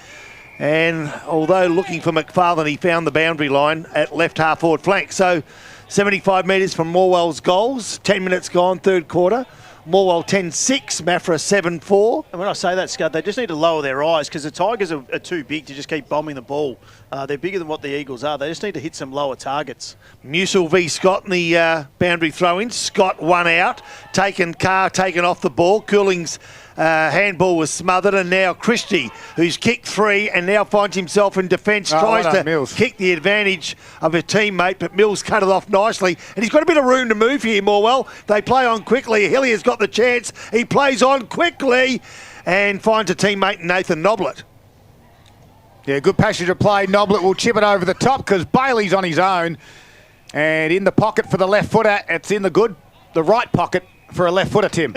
Speaker 3: And although looking for McFarlane, he found the boundary line at left half forward flank. So 75 metres from Morwell's goals. 10 minutes gone, third quarter. Morwell 10-6, Maffra 7-4.
Speaker 5: And when I say that, Scud, they just need to lower their eyes because the Tigers are too big to just keep bombing the ball. They're bigger than what the Eagles are. They just need to hit some lower targets.
Speaker 3: Musil v Scott in the boundary throw-in. Scott one out. Carr taken off the ball. Cooling's handball was smothered, and now Christie, who's kicked 3 and now finds himself in defence, tries to kick the advantage of a teammate, but Mills cut it off nicely. And he's got a bit of room to move here, Morwell. They play on quickly. Hillier's got the chance. He plays on quickly and finds a teammate, Nathan Noblet.
Speaker 2: Yeah, good passage of play. Noblet will chip it over the top because Bailey's on his own. And in the pocket for the left footer, it's in the right pocket for a left footer, Tim.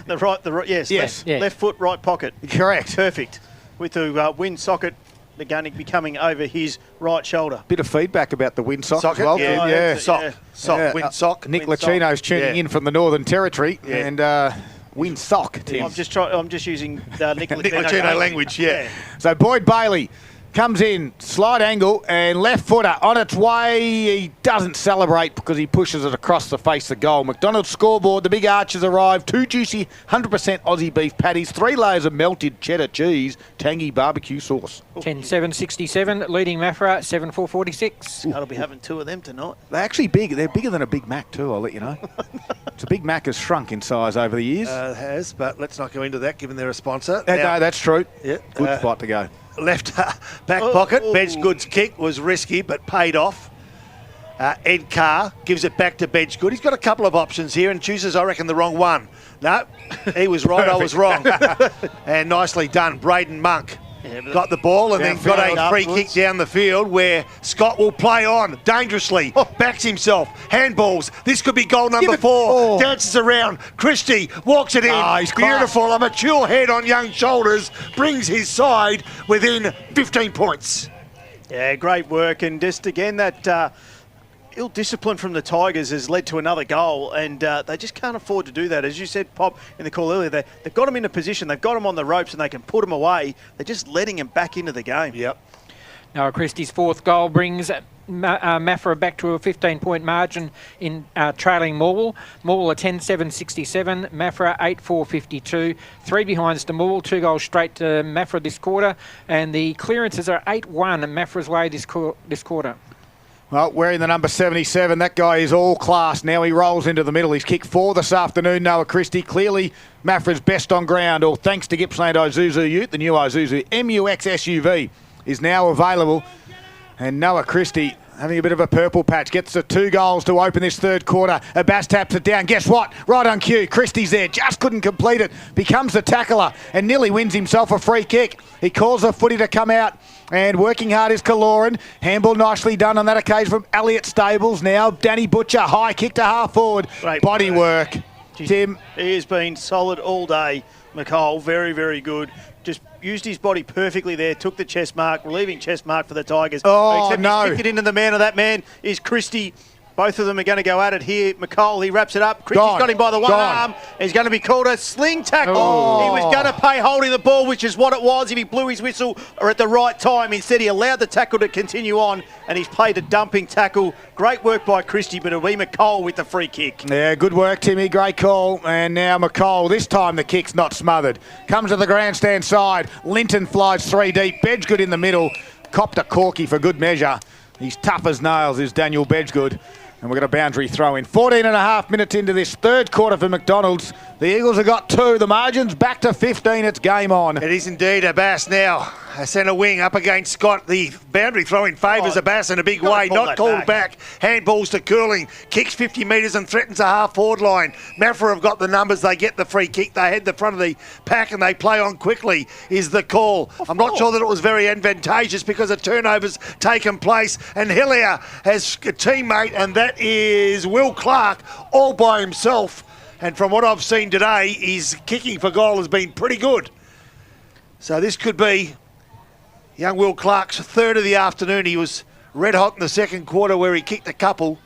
Speaker 5: Yes. Left foot, right pocket.
Speaker 2: Correct.
Speaker 5: Perfect. With the wind socket, the gunning becoming over his right shoulder.
Speaker 2: Bit of feedback about the wind sock as well.
Speaker 3: Wind sock.
Speaker 2: Nick Lachino's tuning in from the Northern Territory.
Speaker 3: Yeah.
Speaker 2: And wind sock, Tim.
Speaker 5: I'm just using Nick
Speaker 3: Lachino language, yeah.
Speaker 2: So Boyd Bailey comes in, slight angle, and left footer on its way. He doesn't celebrate because he pushes it across the face of goal. McDonald's scoreboard, the big archers arrive. 2 juicy 100% Aussie beef patties, 3 layers of melted cheddar cheese, tangy barbecue sauce.
Speaker 4: 10-7-67, leading Maffra 7-4-46.
Speaker 5: I'll be having 2 of them tonight.
Speaker 2: They're actually big. They're bigger than a Big Mac too, I'll let you know. It's a Big Mac has shrunk in size over the years.
Speaker 3: It has, but let's not go into that given they're a sponsor.
Speaker 2: No, that's true.
Speaker 3: Yeah,
Speaker 2: Good spot to go.
Speaker 3: Left back pocket. Bedgood's kick was risky but paid off. Ed Carr gives it back to Bedgood. He's got a couple of options here and chooses, I reckon, the wrong one. No, he was right, I was wrong. And nicely done. Braden Monk got the ball and then got a free kick down the field where Scott will play on dangerously. Backs himself. Handballs. This could be goal number 4. Dances around. Christie walks it in.
Speaker 2: He's
Speaker 3: beautiful. A mature head on young shoulders brings his side within 15 points.
Speaker 5: Yeah, great work. And just again, that ill discipline from the Tigers has led to another goal, and they just can't afford to do that. As you said, Pop, in the call earlier, they've got them in a position, they've got them on the ropes, and they can put them away. They're just letting them back into the game.
Speaker 3: Yep.
Speaker 4: Noah Christie's 4th goal brings Maffra back to a 15-point margin in trailing Morwell. Morwell are 10-7-67, Maffra 8-4-52. 3 behinds to Morwell, 2 goals straight to Maffra this quarter, and the clearances are 8-1 Maffra's way this quarter.
Speaker 2: Well, wearing the number 77, that guy is all class. Now he rolls into the middle. He's kicked 4 this afternoon, Noah Christie. Clearly, Maffra's best on ground, all thanks to Gippsland Isuzu Ute. The new Isuzu MUX SUV is now available. And Noah Christie, having a bit of a purple patch, gets the 2 goals to open this 3rd quarter. Abbas taps it down. Guess what? Right on cue. Christie's there. Just couldn't complete it. Becomes the tackler and nearly wins himself a free kick. He calls a footy to come out. And working hard is Kaloran. Handball nicely done on that occasion from Elliott Stables. Now Danny Butcher, high kick to half forward.
Speaker 5: Great
Speaker 2: body work. Tim.
Speaker 5: He has been solid all day, McCall. Very, very good. Just used his body perfectly there. Took the chest mark, relieving chest mark for the Tigers. Except he kicked it into the man of that man is Christie. Both of them are going to go at it here. McCall, he wraps it up. Christie's got him by the one arm. He's going to be called a sling tackle. He was going to pay holding the ball, which is what it was if he blew his whistle or at the right time. Instead, he allowed the tackle to continue on, and he's played a dumping tackle. Great work by Christie, but it'll be McCall with the free kick.
Speaker 2: Yeah, good work, Timmy. Great call. And now McCall. This time the kick's not smothered. Comes to the grandstand side. Linton flies 3 deep. Bedgood in the middle. Copped a corky for good measure. He's tough as nails, is Daniel Bedgood. And we've got a boundary throw in. 14.5 minutes into this 3rd quarter for McDonald's. The Eagles have got 2. The margin's back to 15. It's game on.
Speaker 3: It is indeed. Abbas now. A centre wing up against Scott. The boundary throw in favours Abbas in a big way. Not called back. Handballs to Curling. Kicks 50 metres and threatens a half-forward line. Maffra have got the numbers. They get the free kick. They head the front of the pack and they play on quickly is the call. I'm not sure that it was very advantageous because a turnover's taken place. And Hillier has a teammate, and that is Will Clark all by himself. And from what I've seen today, his kicking for goal has been pretty good. So this could be young Will Clark's 3rd of the afternoon. He was red hot in the 2nd quarter where he kicked a couple.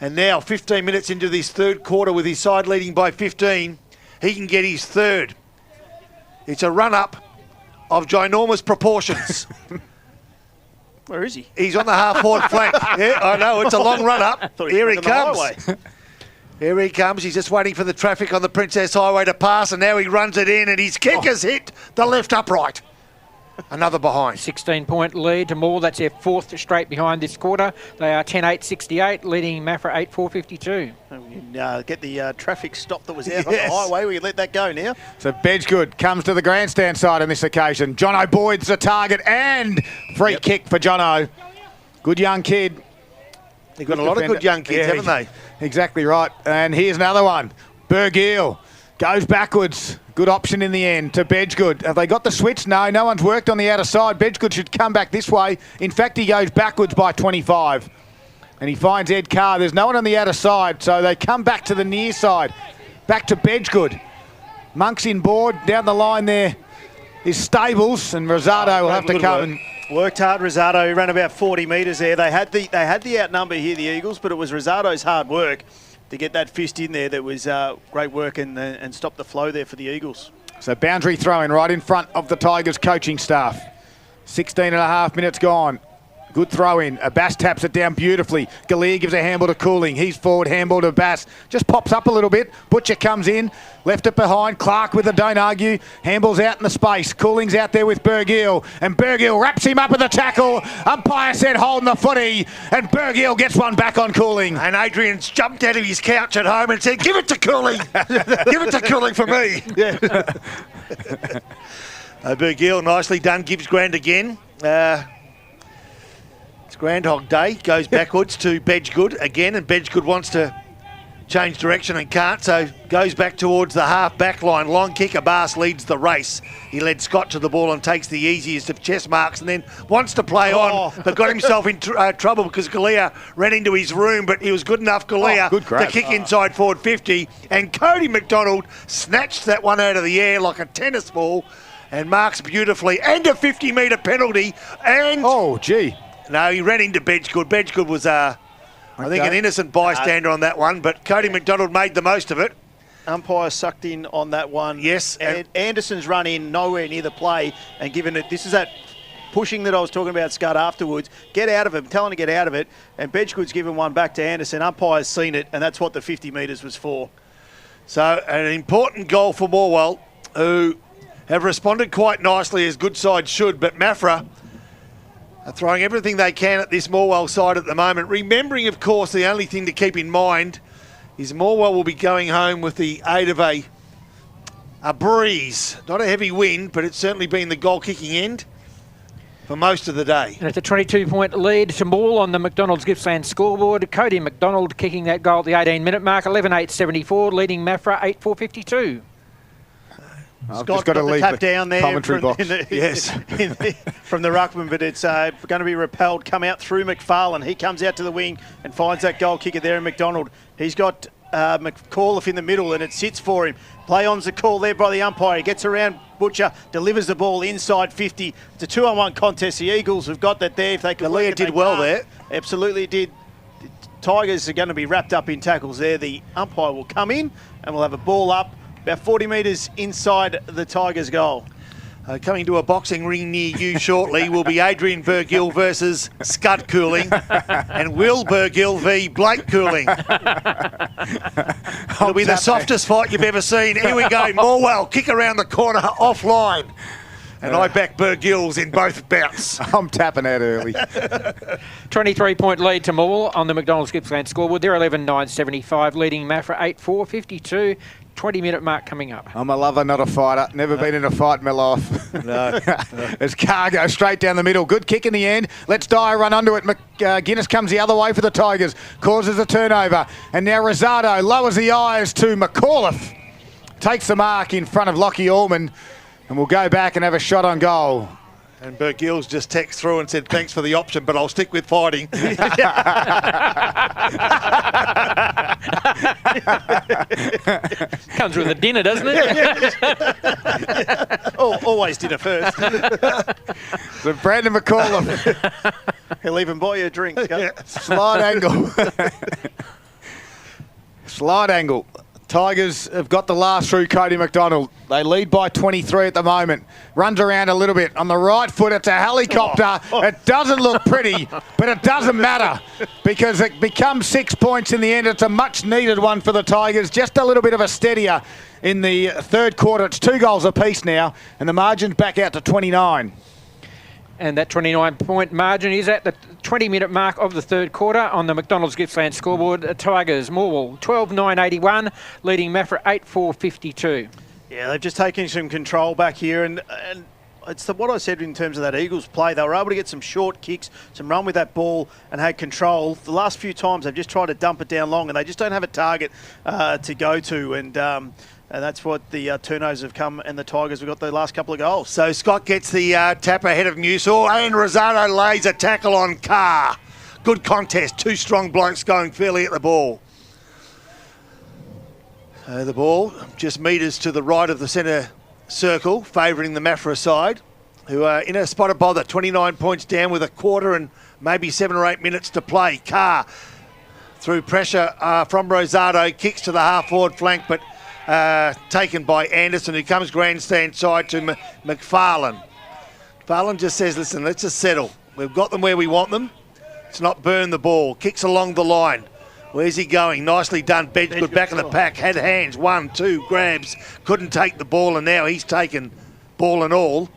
Speaker 3: And now 15 minutes into this 3rd quarter with his side leading by 15, he can get his 3rd. It's a run-up of ginormous proportions.
Speaker 5: Where is he?
Speaker 3: He's on the half-forward flank. Yeah, I know. It's a long run-up. Here he comes. Here he comes. He's just waiting for the traffic on the Princess Highway to pass, and now he runs it in, and his kick has hit the left upright. Another behind.
Speaker 4: 16-point lead to Morwell. That's their fourth straight behind this quarter. They are 10-8-68, leading Maffra 8-4-52.
Speaker 5: Get the traffic stop that was out on the highway. We let that go now.
Speaker 2: So Bedgegood comes to the grandstand side on this occasion. Jono Boyd's the target, and free kick for Jono. Good young kid.
Speaker 3: They've got a lot of good young kids, haven't they?
Speaker 2: Exactly right. And here's another one. Bergiel goes backwards. Good option in the end to Bedgegood. Have they got the switch? No, no one's worked on the outer side. Bedgegood should come back this way. In fact, he goes backwards by 25. And he finds Ed Carr. There's no one on the outer side, so they come back to the near side. Back to Bedgegood. Monk's in board. Down the line there is Stables, and Rosado will have to come and...
Speaker 5: Worked hard, Rosado. He ran about 40 metres there. They had the outnumber here, the Eagles, but it was Rosado's hard work to get that fist in there. That was great work and stop the flow there for the Eagles.
Speaker 2: So boundary throw-in right in front of the Tigers coaching staff. 16 and a half minutes gone. Good throw-in. Bass taps it down beautifully. Galea gives a handball to Cooling. He's forward, handball to Bass. Just pops up a little bit. Butcher comes in. Left it behind. Clark with a don't argue. Handball's out in the space. Cooling's out there with Bergiel. And Bergiel wraps him up with the tackle. Umpire said holding the footy. And Bergiel gets one back on Cooling.
Speaker 3: And Adrian's jumped out of his couch at home and said, give it to Cooling. Give it to Cooling for me. Yeah. Bergiel, nicely done. Gippsland again. It's Groundhog Day. Goes backwards to Bedgegood again, and Bedgegood wants to change direction and can't, so goes back towards the half-back line. Long kick, Abbas leads the race. He led Scott to the ball and takes the easiest of chest marks and then wants to play on, but got himself in trouble because Galea ran into his room, but he was good enough, Galea, to kick inside forward 50, and Cody McDonald snatched that one out of the air like a tennis ball and marks beautifully, and a 50-metre penalty, and...
Speaker 2: Oh, gee.
Speaker 3: No, he ran into Bedgegood. Bedgegood was, I think, an innocent bystander on that one, but Cody McDonald made the most of it.
Speaker 5: Umpire sucked in on that one.
Speaker 3: Yes.
Speaker 5: And Anderson's run in nowhere near the play and given it, this is that pushing that I was talking about, Scott, afterwards. Get out of it. Tell him to get out of it. And Bedgegood's given one back to Anderson. Umpire's seen it, and that's what the 50 metres was for.
Speaker 3: So an important goal for Morwell, who have responded quite nicely as good sides should, but Maffra are throwing everything they can at this Morwell side at the moment. Remembering, of course, the only thing to keep in mind is Morwell will be going home with the aid of a breeze. Not a heavy wind, but it's certainly been the goal-kicking end for most of the day.
Speaker 4: And it's a 22-point lead to Morwell on the McDonald's Gippsland scoreboard. Cody McDonald kicking that goal at the 18-minute mark, 11-8-74, leading Maffra 8-4-52.
Speaker 5: Scott got the tap down there
Speaker 2: commentary box.
Speaker 5: From the ruckman, but it's going to be repelled. Come out through McFarlane. He comes out to the wing and finds that goal kicker there in McDonald. He's got McAuliffe in the middle, and it sits for him. Play on's the call there by the umpire. He gets around Butcher, delivers the ball inside 50. It's a 2-on-1 contest. The Eagles have got that there. If they could,
Speaker 3: Galea did well there.
Speaker 5: Absolutely did. Tigers are going to be wrapped up in tackles there. The umpire will come in and we'll have a ball up about 40 metres inside the Tigers' goal.
Speaker 3: Coming to a boxing ring near you shortly will be Adrian Bergiel versus Scud Cooling and Will Bergiel v Blake Cooling. It'll be the softest fight you've ever seen. Here we go, Morwell, kick around the corner, offline. And I back Bergiel's in both bouts.
Speaker 2: I'm tapping out early.
Speaker 4: 23-point lead to Morwell on the McDonald's Gippsland scoreboard. They're 11-9-75, leading Maffra 8-4-52. 20-minute mark coming up.
Speaker 2: I'm a lover, not a fighter. Never been in a fight in my life.
Speaker 3: No.
Speaker 2: As Carr goes straight down the middle. Good kick in the end. Let's Dyer run under it. Guinness comes the other way for the Tigers. Causes a turnover. And now Rosado lowers the eyes to McAuliffe. Takes the mark in front of Lockie Allman. And we'll go back and have a shot on goal.
Speaker 3: And Bergiel's just texted through and said, thanks for the option, but I'll stick with fighting.
Speaker 4: Comes with a dinner, doesn't it?
Speaker 5: Always dinner first.
Speaker 2: So Brandon McAuliffe.
Speaker 5: He'll even buy you a drink.
Speaker 2: Slide angle. Slide angle. Tigers have got the last through Cody McDonald. They lead by 23 at the moment. Runs around a little bit. On the right foot, it's a helicopter. It doesn't look pretty, but it doesn't matter because it becomes 6 points in the end. It's a much needed one for the Tigers. Just a little bit of a steadier in the third quarter. It's 2 goals apiece now, and the margin's back out to 29.
Speaker 4: And that 29-point margin is at the 20-minute mark of the third quarter on the McDonald's Gippsland scoreboard. Tigers, Morwell, 12-9-81, leading Maffra 8-4-52.
Speaker 5: Yeah, they've just taken some control back here, and it's what I said in terms of that Eagles play. They were able to get some short kicks, some run with that ball, and had control. The last few times they've just tried to dump it down long, and they just don't have a target to go to. And that's what the turnovers have come, and the Tigers have got the last couple of goals.
Speaker 3: So Scott gets the tap ahead of Musil, and Rosado lays a tackle on Carr. Good contest, 2 strong blokes going fairly at the ball. So the ball just metres to the right of the centre circle, favouring the Maffra side, who are in a spot of bother, 29 points down with a quarter and maybe 7 or 8 minutes to play. Carr, through pressure from Rosado, kicks to the half-forward flank, but taken by Anderson, who comes grandstand side to McFarlane. McFarlane just says, listen, let's just settle. We've got them where we want them. Let's not burn the ball. Kicks along the line. Where's he going? Nicely done. Bedgood back of the pack. Had hands. 1, 2 grabs. Couldn't take the ball, and now he's taken ball and all.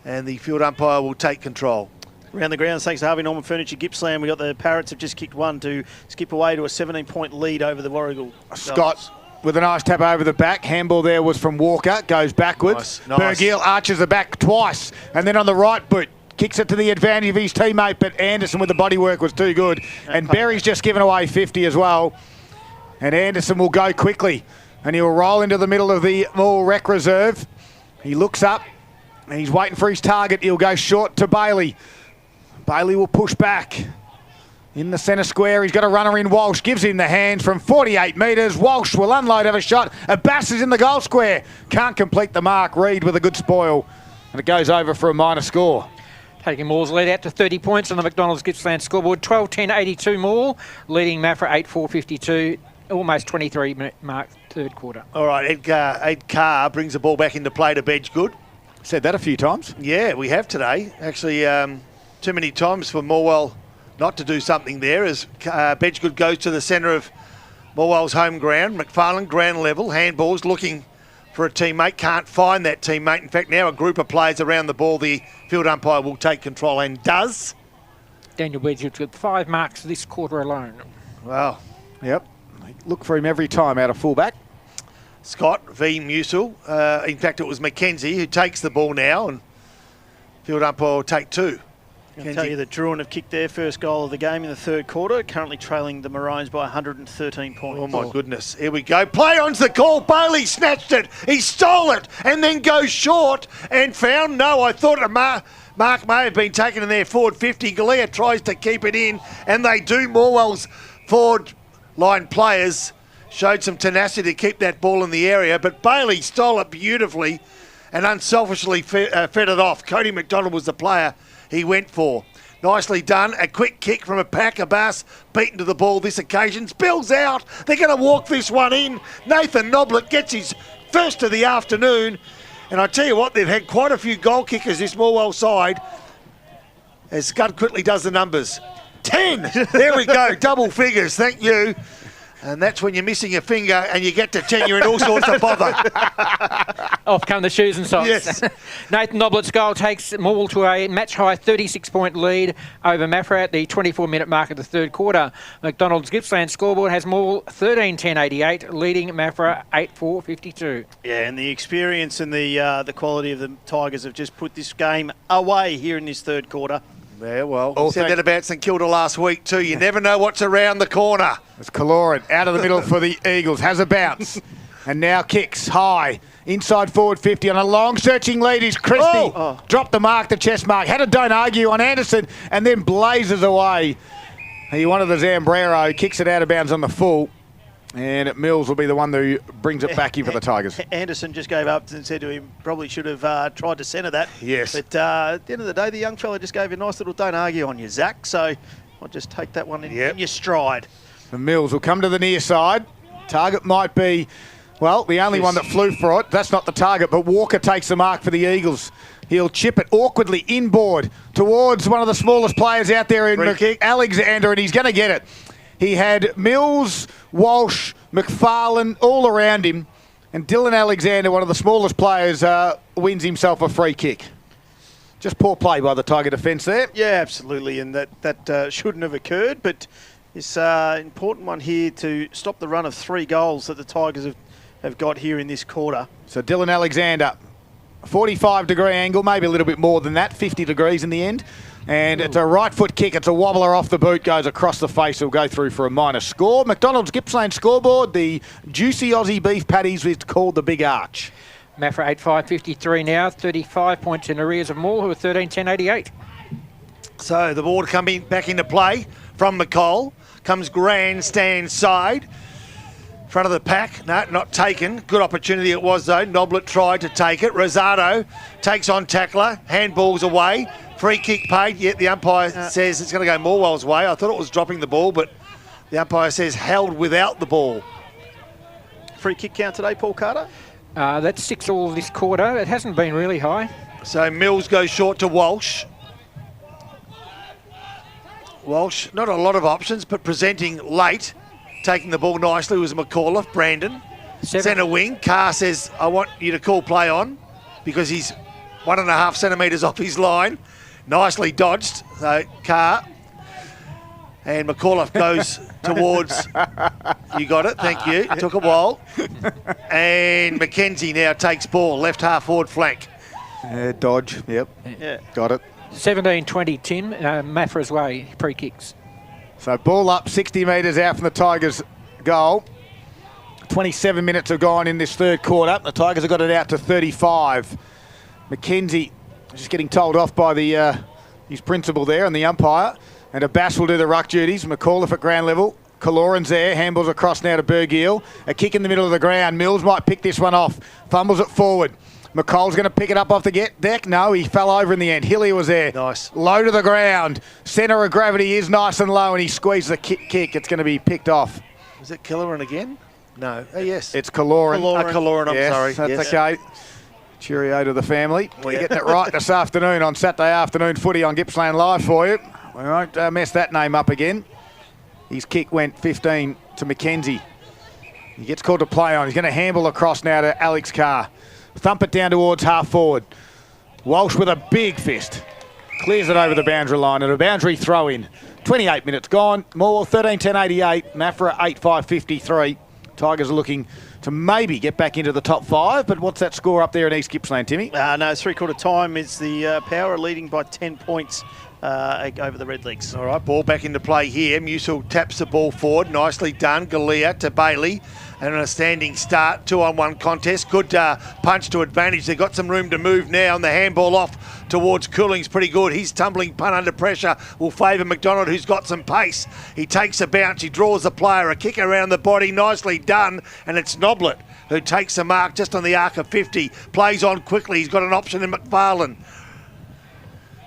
Speaker 3: And the field umpire will take control.
Speaker 5: Around the grounds, thanks to Harvey Norman Furniture Gippsland. We got the Parrots have just kicked one to skip away to a 17-point lead over the Warragul.
Speaker 2: Scott with a nice tap over the back. Handball there was from Walker. Goes backwards.
Speaker 3: Nice.
Speaker 2: Bergiel arches the back twice. And then on the right boot, kicks it to the advantage of his teammate, but Anderson with the body work was too good. And Berry's just given away 50 as well. And Anderson will go quickly. And he'll roll into the middle of the Morwell Rec Reserve. He looks up and he's waiting for his target. He'll go short to Bailey. Bailey will push back. In the centre square, he's got a runner in Walsh. Gives him the hands from 48 metres. Walsh will unload, have a shot. Abbas is in the goal square. Can't complete the mark. Reid with a good spoil. And it goes over for a minor score.
Speaker 4: Taking Morwell's lead out to 30 points on the McDonald's Gippsland scoreboard. 12-10-82 Morwell, leading Maffra 8-4-52. Almost 23-minute mark, third quarter.
Speaker 3: All right, Ed Carr brings the ball back into play to Bedgood.
Speaker 2: Said that a few times.
Speaker 3: Yeah, we have today. Actually, too many times for Morwell not to do something there as Bedgood goes to the centre of Morwell's home ground. McFarlane, ground level, handballs, looking for a teammate. Can't find that teammate. In fact, now a group of players around the ball. The field umpire will take control and does.
Speaker 4: Daniel Bedgood's got 5 marks this quarter alone.
Speaker 3: Wow.
Speaker 2: Yep. Look for him every time out of fullback.
Speaker 3: Scott v. Musil. In fact, it was Mackenzie who takes the ball now, and field umpire will take 2.
Speaker 5: I can tell you that Druin have kicked their first goal of the game in the third quarter, currently trailing the Maroons by 113 points.
Speaker 3: Oh, my goodness. Here we go. Play on's the call. Bailey snatched it. He stole it and then goes short and found. No, I thought a mark may have been taken in there. Forward 50. Galea tries to keep it in, and they do. Morwell's forward line players showed some tenacity to keep that ball in the area, but Bailey stole it beautifully and unselfishly fed it off. Cody McDonald was the player he went for. Nicely done. A quick kick from a pack. Abbas beaten to the ball this occasion. Spills out. They're going to walk this one in. Nathan Noblet gets his first of the afternoon. And I tell you what, they've had quite a few goal kickers this Morwell side. As Scud quickly does the numbers. 10. There we go. Double figures. Thank you. And that's when you're missing a finger and you get to 10, you're in all sorts of bother.
Speaker 4: Off come the shoes and socks.
Speaker 3: Yes.
Speaker 4: Nathan Noblet's goal takes Morwell to a match-high 36-point lead over Maffra at the 24-minute mark of the third quarter. McDonald's Gippsland scoreboard has Morwell 13-10-88, leading Maffra 8-4-52.
Speaker 5: Yeah, and the experience and the quality of the Tigers have just put this game away here in this third quarter.
Speaker 3: Yeah, well, we said that about St Kilda last week too. You never know what's around the corner.
Speaker 2: It's Kaloran out of the middle for the Eagles. Has a bounce. And now kicks high. Inside forward 50 on a long searching lead is Christie. Dropped the mark, the chest mark. Had a don't argue on Anderson and then blazes away. He wanted the Zambrero. Kicks it out of bounds on the full. And Mills will be the one who brings it back in for the Tigers.
Speaker 5: Anderson just gave up and said to him, probably should have tried to centre that.
Speaker 3: Yes.
Speaker 5: But at the end of the day, the young fella just gave you a nice little don't argue on you, Zach. So I'll just take that one in your stride.
Speaker 2: The Mills will come to the near side. Target might be, well, the only one that flew for it. That's not the target, but Walker takes the mark for the Eagles. He'll chip it awkwardly inboard towards one of the smallest players out there in Alexander, and he's going to get it. He had Mills, Walsh, McFarlane all around him, and Dylan Alexander, one of the smallest players, wins himself a free kick. Just poor play by the Tiger defence there.
Speaker 5: Yeah, absolutely, and that shouldn't have occurred, but it's an important one here to stop the run of 3 goals that the Tigers have got here in this quarter.
Speaker 2: So Dylan Alexander, 45-degree angle, maybe a little bit more than that, 50 degrees in the end. And it's a right foot kick. It's a wobbler off the boot, goes across the face. It'll go through for a minor score. McDonald's Gippsland scoreboard, the juicy Aussie beef patties, is called the Big Arch.
Speaker 4: Maffra 8-5-53 now, 35 points in arrears of Moore, who are 13-10-88.
Speaker 3: So the board coming back into play from McCall. Comes grandstand side. Front of the pack. No, not taken. Good opportunity it was, though. Noblet tried to take it. Rosado takes on tackler. Handballs away. Free kick paid. Yet the umpire says it's going to go Morwell's way. I thought it was dropping the ball, but the umpire says held without the ball.
Speaker 5: Free kick count today, Paul Carter?
Speaker 4: That's 6 all this quarter. It hasn't been really high.
Speaker 3: So Mills goes short to Walsh. Walsh, not a lot of options, but presenting late. Taking the ball nicely was McAuliffe. Brandon. Centre wing. Carr says, I want you to call play on because he's 1.5 centimetres off his line. Nicely dodged. So Carr. And McAuliffe goes towards... You got it, thank you. It took a while. And Mackenzie now takes ball, left half forward flank.
Speaker 2: Dodge, yep.
Speaker 5: Yeah.
Speaker 2: Got it.
Speaker 4: 17-20, Tim. Maffra's way, free kicks.
Speaker 2: So ball up 60 metres out from the Tigers' goal. 27 minutes have gone in this third quarter. The Tigers have got it out to 35. Mackenzie just getting told off by his principal there and the umpire. And a Bass will do the ruck duties. McAuliffe at ground level. Kaloran's there. Handballs across now to Bergiel. A kick in the middle of the ground. Mills might pick this one off. Fumbles it forward. McColl's going to pick it up off the deck. No, he fell over in the end. Hillier was there.
Speaker 3: Nice.
Speaker 2: Low to the ground. Centre of gravity is nice and low, and he squeezes the kick. It's going to be picked off.
Speaker 3: Is it Killeran again? No. Oh, yes.
Speaker 2: It's Kaloran.
Speaker 3: Kaloran, I'm
Speaker 2: yes,
Speaker 3: sorry.
Speaker 2: That's
Speaker 3: yes.
Speaker 2: okay. Cheerio to the family. We're getting it right this afternoon on Saturday afternoon footy on Gippsland Live for you. We won't mess that name up again. His kick went 15 to Mackenzie. He gets called to play on. He's going to handball across now to Alex Carr. Thump it down towards half forward. Walsh with a big fist. Clears it over the boundary line and a boundary throw in. 28 minutes gone. Morwell 13-10-88. Maffra 8-5-53. Tigers are looking to maybe get back into the top 5, but what's that score up there in East Gippsland, Timmy?
Speaker 5: No, 3/4 time is the Power leading by 10 points over the Redlegs.
Speaker 3: All right, ball back into play here. Musil taps the ball forward. Nicely done. Galea to Bailey. And on a standing start, 2-on-1 contest. Good punch to advantage. They've got some room to move now, and the handball off towards Cooling's pretty good. His tumbling punt under pressure will favour McDonald, who's got some pace. He takes a bounce. He draws the player. A kick around the body. Nicely done. And it's Noblet who takes the mark just on the arc of 50. Plays on quickly. He's got an option in McFarlane.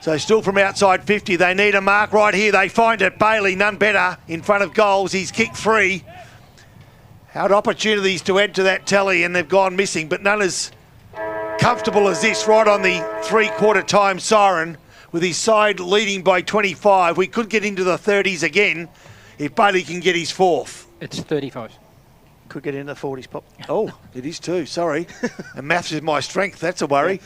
Speaker 3: So still from outside 50. They need a mark right here. They find it. Bailey, none better, in front of goals. He's kicked free. Had opportunities to add to that tally and they've gone missing, but none as comfortable as this right on the 3/4 time siren with his side leading by 25. We could get into the 30s again if Bailey can get his 4th.
Speaker 4: It's 35.
Speaker 5: Could get into the 40s, Pop.
Speaker 3: Oh, it is too, sorry. And maths is my strength, that's a worry.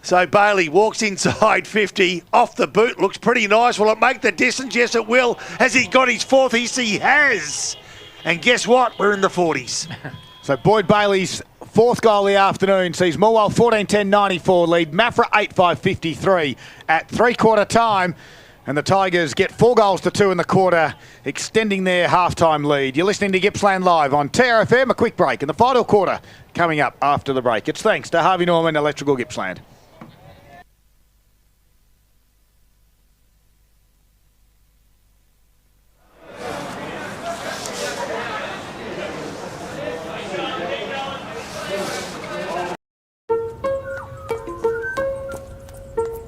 Speaker 3: So Bailey walks inside 50, off the boot, looks pretty nice. Will it make the distance? Yes, it will. Has he got his 4th? Yes, he has. And guess what? We're in the 40s.
Speaker 2: So Boyd Bailey's 4th goal of the afternoon sees Morwell 14-10-94 lead. Maffra 8-5-53 at 3/4 time. And the Tigers get 4 goals to 2 in the quarter, extending their halftime lead. You're listening to Gippsland Live on TRFM. A quick break in the final quarter coming up after the break. It's thanks to Harvey Norman Electrical Gippsland.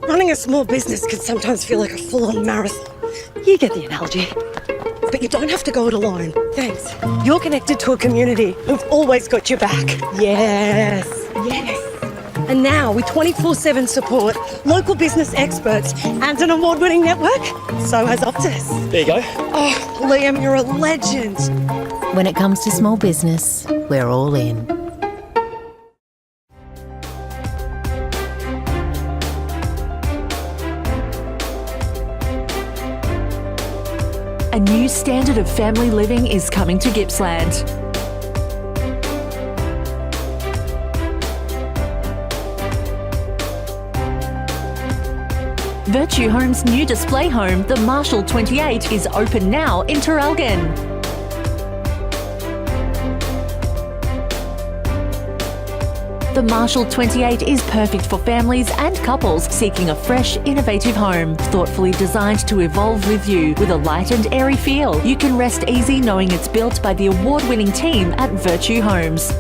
Speaker 6: Running a small business can sometimes feel like a full-on marathon. You get the analogy. But you don't have to go it alone. Thanks. You're connected to a community who've always got your back. Yes. Yes. And now, with 24/7 support, local business experts, and an award-winning network, so has Optus.
Speaker 11: There you go.
Speaker 6: Oh, Liam, you're a legend.
Speaker 8: When it comes to small business, we're all in.
Speaker 9: A new standard of family living is coming to Gippsland. Virtue Home's new display home, the Marshall 28, is open now in Traralgon. The Marshall 28 is perfect for families and couples seeking a fresh, innovative home. Thoughtfully designed to evolve with you with a light and airy feel. You can rest easy knowing it's built by the award-winning team at Virtue Homes.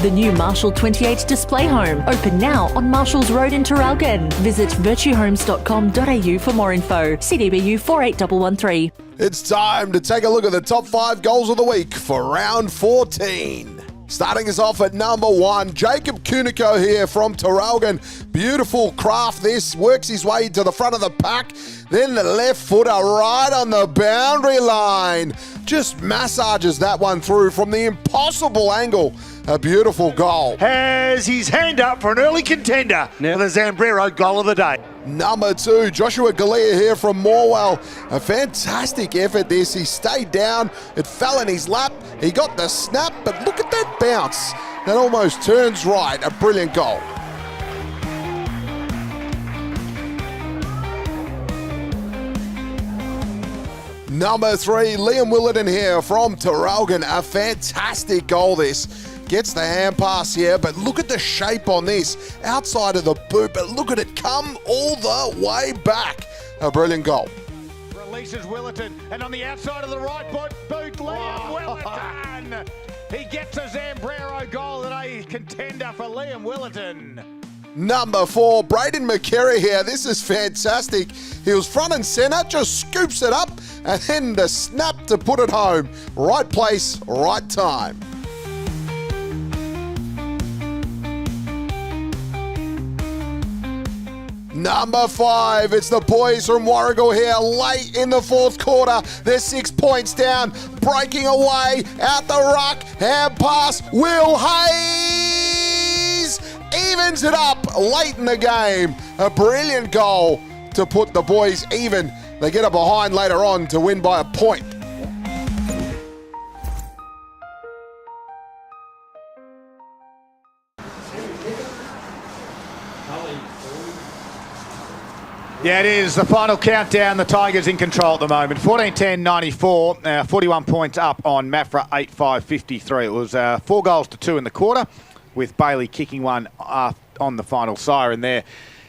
Speaker 9: The new Marshall 28 display home, open now on Marshalls Road in Traralgon. Visit virtuehomes.com.au for more info. CDBU 48113.
Speaker 10: It's time to take a look at the top 5 goals of the week for round 14. Starting us off at number 1, Jacob Cunico here from Traralgon. Beautiful craft this, works his way to the front of the pack, then the left footer right on the boundary line. Just massages that one through from the impossible angle. A beautiful goal.
Speaker 3: Has his hand up for an early contender for the Zambrero goal of the day.
Speaker 10: Number 2, Joshua Galea here from Morwell. A fantastic effort this. He stayed down. It fell in his lap. He got the snap, but look at that bounce. That almost turns right. A brilliant goal. Number 3, Liam Willerton here from Traralgon. A fantastic goal this. Gets the hand pass here, but look at the shape on this. Outside of the boot, but look at it come all the way back. A brilliant goal.
Speaker 2: Releases Willerton, and on the outside of the right boot, Liam Willerton. He gets a Zambrero goal today, contender for Liam Willerton.
Speaker 10: Number 4, Braden McCary here. This is fantastic. He was front and centre, just scoops it up, and then the snap to put it home. Right place, right time. Number 5, it's the boys from Warragul here late in the 4th quarter. They're 6 points down, breaking away, out the ruck, hand pass, Will Hayes evens it up late in the game. A brilliant goal to put the boys even. They get a behind later on to win by a point.
Speaker 2: Yeah, it is. The final countdown. The Tigers in control at the moment. 14-10-94. 41 points up on Maffra, 8-5-53. It was 4-2 in the quarter, with Bailey kicking one on the final siren there.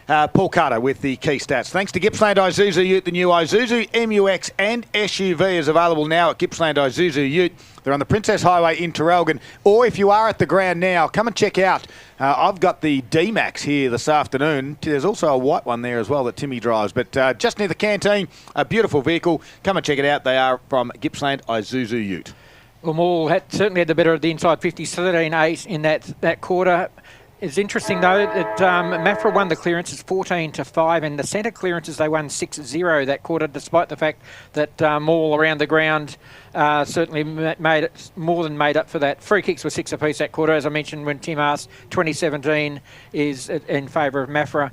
Speaker 2: Paul Carter with the key stats. Thanks to Gippsland Isuzu Ute. The new Isuzu MUX and SUV is available now at Gippsland Isuzu Ute. They're on the Princess Highway in Traralgon. Or if you are at the ground now, come and check out. I've got the D-Max here this afternoon. There's also a white one there as well that Timmy drives. But just near the canteen, a beautiful vehicle. Come and check it out. They are from Gippsland Isuzu Ute.
Speaker 4: Well, Morwell certainly had the better of the inside 50s, 13-8 in that quarter. It's interesting, though, that Maffra won the clearances 14-5, and the centre clearances they won 6-0 that quarter, despite the fact that Morwell around the ground certainly made it more than made up for that. Free kicks were 6 apiece that quarter, as I mentioned when Tim asked. 2017 is in favour of Maffra.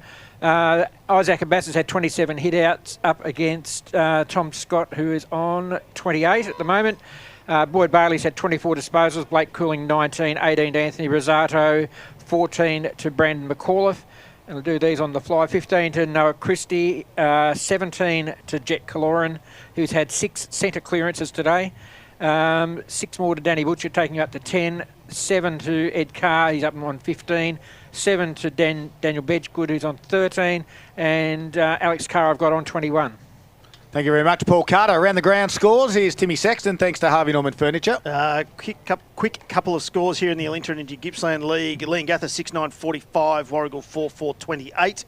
Speaker 4: Isaac Abbas had 27 hit-outs up against Tom Scott, who is on 28 at the moment. Boyd Bailey's had 24 disposals, Blake Cooling 19, 18 to Anthony Rosato, 14 to Brandon McAuliffe. And we'll do these on the fly. 15 to Noah Christie, 17 to Jet Caloran, who's had 6 centre clearances today. 6 more to Danny Butcher, taking up to 10. 7 to Ed Carr, he's up on 15. 7 to Daniel Bedgegood, who's on 13. And Alex Carr I've got on 21.
Speaker 2: Thank you very much, Paul Carter. Around the ground scores, here's Timmy Sexton, thanks to Harvey Norman Furniture.
Speaker 5: Quick couple of scores here in the Alinta Energy Gippsland League. Leongatha 6-9-45, Warragul 4-4-28.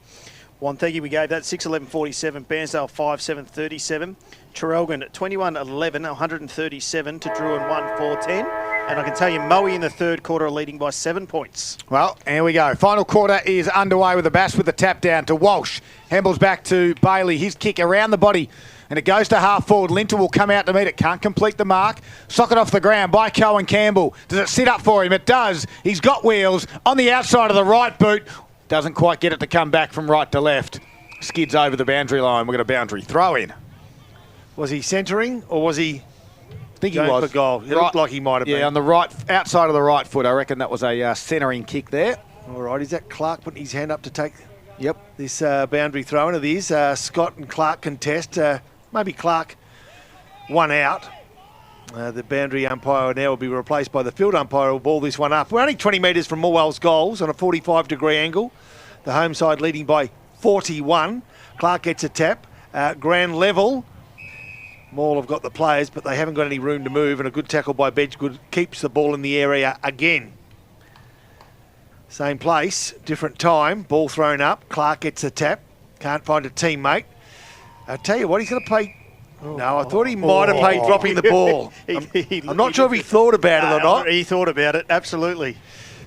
Speaker 5: Wonthaggi, we gave that 6-11-47, Bairnsdale 5-7-37. Traralgon 21-11, 137 to Druin 1-4-10. And I can tell you, Moe in the third quarter are leading by 7 points.
Speaker 2: Well, here we go. Final quarter is underway with the Bass with the tap down to Walsh. Handballs back to Bailey. His kick around the body. And it goes to half forward. Linton will come out to meet it. Can't complete the mark. Socket off the ground by Cohen Campbell. Does it sit up for him? It does. He's got wheels on the outside of the right boot. Doesn't quite get it to come back from right to left. Skids over the boundary line. We've got a boundary throw in.
Speaker 3: Was he centering or was he...
Speaker 2: I think he was.
Speaker 3: For goal. It looked like he might have been.
Speaker 2: Yeah, on the right, outside of the right foot. I reckon that was a centering kick there.
Speaker 3: All right, is that Clark putting his hand up to take this boundary throw in? It is. Scott and Clark contest. Maybe Clark one out. The boundary umpire now will be replaced by the field umpire who will ball this one up. We're only 20 metres from Morwell's goals on a 45-degree angle. The home side leading by 41. Clark gets a tap. Grand level. Morwell have got the players, but they haven't got any room to move, and a good tackle by Bedgood keeps the ball in the area again. Same place, different time, ball thrown up. Clark gets a tap, can't find a teammate. I tell you what, he's going to play... No, I thought he might have played dropping the ball. I'm not sure if he thought about it or not.
Speaker 5: He thought about it, absolutely.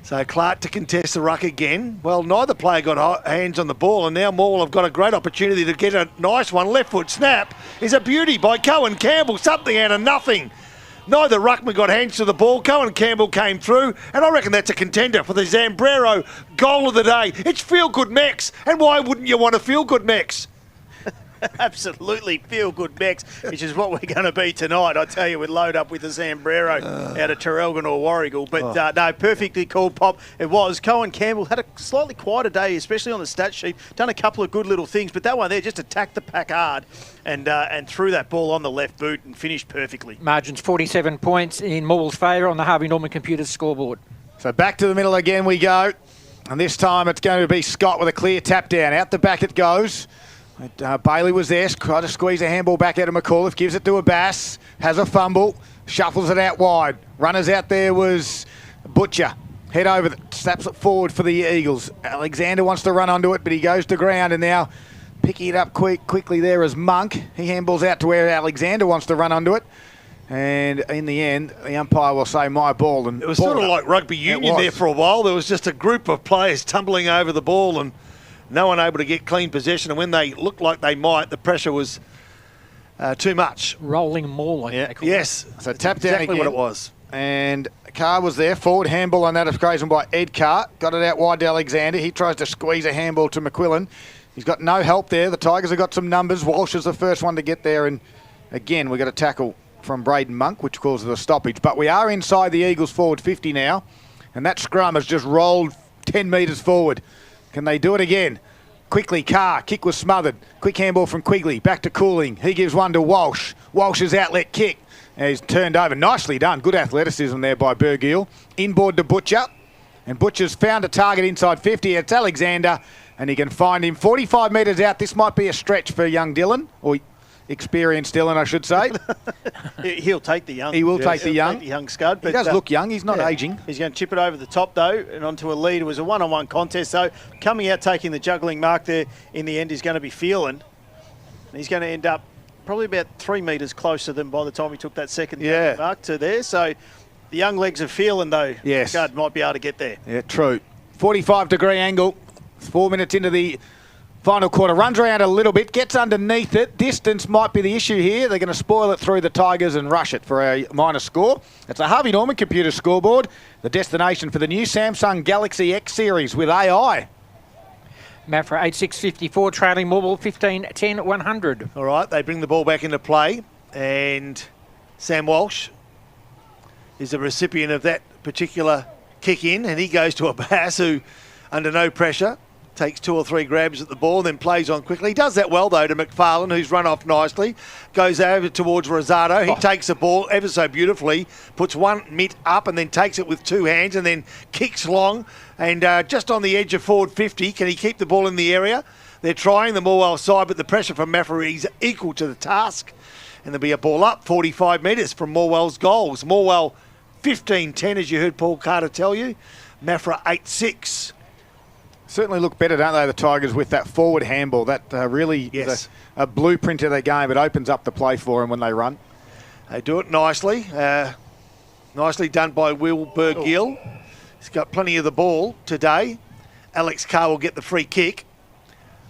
Speaker 3: So Clark to contest the ruck again. Well, neither player got hands on the ball, and now Morwell have got a great opportunity to get a nice one. Left foot snap is a beauty by Cohen Campbell. Something out of nothing. Neither ruckman got hands to the ball. Cohen Campbell came through, and I reckon that's a contender for the Zambrero goal of the day. It's feel-good Mex, and why wouldn't you want a feel-good Mex?
Speaker 5: Absolutely feel-good Mex, which is what we're going to be tonight. I tell you, we'd load up with the Zambrero out of Traralgon or Warragul. But no, perfectly called, Pop. It was. Cohen Campbell had a slightly quieter day, especially on the stat sheet. Done a couple of good little things, but that one there just attacked the pack hard and threw that ball on the left boot and finished perfectly.
Speaker 4: Margins 47 points in Morwell's favour on the Harvey Norman Computers scoreboard.
Speaker 2: So back to the middle again we go. And this time it's going to be Scott with a clear tap down. Out the back it goes. Bailey was there, tried to squeeze a handball back out of McAuliffe, gives it to a Bass, has a fumble, shuffles it out wide. Runners out there was Butcher. Head over, snaps it forward for the Eagles. Alexander wants to run onto it, but he goes to ground, and now picking it up quickly there is Monk. He handballs out to where Alexander wants to run onto it. And in the end, the umpire will say, my ball. And
Speaker 3: it was sort of like rugby union there for a while. There was just a group of players tumbling over the ball and no one able to get clean possession, and when they looked like they might, the pressure was too much.
Speaker 4: Rolling maul,
Speaker 3: yes.
Speaker 2: So tap down
Speaker 3: exactly
Speaker 2: again.
Speaker 3: What it was.
Speaker 2: And Carr was there. Forward handball on that occasion by Ed Carr. Got it out wide to Alexander. He tries to squeeze a handball to McQuillan. He's got no help there. The Tigers have got some numbers. Walsh is the first one to get there, and again, we've got a tackle from Braden Monk, which causes a stoppage. But we are inside the Eagles forward 50 now, and that scrum has just rolled 10 metres forward. Can they do it again? Quickly, Carr, kick was smothered. Quick handball from Quigley, back to Cooling. He gives one to Walsh. Walsh's outlet kick. And he's turned over. Nicely done. Good athleticism there by Bergill. Inboard to Butcher. And Butcher's found a target inside 50. It's Alexander, and he can find him 45 metres out. This might be a stretch for young Dylan, or experienced Dylan, I should say.
Speaker 5: He'll take the young.
Speaker 2: He will take the young.
Speaker 5: Take the young scud.
Speaker 2: But he does look young. He's not aging.
Speaker 5: He's going to chip it over the top, though, and onto a lead. It was a one-on-one contest, though. Coming out, taking the juggling mark there in the end is going to be Phelan. He's going to end up probably about 3 metres closer than by the time he took that second mark to there. So the young legs of Phelan, though, Scud might be able to get there.
Speaker 2: Yeah, true. 45-degree angle. 4 minutes into the final quarter. Runs around a little bit, gets underneath it. Distance might be the issue here. They're going to spoil it through the Tigers and rush it for a minor score. It's a Harvey Norman computer scoreboard, the destination for the new Samsung Galaxy X series with AI.
Speaker 4: Maffra 8-6-54, trailing Morwell 15-10-100.
Speaker 3: All right, they bring the ball back into play, and Sam Walsh is the recipient of that particular kick in, and he goes to a Bass who, under no pressure, takes 2 or 3 grabs at the ball, then plays on quickly. He does that well, though, to McFarlane, who's run off nicely. Goes over towards Rosado. He takes the ball ever so beautifully, puts one mitt up and then takes it with 2 hands and then kicks long. And just on the edge of forward 50, can he keep the ball in the area? They're trying the Morwell side, but the pressure from Maffra is equal to the task. And there'll be a ball up 45 metres from Morwell's goals. Morwell 15-10, as you heard Paul Carter tell you. Maffra 8-6.
Speaker 2: Certainly look better, don't they, the Tigers, with that forward handball. That really is a blueprint of their game. It opens up the play for them when they run.
Speaker 3: They do it nicely. Nicely done by Will Burgill. He's got plenty of the ball today. Alex Carr will get the free kick.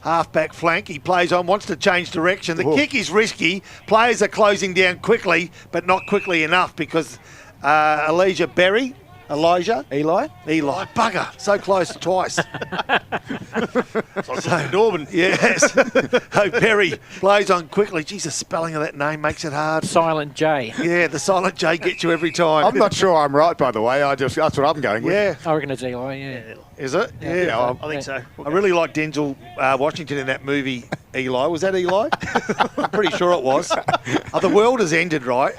Speaker 3: Half-back flank. He plays on, wants to change direction. The kick is risky. Players are closing down quickly, but not quickly enough because Elijah, bugger, so close twice.
Speaker 5: Norman.
Speaker 3: Yes. So Berry plays on quickly. Geez, the spelling of that name makes it hard.
Speaker 4: Silent J.
Speaker 3: Yeah, the silent J gets you every time.
Speaker 2: I'm not sure I'm right, by the way. That's what I'm going with.
Speaker 3: Yeah.
Speaker 4: I reckon it's Eli, yeah.
Speaker 3: Is it?
Speaker 5: Yeah, I think so.
Speaker 3: I really like Denzel Washington in that movie, Eli. Was that Eli? I'm pretty sure it was. The world has ended, right?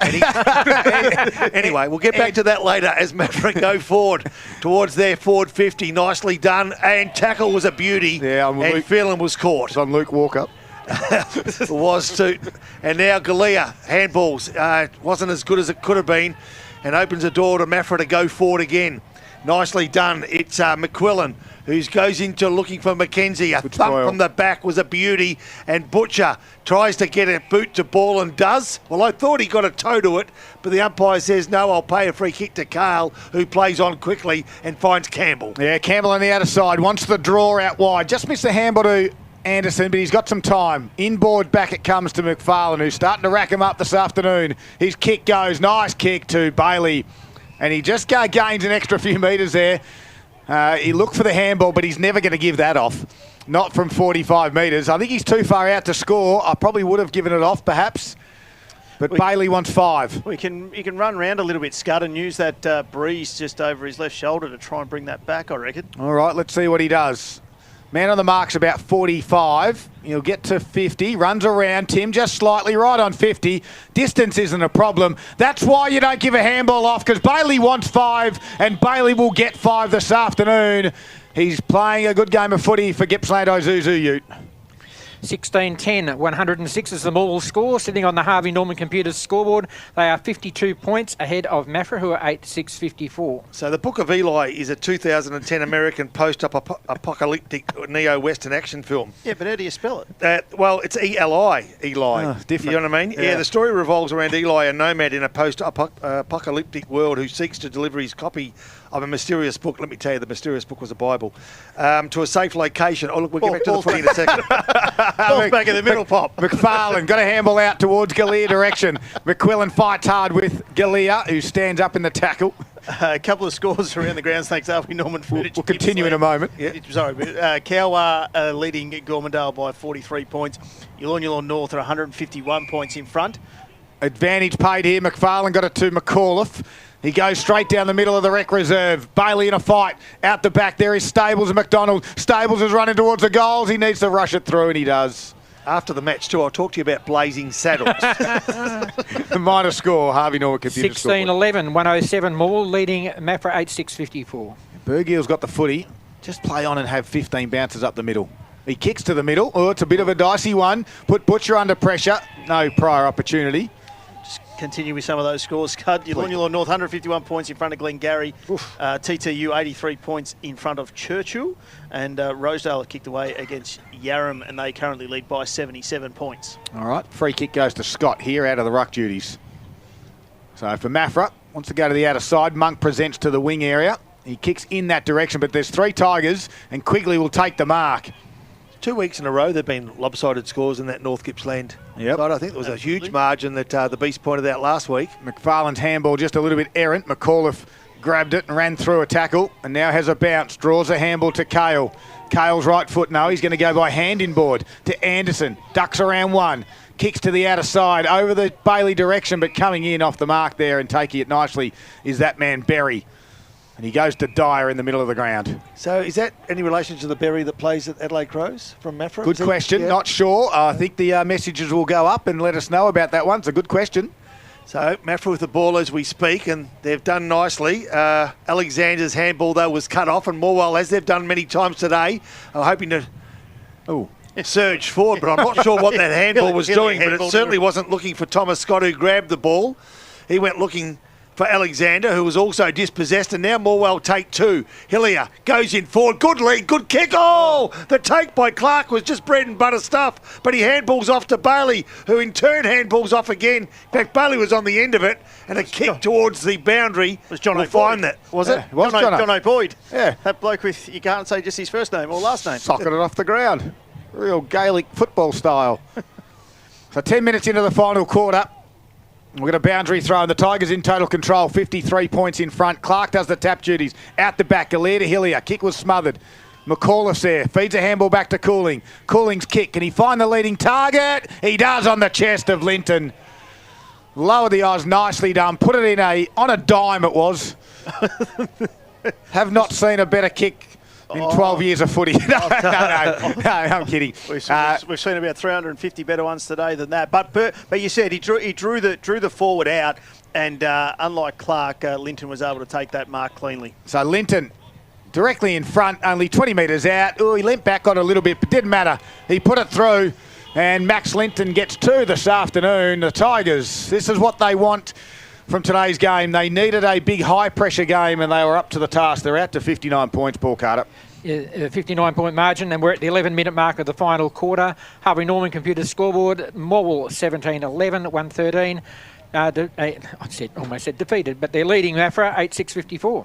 Speaker 3: Anyway, we'll get back to that later as Maffra go forward towards their forward 50. Nicely done. And tackle was a beauty.
Speaker 2: Yeah,
Speaker 3: and Phelan was caught.
Speaker 2: It's on Luke Walker.
Speaker 3: It was too. And now Galea, handballs. Wasn't as good as it could have been. And opens a door to Maffra to go forward again. Nicely done. It's McQuillan who goes into looking for Mackenzie. A thump from the back was a beauty. And Butcher tries to get a boot to ball and does. Well, I thought he got a toe to it, but the umpire says, no, I'll pay a free kick to Kale, who plays on quickly and finds Campbell.
Speaker 2: Yeah, Campbell on the outer side. Wants the draw out wide. Just missed the handball to Anderson, but he's got some time. Inboard back it comes to McFarlane, who's starting to rack him up this afternoon. His kick goes. Nice kick to Bailey. And he just gains an extra few metres there. He looked for the handball, but he's never going to give that off. Not from 45 metres. I think he's too far out to score. I probably would have given it off, perhaps. But Bailey wants 5.
Speaker 5: You can run around a little bit, Scud, and use that breeze just over his left shoulder to try and bring that back, I reckon.
Speaker 2: All right, let's see what he does. Man on the mark's about 45. He'll get to 50. Runs around. Tim just slightly right on 50. Distance isn't a problem. That's why you don't give a handball off, because Bailey wants 5, and Bailey will get 5 this afternoon. He's playing a good game of footy for Gippsland Isuzu Ute.
Speaker 4: 16-10, 106 is the Morwell score, sitting on the Harvey Norman Computers scoreboard. They are 52 points ahead of Maffra, who are 8-6-54.
Speaker 3: So the Book of Eli is a 2010 American post-apocalyptic neo-Western action film.
Speaker 5: Yeah, but how do you spell it?
Speaker 3: Well, it's Eli.
Speaker 2: Oh, different.
Speaker 3: You know what I mean? Yeah, the story revolves around Eli, a nomad in a post-apocalyptic world who seeks to deliver his copy of a mysterious book. Let me tell you, the mysterious book was a Bible. To a safe location. Oh, look, we'll get back to the footy in a second.
Speaker 5: Back in the middle, Pop.
Speaker 2: McFarlane got a handball out towards Galea direction. McQuillan fights hard with Galea, who stands up in the tackle.
Speaker 5: A couple of scores around the grounds, thanks, Harvey Norman.
Speaker 2: We'll continue in a moment.
Speaker 5: Yeah. Sorry, Cowa leading Gormandale by 43 points. Yulon North are 151 points in front.
Speaker 2: Advantage paid here. McFarlane got it to McAuliffe. He goes straight down the middle of the Rec Reserve. Bailey in a fight. Out the back there is Stables and McDonald. Stables is running towards the goals. He needs to rush it through, and he does.
Speaker 3: After the match, too, I'll talk to you about blazing saddles.
Speaker 2: The minor score, Harvey Norman Computer
Speaker 4: 16-11, 107 Morwell, leading Maffra 8-6-54.
Speaker 2: Burgill's got the footy. Just play on and have 15 bounces up the middle. He kicks to the middle. Oh, it's a bit of a dicey one. Put Butcher under pressure. No prior opportunity.
Speaker 5: Continue with some of those scores. Yulon North 151 points in front of Glengarry. TTU 83 points in front of Churchill. And Rosedale kicked away against Yarram, and they currently lead by 77 points.
Speaker 2: All right, free kick goes to Scott here out of the ruck duties. So for Maffra, wants to go to the outer side. Monk presents to the wing area. He kicks in that direction, but there's 3 Tigers, and Quigley will take the mark.
Speaker 3: 2 weeks in a row, there have been lopsided scores in that North Gippsland side. I think there was a huge margin that the Beast pointed out last week.
Speaker 2: McFarlane's handball just a little bit errant. McAuliffe grabbed it and ran through a tackle and now has a bounce. Draws a handball to Kale. Kale's right foot, no, he's going to go by hand inboard to Anderson. Ducks around 1. Kicks to the outer side over the Bailey direction, but coming in off the mark there and taking it nicely is that man Berry. And he goes to Dyer in the middle of the ground.
Speaker 3: So is that any relation to the Berry that plays at Adelaide Crows from Maffra?
Speaker 2: Good question. Not sure. I think the messages will go up and let us know about that one. It's a good question.
Speaker 3: So Maffra with the ball as we speak, and they've done nicely. Alexander's handball, though, was cut off, and Morwell, as they've done many times today, are hoping to... Oh, surged forward, but I'm not sure what that handball was doing, but it certainly wasn't looking for Thomas Scott, who grabbed the ball. He went looking for Alexander, who was also dispossessed, and now Morwell take two. Hillier goes in forward. Good lead, good kick. Oh, the take by Clark was just bread and butter stuff, but he handballs off to Bailey, who in turn handballs off again. In fact, Bailey was on the end of it, and a kick towards the boundary.
Speaker 5: Was John
Speaker 3: find that.
Speaker 5: Was it?
Speaker 2: Yeah, it was
Speaker 5: John O'Boyd.
Speaker 2: Yeah.
Speaker 5: That bloke with, you can't say just his first name or last name.
Speaker 2: Socking it off the ground. Real Gaelic football style. So 10 minutes into the final quarter. We've got a boundary throw, and the Tigers in total control, 53 points in front. Clark does the tap duties. Out the back, Galea to Hillier. Kick was smothered. McAuliffe's there. Feeds a handball back to Cooling. Cooling's kick. Can he find the leading target? He does on the chest of Linton. Lowered the eyes, nicely done. Put it in on a dime it was. Have not seen a better kick in 12 years of footy. No, I'm kidding.
Speaker 5: We've seen about 350 better ones today than that. But you said he drew the forward out, and unlike Clark, Linton was able to take that mark cleanly.
Speaker 2: So Linton directly in front, only 20 metres out. Oh, he leant back on a little bit, but didn't matter. He put it through, and Max Linton gets two this afternoon. The Tigers, this is what they want from today's game. They needed a big high-pressure game, and they were up to the task. They're out to 59 points, Paul Carter.
Speaker 4: A 59-point margin, and we're at the 11-minute mark of the final quarter. Harvey Norman Computers scoreboard, Morwell 17-11, 113. Almost said defeated, but they're leading Maffra 8-6-54.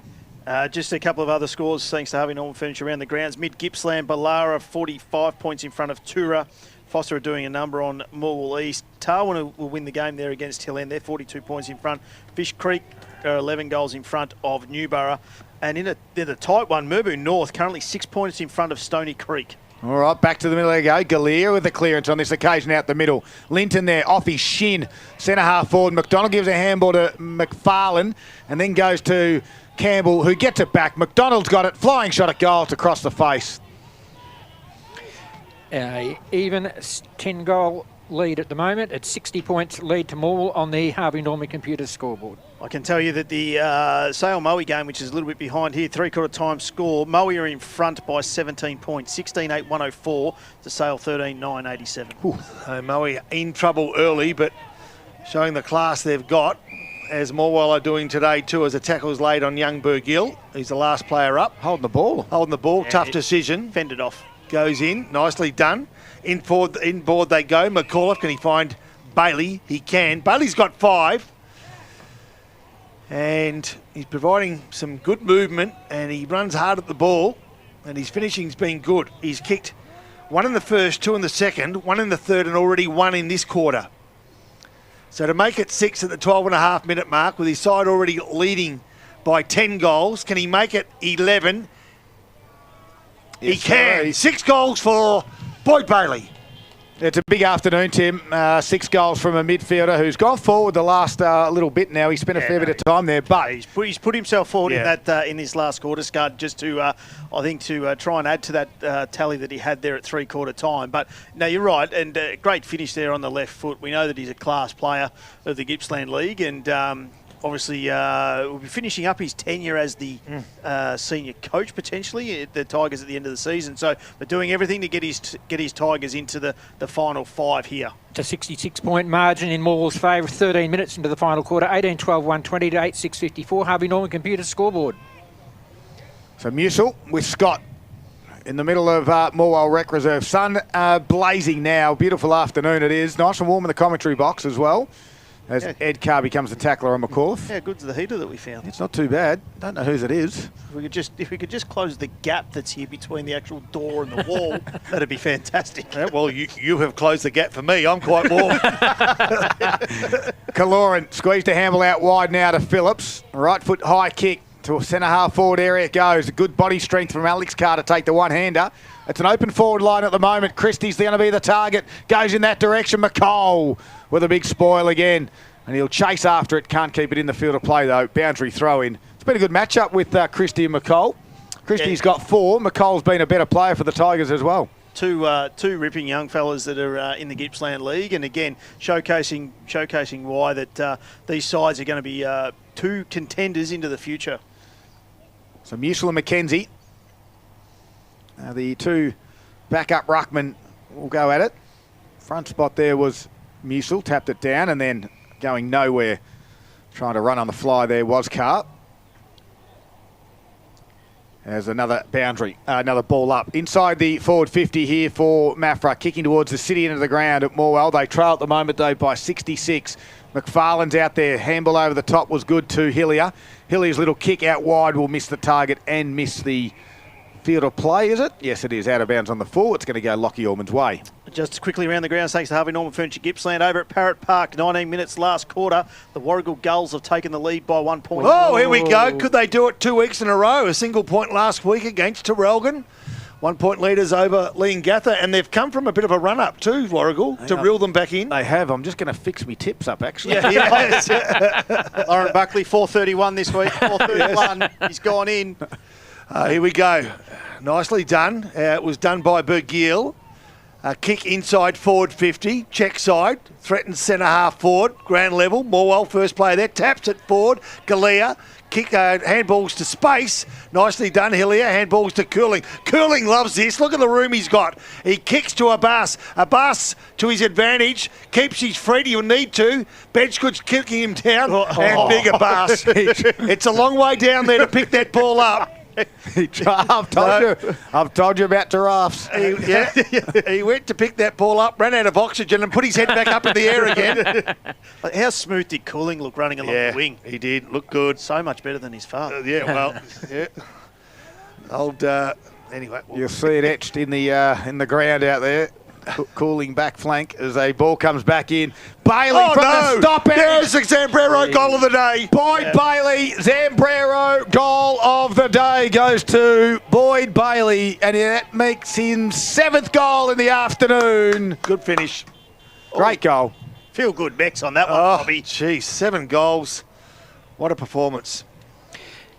Speaker 5: Just a couple of other scores, thanks to Harvey Norman Furniture around the grounds. Mid Gippsland, Ballara 45 points in front of Tura. Foster are doing a number on Morwell East. Tarwin will win the game there against Hill End. They're 42 points in front. Fish Creek are 11 goals in front of Newborough. And in a tight one, Murboon North currently 6 points in front of Stony Creek.
Speaker 2: All right, back to the middle they go. Galea with the clearance on this occasion out the middle. Linton there off his shin. Centre half forward. McDonald gives a handball to McFarlane and then goes to Campbell, who gets it back. McDonald's got it. Flying shot at goal to cross the face.
Speaker 4: Even 10-goal lead at the moment. It's 60 points lead to Morwell on the Harvey Norman Computers scoreboard.
Speaker 5: I can tell you that the Sale Moe game, which is a little bit behind here, three-quarter time score, Moe are in front by 17 points, 16-8-104 to Sale 13-9-87.
Speaker 3: Moe in trouble early, but showing the class they've got, as Morwell are doing today too, as a tackle's laid on young Burgill. He's the last player up.
Speaker 2: Holding the ball.
Speaker 3: Yeah, tough decision.
Speaker 5: Fended off.
Speaker 3: Goes in, nicely done. In board they go. McAuliffe, can he find Bailey? He can. Bailey's got 5. And he's providing some good movement, and he runs hard at the ball, and his finishing's been good. He's kicked 1 in the first, 2 in the second, 1 in the third, and already 1 in this quarter. So to make it 6 at the 12.5-minute mark, with his side already leading by 10 goals, can he make it 11? Yes, he can. 6 goals for Boyd Bailey.
Speaker 2: It's a big afternoon, Tim. 6 goals from a midfielder who's gone forward the last little bit now. He spent a fair bit of time there, but
Speaker 5: he's put himself forward in that in this last quarter, Scud, just to I think to try and add to that tally that he had there at three-quarter time. But no, you're right, and great finish there on the left foot. We know that he's a class player of the Gippsland League, and obviously will be finishing up his tenure as the senior coach potentially at the Tigers at the end of the season. So they're doing everything to get his Tigers into the final 5 here.
Speaker 4: It's a 66-point margin in Morwell's favour, 13 minutes into the final quarter, 18-12-120 to 8-6-54. Harvey Norman Computers scoreboard.
Speaker 2: So Musil with Scott in the middle of Morwell Rec Reserve. Sun blazing now. Beautiful afternoon it is. Nice and warm in the commentary box as well, as Ed Carr becomes the tackler on McAuliffe.
Speaker 5: How good's the heater that we found?
Speaker 2: It's not too bad. Don't know whose it is.
Speaker 5: If we could just close the gap that's here between the actual door and the wall, that'd be fantastic.
Speaker 3: Yeah, well, you have closed the gap for me. I'm quite warm.
Speaker 2: Kaloran squeezed a handle out wide now to Phillips. Right foot high kick to a centre half forward area it goes. A good body strength from Alex Carr to take the one-hander. It's an open forward line at the moment. Christie's going to be the target. Goes in that direction. McCall with a big spoil again. And he'll chase after it. Can't keep it in the field of play, though. Boundary throw in. It's been a good matchup with Christie and McCall. Christie's got 4. McCall's been a better player for the Tigers as well.
Speaker 5: Two ripping young fellas that are in the Gippsland League. And again, showcasing why that these sides are going to be 2 contenders into the future.
Speaker 2: So Musil and McKenzie. The 2 backup ruckmen will go at it. Front spot there was Musil, tapped it down, and then going nowhere, trying to run on the fly there was Carp. There's another boundary, another ball up. Inside the forward 50 here for Maffra, kicking towards the city into the ground at Morwell. They trail at the moment, though, by 66. McFarlane's out there. Handball over the top was good to Hillier. Hillier's little kick out wide will miss the target and miss the field of play, is it? Yes, it is. Out of bounds on the full. It's going to go Lockie Orman's way.
Speaker 5: Just quickly around the grounds, thanks to Harvey Norman Furniture Gippsland. Over at Parrot Park, 19 minutes last quarter. The Warragul Gulls have taken the lead by 1 point.
Speaker 3: Oh, here we go. Could they do it 2 weeks in a row? A single point last week against Terrelgan. 1 point leaders over Leongatha, and they've come from a bit of a run-up too, Warragul, to reel them back in.
Speaker 2: They have. I'm just going to fix me tips up, actually.
Speaker 5: Yeah. Lauren Buckley, 4.31 this week. 4.31. He's gone in.
Speaker 3: Here we go. Nicely done. It was done by Bergiel. Kick inside forward 50. Check side. Threatens centre half forward. Ground level. Morwell first player there. Taps it forward. Galea. Kick handballs to space. Nicely done, Hillier. Handballs to Cooling. Cooling loves this. Look at the room he's got. He kicks to Abbas. Abbas to his advantage. Keeps his feet. He'll need to. Benchgood's kicking him down. And big Abbas. It's a long way down there to pick that ball up.
Speaker 2: I've told you about giraffes.
Speaker 3: He went to pick that ball up, ran out of oxygen and put his head back up in the air again.
Speaker 5: How smooth did Cooling look running along the wing?
Speaker 3: He did. Look good.
Speaker 5: So much better than his father.
Speaker 3: Anyway.
Speaker 2: You'll see it etched in the ground out there. Cooling back flank as a ball comes back in. Bailey from the stop end.
Speaker 3: There's the Zambrero goal of the day.
Speaker 2: Boyd Bailey, Zambrero goal of the day goes to Boyd Bailey, and that makes him 7th goal in the afternoon.
Speaker 3: Good finish.
Speaker 2: Great goal.
Speaker 5: Feel good Bex on that one, Bobby.
Speaker 3: Geez, 7 goals. What a performance.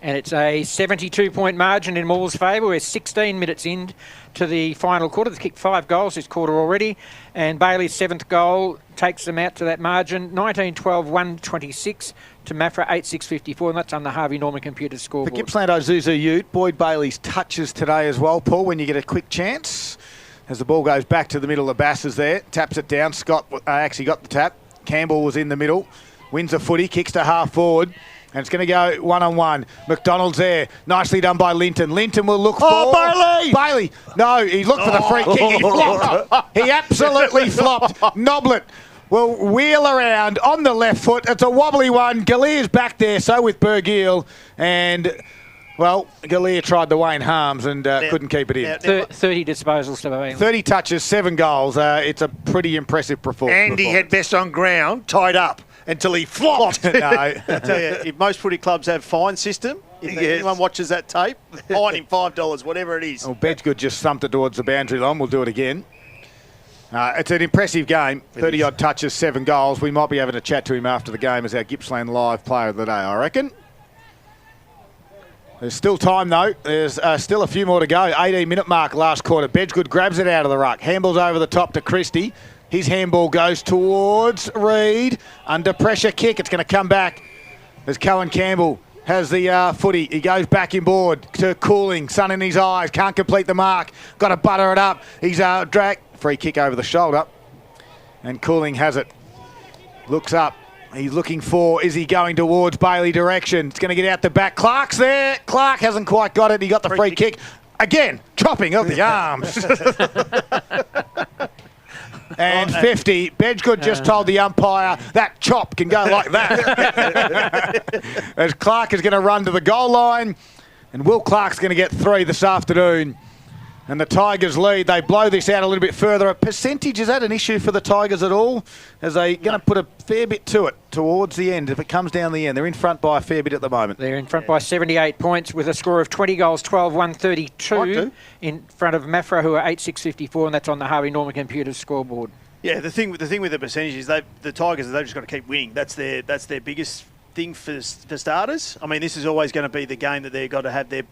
Speaker 4: And it's a 72-point margin in Morwell's favour. We're 16 minutes in to the final quarter. They've kicked 5 goals this quarter already. And Bailey's 7th goal takes them out to that margin. 19-12-126 to Maffra, 8-6-54. And that's on the Harvey Norman computer scoreboard.
Speaker 2: For Gippsland Isuzu Ute, Boyd Bailey's touches today as well, Paul, when you get a quick chance. As the ball goes back to the middle, the Bass is there. Taps it down. Scott actually got the tap. Campbell was in the middle. Wins a footy. Kicks to half forward. And it's going to go one-on-one. McDonald's there. Nicely done by Linton. Linton will look for...
Speaker 3: Bailey!
Speaker 2: Bailey! No, he looked for the free kick. He flopped. He absolutely flopped. Noblet will wheel around on the left foot. It's a wobbly one. Galea's back there, so with Bergiel. And, well, Galea tried the Wayne Harms and couldn't keep it in.
Speaker 4: 30 disposals to Bailey.
Speaker 2: 30 touches, 7 goals. It's a pretty impressive performance.
Speaker 3: And he had best on ground, tied up. Until he flopped.
Speaker 5: No. I tell you, if most footy clubs have fine system, if anyone watches that tape, fine him $5, whatever it is.
Speaker 2: Well, Bedgood just thumped it towards the boundary line. We'll do it again. It's an impressive game. 30-odd touches, 7 goals. We might be having a chat to him after the game as our Gippsland Live player of the day, I reckon. There's still time, though. There's still a few more to go. 18-minute mark last quarter. Bedgood grabs it out of the ruck. Handballs over the top to Christie. His handball goes towards Reid. Under pressure kick. It's going to come back as Cohen Campbell has the footy. He goes back inboard to Cooling. Sun in his eyes. Can't complete the mark. Got to butter it up. He's dragged. Free kick over the shoulder. And Cooling has it. Looks up. He's looking for, is he going towards Bailey direction? It's going to get out the back. Clark's there. Clark hasn't quite got it. He got the free kick. Again, chopping of the arms. And 50. Bedgood just told the umpire that chop can go like that. As Clark is going to run to the goal line. And Will Clark's going to get 3 this afternoon. And the Tigers lead. They blow this out a little bit further. A percentage, is that an issue for the Tigers at all? As they going to put a fair bit to it towards the end if it comes down the end. They're in front by a fair bit at the moment.
Speaker 4: They're in front by 78 points with a score of 20 goals, 12-132 in front of Maffra, who are 8-6-54, and that's on the Harvey Norman computer's scoreboard.
Speaker 5: Yeah, the thing with the percentage is the Tigers, they've just got to keep winning. That's their biggest thing for starters. I mean, this is always going to be the game that they've got to have their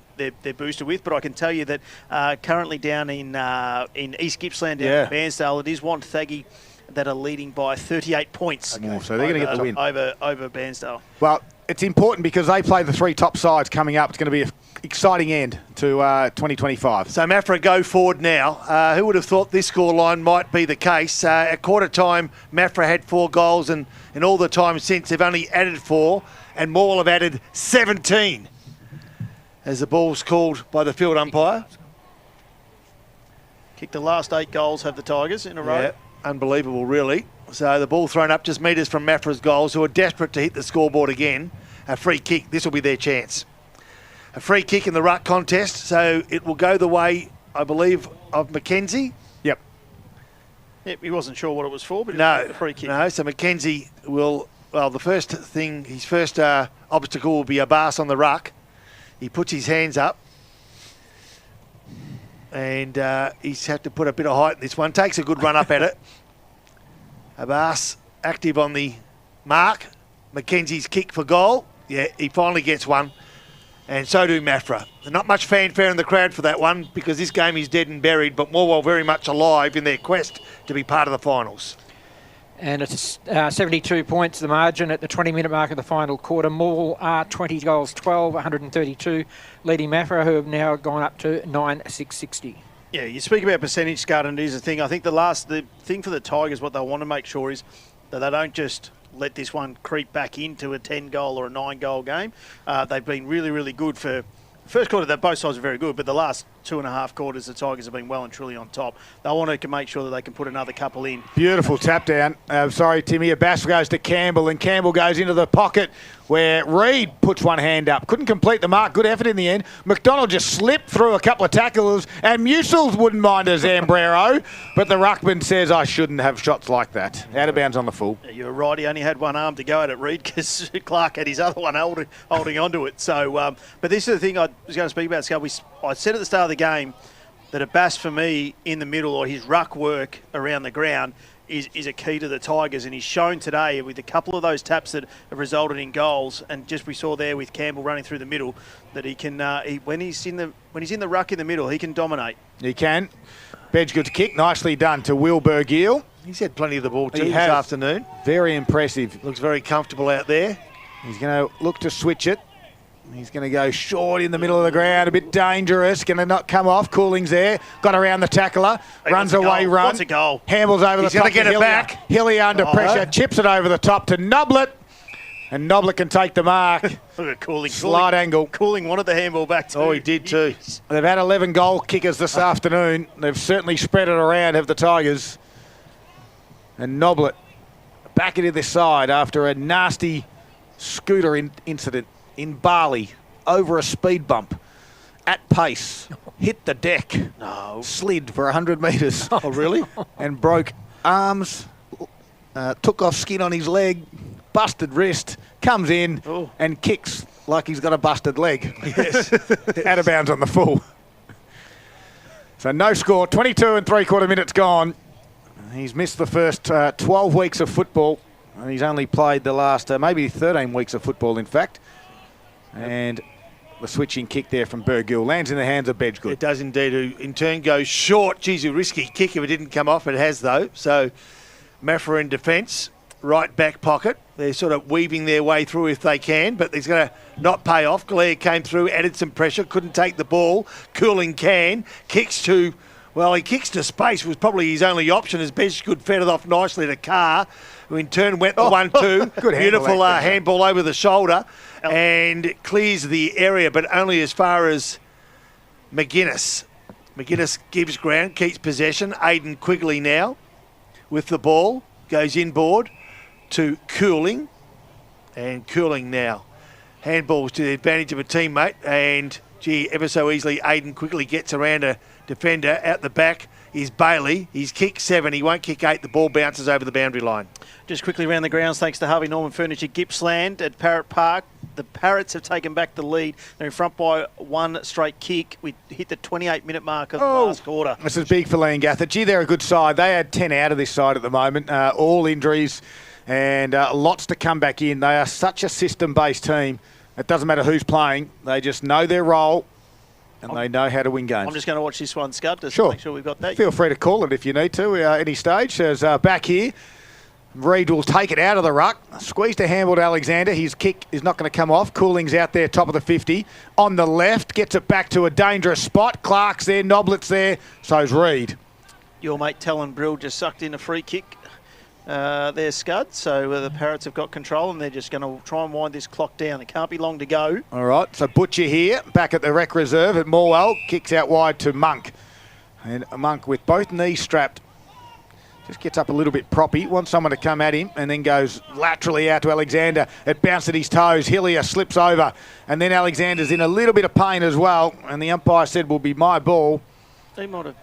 Speaker 5: booster with. But I can tell you that currently down in East Gippsland, down in Bairnsdale, it is Wonthaggi that are leading by 38 points.
Speaker 2: So they're going to get the win
Speaker 5: over Bairnsdale.
Speaker 2: Well, it's important because they play the 3 top sides coming up. It's going to be an exciting end to 2025.
Speaker 3: So Maffra go forward now. Who would have thought this scoreline might be the case? At quarter time, Maffra had 4 goals, and in all the time since, they've only added 4, and Morwell have added 17. As the ball's called by the field umpire.
Speaker 5: Kicked the last 8 goals, have the Tigers in a row.
Speaker 3: Yeah, unbelievable, really. So the ball thrown up just metres from Maffra's goals, who are desperate to hit the scoreboard again. A free kick. This will be their chance. A free kick in the ruck contest, so it will go the way, I believe, of Mackenzie.
Speaker 2: Yep.
Speaker 5: Yep, he wasn't sure what it was for, but
Speaker 3: No,
Speaker 5: a free kick.
Speaker 3: No, so Mackenzie will, well, the first thing, his first obstacle will be a Abbas on the ruck. He puts his hands up. And he's had to put a bit of height in this one. Takes a good run up at it. Abbas active on the mark. Mackenzie's kick for goal. Yeah, he finally gets one. And so do Maffra. Not much fanfare in the crowd for that one because this game is dead and buried, but Morwell very much alive in their quest to be part of the finals.
Speaker 4: And it's 72 points, the margin at the 20-minute mark of the final quarter. Morwell are 20 goals, 12, 132, leading Maffra, who have now gone up to 9,660.
Speaker 5: Yeah, you speak about percentage, Scott, and it is a thing. I think the thing for the Tigers, what they want to make sure is that they don't just let this one creep back into a 10-goal or a 9-goal game. They've been really, really good for... First quarter, that both sides are very good, but the last 2.5 quarters, the Tigers have been well and truly on top. They want to make sure that they can put another couple in.
Speaker 2: Beautiful tap down. Sorry, Timmy. Abbas goes to Campbell, and Campbell goes into the pocket where Reid puts one hand up. Couldn't complete the mark. Good effort in the end. McDonald just slipped through a couple of tacklers, and Musil wouldn't mind a Zambrero, but the ruckman says, I shouldn't have shots like that. Out of bounds on the full.
Speaker 5: Yeah, you're right. He only had one arm to go at it, Reid, because Clark had his other one holding onto it. So, but this is the thing I was going to speak about, Scott. I said at the start of the game that Abbas, for me, in the middle, or his ruck work around the ground, is a key to the Tigers, and he's shown today with a couple of those taps that have resulted in goals, and just we saw there with Campbell running through the middle that he can when he's in the ruck in the middle, he can dominate.
Speaker 2: He can. Bedgood's kick, nicely done to Will Bergiel.
Speaker 3: He's had plenty of the ball too this afternoon.
Speaker 2: Very impressive.
Speaker 3: Looks very comfortable out there.
Speaker 2: He's going to look to switch it. He's going to go short in the middle of the ground, a bit dangerous, going to not come off. Cooling's there, got around the tackler, runs away, run.
Speaker 5: What's a goal?
Speaker 2: Handles over the top.
Speaker 3: He's going to get it back.
Speaker 2: Hilly under pressure, chips it over the top to Noblet, and Noblet can take the mark.
Speaker 5: Look at Cooling.
Speaker 2: Slight angle.
Speaker 5: Cooling wanted the handball back too.
Speaker 3: Oh, he did too.
Speaker 2: They've had 11 goal kickers this afternoon. They've certainly spread it around, have the Tigers. And Noblet back into this side after a nasty scooter incident in Bali over a speed bump at pace, hit the deck, slid for 100 metres.
Speaker 3: Oh, really?
Speaker 2: And broke arms, took off skin on his leg, busted wrist, comes in and kicks like he's got a busted leg. Yes. Out of bounds on the full. So no score, 22 and 3/4 minutes gone. He's missed the first 12 weeks of football, and he's only played the last maybe 13 weeks of football, in fact. And the switching kick there from Bergiel lands in the hands of Bedgood.
Speaker 3: It does indeed, who in turn goes short. Geez, a risky kick if it didn't come off. It has, though. So Maffra in defence, right back pocket. They're sort of weaving their way through if they can, but it's going to not pay off. Galea came through, added some pressure, couldn't take the ball. Cooling can, kicks to... Well, he kicks to space, was probably his only option as Bedgood fed it off nicely to Carr, who in turn went the 1-2.
Speaker 2: Good
Speaker 3: Beautiful handball over the shoulder and clears the area, but only as far as McGuinness. McGuinness gives ground, keeps possession. Aidan Quigley now with the ball, goes inboard to Cooling, and Cooling now. Handballs to the advantage of a teammate, and gee, ever so easily Aidan Quigley gets around a defender. Out the back is Bailey. He's kicked 7. He won't kick 8. The ball bounces over the boundary line.
Speaker 5: Just quickly around the grounds, thanks to Harvey Norman Furniture Gippsland at Parrot Park. The Parrots have taken back the lead. They're in front by one straight kick. We hit the 28-minute mark of the last quarter.
Speaker 2: This is big for Leongatha. Gee, they're a good side. They had 10 out of this side at the moment. All injuries and lots to come back in. They are such a system-based team. It doesn't matter who's playing. They just know their role. And they know how to win games.
Speaker 5: I'm just going to watch this one, Scud, just to make sure we've got that.
Speaker 2: Feel free to call it if you need to, any stage. There's back here. Reed will take it out of the ruck. Squeeze to handball to Alexander. His kick is not going to come off. Cooling's out there, top of the 50. On the left, gets it back to a dangerous spot. Clark's there, Noblett's there, so's Reed.
Speaker 5: Your mate Talon Brill just sucked in a free kick there, Scud. So the Parrots have got control and they're just going to try and wind this clock down. It can't be long to go.
Speaker 2: All right, so Butcher here, back at the Rec Reserve at Morwell. Kicks out wide to Monk. And Monk with both knees strapped. Just gets up a little bit proppy, wants someone to come at him, and then goes laterally out to Alexander. It bounced at his toes. Hillier slips over, and then Alexander's in a little bit of pain as well, and the umpire said will be my ball.
Speaker 5: He might have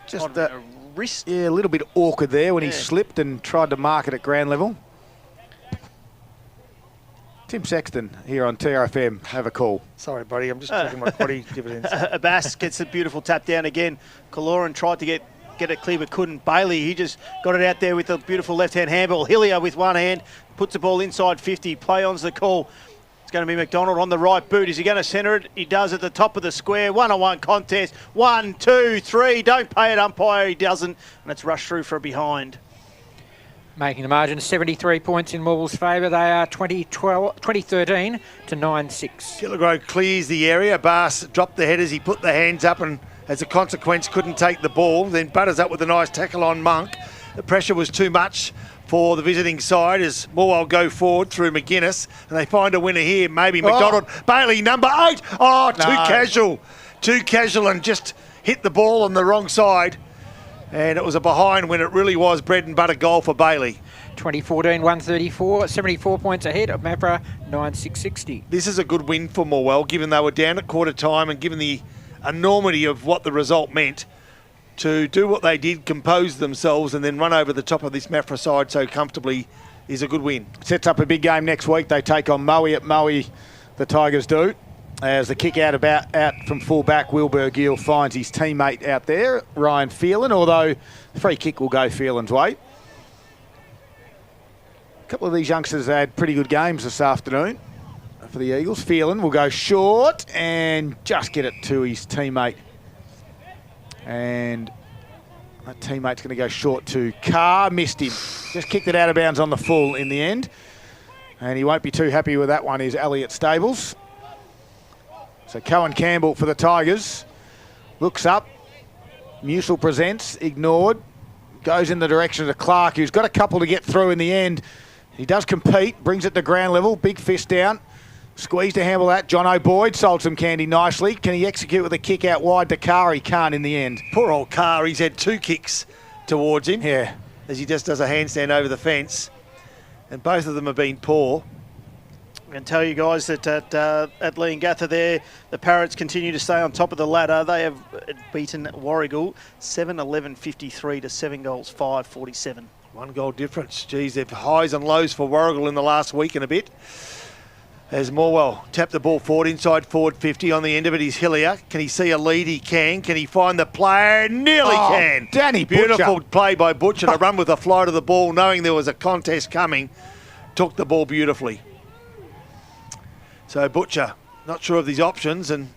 Speaker 2: just
Speaker 5: a wrist.
Speaker 2: Yeah, a little bit awkward there when he slipped and tried to mark it at ground level. Tim Sexton here on TRFM. Have a call.
Speaker 3: Sorry, buddy. I'm just checking my quaddy dividends.
Speaker 5: Abbas gets a beautiful tap down again. Kaloran tried to get it clear but couldn't. Bailey, he just got it out there with a beautiful left-hand handball. Hillier with one hand puts the ball inside 50. Play on's the call. It's going to be McDonald on the right boot. Is he going to centre it? He does at the top of the square. 1-on-1 contest. 1, 2, 3. Don't pay it, umpire. He doesn't. And it's rushed through for a behind.
Speaker 4: Making the margin 73 points in Morwell's favour. They are 2013 to 9-6.
Speaker 3: Killigrew clears the area. Bass dropped the headers. He put the hands up and as a consequence couldn't take the ball. Then butters up with a nice tackle on Monk. The pressure was too much for the visiting side as Morwell go forward through McGuinness. And they find a winner here. Maybe McDonald. Bailey, number 8. Oh, too casual. Too casual and just hit the ball on the wrong side. And it was a behind when it really was bread and butter goal for Bailey.
Speaker 4: 2014, 134, 74 points ahead of Maffra, 9,660.
Speaker 3: This is a good win for Morwell, given they were down at quarter time and given the enormity of what the result meant. To do what they did, compose themselves and then run over the top of this Maffra side so comfortably is a good win.
Speaker 2: Sets up a big game next week. They take on Moe at Moe, the Tigers do. As the kick out from full-back, Wilbur Gill finds his teammate out there, Ryan Phelan, although the free kick will go Phelan's way. A couple of these youngsters had pretty good games this afternoon for the Eagles. Phelan will go short and just get it to his teammate. And that teammate's going to go short to Carr. Missed him. Just kicked it out of bounds on the full in the end. And he won't be too happy with that one, is Elliot Stables. So Cohen Campbell for the Tigers. Looks up. Musil presents. Ignored. Goes in the direction of Clark, who's got a couple to get through in the end. He does compete. Brings it to ground level. Big fist down. Squeeze to handle that. John O'Boyd sold some candy nicely. Can he execute with a kick out wide to Carr? He can't in the end.
Speaker 3: Poor old Carr. He's had 2 kicks towards him.
Speaker 2: Yeah.
Speaker 3: As he just does a handstand over the fence. And both of them have been poor.
Speaker 5: I can tell you guys that at Leongatha there, the Parrots continue to stay on top of the ladder. They have beaten Warragul 7-11-53 to 7 goals 5-47.
Speaker 3: 1 goal difference. Geez, they've highs and lows for Warragul in the last week and a bit. As Morwell tapped the ball forward, inside forward 50. On the end of it is Hillier. Can he see a lead? He can. Can he find the player? Nearly can.
Speaker 2: Danny
Speaker 3: Beautiful
Speaker 2: Butcher.
Speaker 3: play by Butcher to run with the flight of the ball, knowing there was a contest coming. Took the ball beautifully. So Butcher, not sure of these options and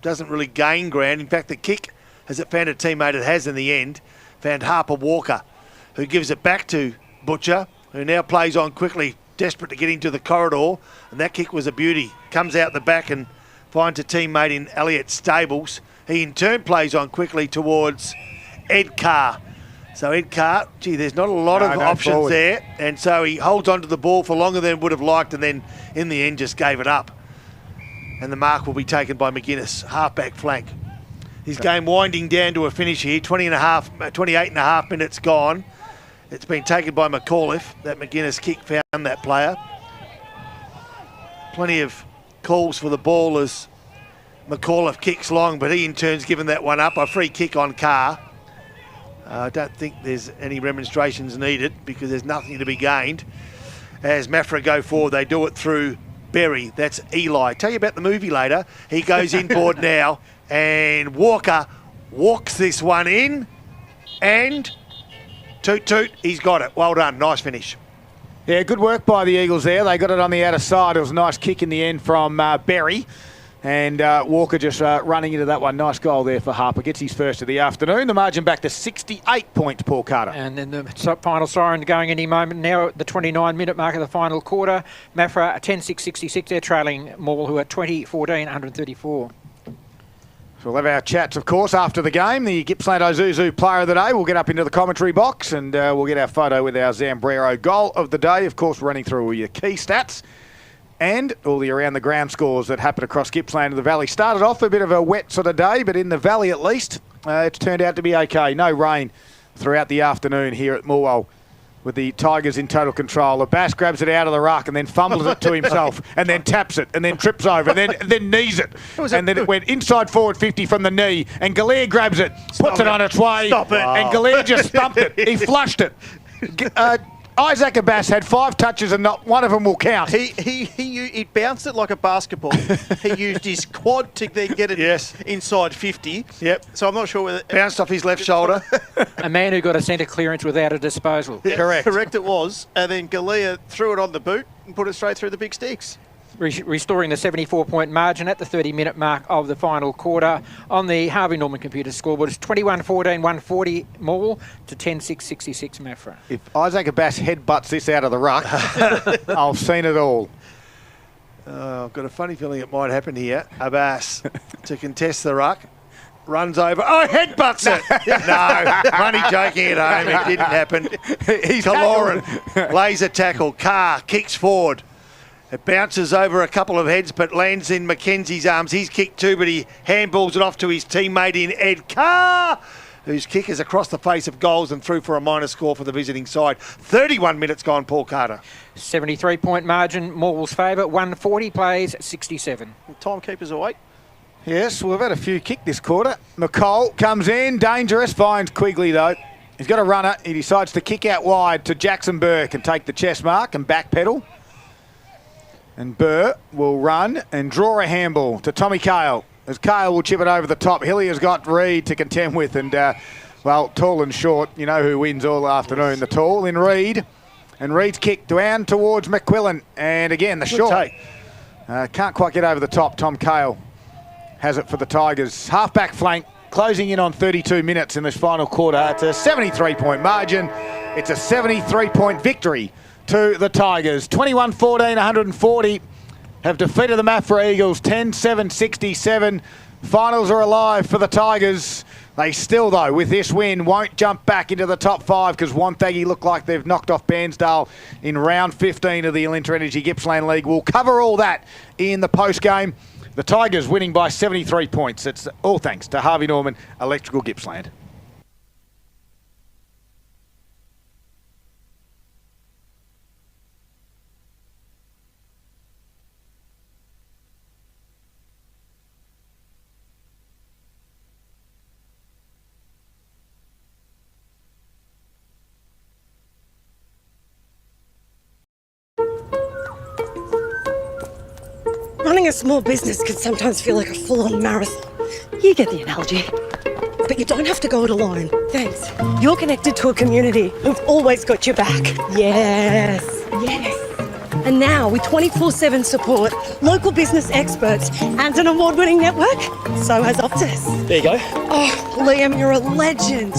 Speaker 3: doesn't really gain ground. In fact, the kick, as it found a teammate it has in the end, found Harper Walker, who gives it back to Butcher, who now plays on quickly, desperate to get into the corridor. And that kick was a beauty. Comes out the back and finds a teammate in Elliot Stables. He in turn plays on quickly towards Ed Carr. So Ed Carr, gee, there's not a lot of options forward there. And so he holds onto the ball for longer than would have liked and then in the end just gave it up. And the mark will be taken by McGuinness, half-back flank. His game winding down to a finish here, 28 and a half minutes gone. It's been taken by McAuliffe. That McGuinness kick found that player. Plenty of calls for the ball as McAuliffe kicks long, but he in turn's given that one up. A free kick on Carr. I don't think there's any remonstrations needed because there's nothing to be gained. As Maffra go forward, they do it through Berry. That's Eli. Tell you about the movie later. He goes inboard now, and Walker walks this one in, and toot toot, he's got it. Well done, nice finish.
Speaker 2: Yeah, good work by the Eagles there. They got it on the outer side. It was a nice kick in the end from Berry. And Walker just running into that one. Nice goal there for Harper. Gets his first of the afternoon. The margin back to 68 points, Paul Carter.
Speaker 4: And then the final siren going any moment now at the 29-minute mark of the final quarter. Maffra 10-6-66. They're trailing Morwell, who are 20-14, 134.
Speaker 2: So we'll have our chats, of course, after the game. The Gippsland Ozuzu player of the day. We'll get up into the commentary box and we'll get our photo with our Zambrero goal of the day. Of course, running through all your key stats and all the around-the-ground scores that happen across Gippsland and the Valley. Started off a bit of a wet sort of day, but in the Valley at least, it's turned out to be okay. No rain throughout the afternoon here at Morwell with the Tigers in total control. The Bass grabs it out of the ruck and then fumbles it to himself and then taps it and then trips over and then knees it. And then it went inside forward 50 from the knee and Galea grabs it, puts it on its way.
Speaker 5: Stop it.
Speaker 2: And Galea just thumped it. He flushed it. Isaac Abbas had 5 touches and not one of them will count.
Speaker 5: He bounced it like a basketball. He used his quad to then get it inside 50.
Speaker 3: Yep.
Speaker 5: So I'm not sure whether...
Speaker 3: Bounced off his left shoulder.
Speaker 4: A man who got a centre clearance without a disposal.
Speaker 5: Yeah,
Speaker 2: Correct.
Speaker 5: Correct it was. And then Galea threw it on the boot and put it straight through the big sticks.
Speaker 4: Restoring the 74-point margin at the 30-minute mark of the final quarter on the Harvey Norman computer scoreboard. It's 21-14, 140 Morwell to 10-6-66 Maffra.
Speaker 2: If Isaac Abbas headbutts this out of the ruck, I've seen it all.
Speaker 3: I've got a funny feeling it might happen here. Abbas to contest the ruck. Runs over. Oh, headbutts it. No, only joking at home. It didn't happen.
Speaker 2: He's
Speaker 3: Kaloran lays a tackle. Carr kicks forward. It bounces over a couple of heads but lands in Mackenzie's arms. He's kicked too, but he handballs it off to his teammate in Ed Carr, whose kick is across the face of goals and through for a minor score for the visiting side. 31 minutes gone, Paul Carter.
Speaker 4: 73-point margin, Morwell's favour. 140 plays, 67.
Speaker 5: Timekeepers awake.
Speaker 2: Yes, we've had a few kick this quarter. McCall comes in, dangerous, finds Quigley though. He's got a runner. He decides to kick out wide to Jackson Burke and take the chest mark and backpedal. And Burr will run and draw a handball to Tommy Cale. As Cale will chip it over the top. Hilliard's got Reed to contend with. And, well, tall and short, you know who wins all afternoon. The tall in Reed. And Reed's kick down towards McQuillan. And, again, the short. Can't quite get over the top. Tom Cale has it for the Tigers. Half-back flank, closing in on 32 minutes in this final quarter. It's a 73-point margin. It's a 73-point victory to the Tigers. 21-14, 140 have defeated the Maffra Eagles 10-7-67. Finals are alive for the Tigers. They still, though, with this win, won't jump back into the top 5 because Wonthaggi look like they've knocked off Bairnsdale in round 15 of the Alinta Energy Gippsland League. We'll cover all that in the post-game. The Tigers winning by 73 points. It's all thanks to Harvey Norman Electrical Gippsland.
Speaker 6: Running a small business can sometimes feel like a full-on marathon. You get the analogy. But you don't have to go it alone. Thanks. You're connected to a community who've always got your back. Yes. Yes. And now, with 24/7 support, local business experts, and an award-winning network, so has Optus.
Speaker 5: There you go.
Speaker 6: Oh, Liam, you're a legend.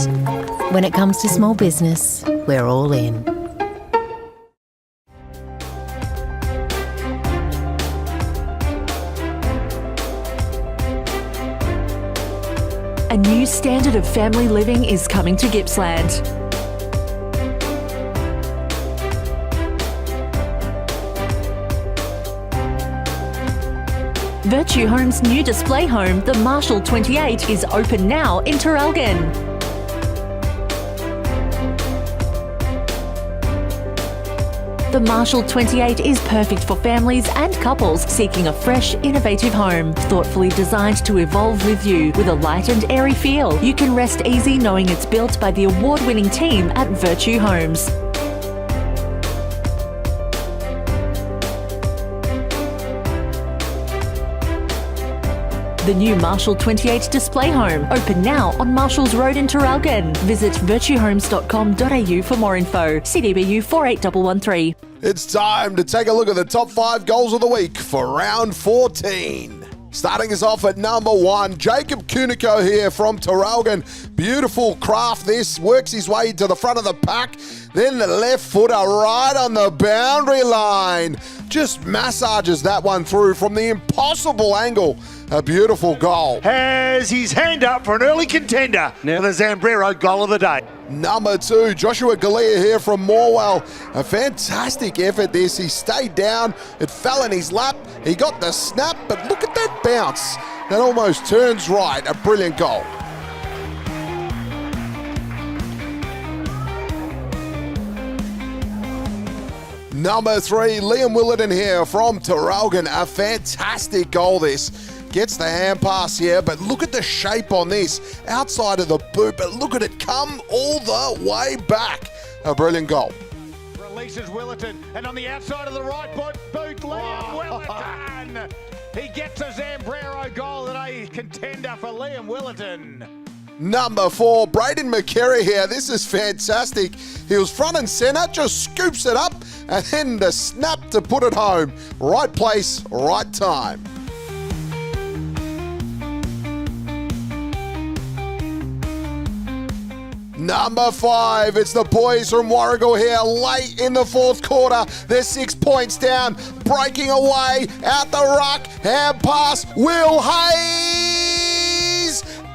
Speaker 8: When it comes to small business, we're all in.
Speaker 9: A new standard of family living is coming to Gippsland. Virtue Home's new display home, the Marshall 28, is open now in Traralgon. The Marshall 28 is perfect for families and couples seeking a fresh, innovative home. Thoughtfully designed to evolve with you with a light and airy feel. You can rest easy knowing it's built by the award-winning team at Virtue Homes. The new Marshall 28 display home, open now on Marshalls Road in Traralgon. Visit virtuehomes.com.au for more info. CDBU 48113.
Speaker 10: It's time to take a look at the top 5 goals of the week for round 14. Starting us off at number 1, Jacob Kunico here from Traralgon. Beautiful craft this, works his way to the front of the pack. Then the left footer right on the boundary line. Just massages that one through from the impossible angle. A beautiful goal.
Speaker 3: Has his hand up for an early contender for the Zambrero goal of the day.
Speaker 10: Number 2, Joshua Galea here from Morwell. A fantastic effort this. He stayed down. It fell in his lap. He got the snap, but look at that bounce. That almost turns right. A brilliant goal. Number 3, Liam Willerton here from Traralgon. A fantastic goal this. Gets the hand pass here, but look at the shape on this. Outside of the boot, but look at it come all the way back. A brilliant goal.
Speaker 2: Releases Willerton, and on the outside of the right boot, Liam Willerton. He gets a Zambrero goal today. Contender for Liam Willerton.
Speaker 10: Number 4, Braden McCary here. This is fantastic. He was front and centre, just scoops it up, and then the snap to put it home. Right place, right time. Number 5, it's the boys from Warragul here late in the fourth quarter. They're 6 points down, breaking away, out the ruck, hand pass, Will Hayes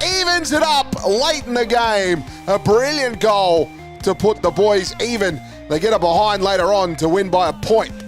Speaker 10: evens it up late in the game. A brilliant goal to put the boys even. They get a behind later on to win by a point.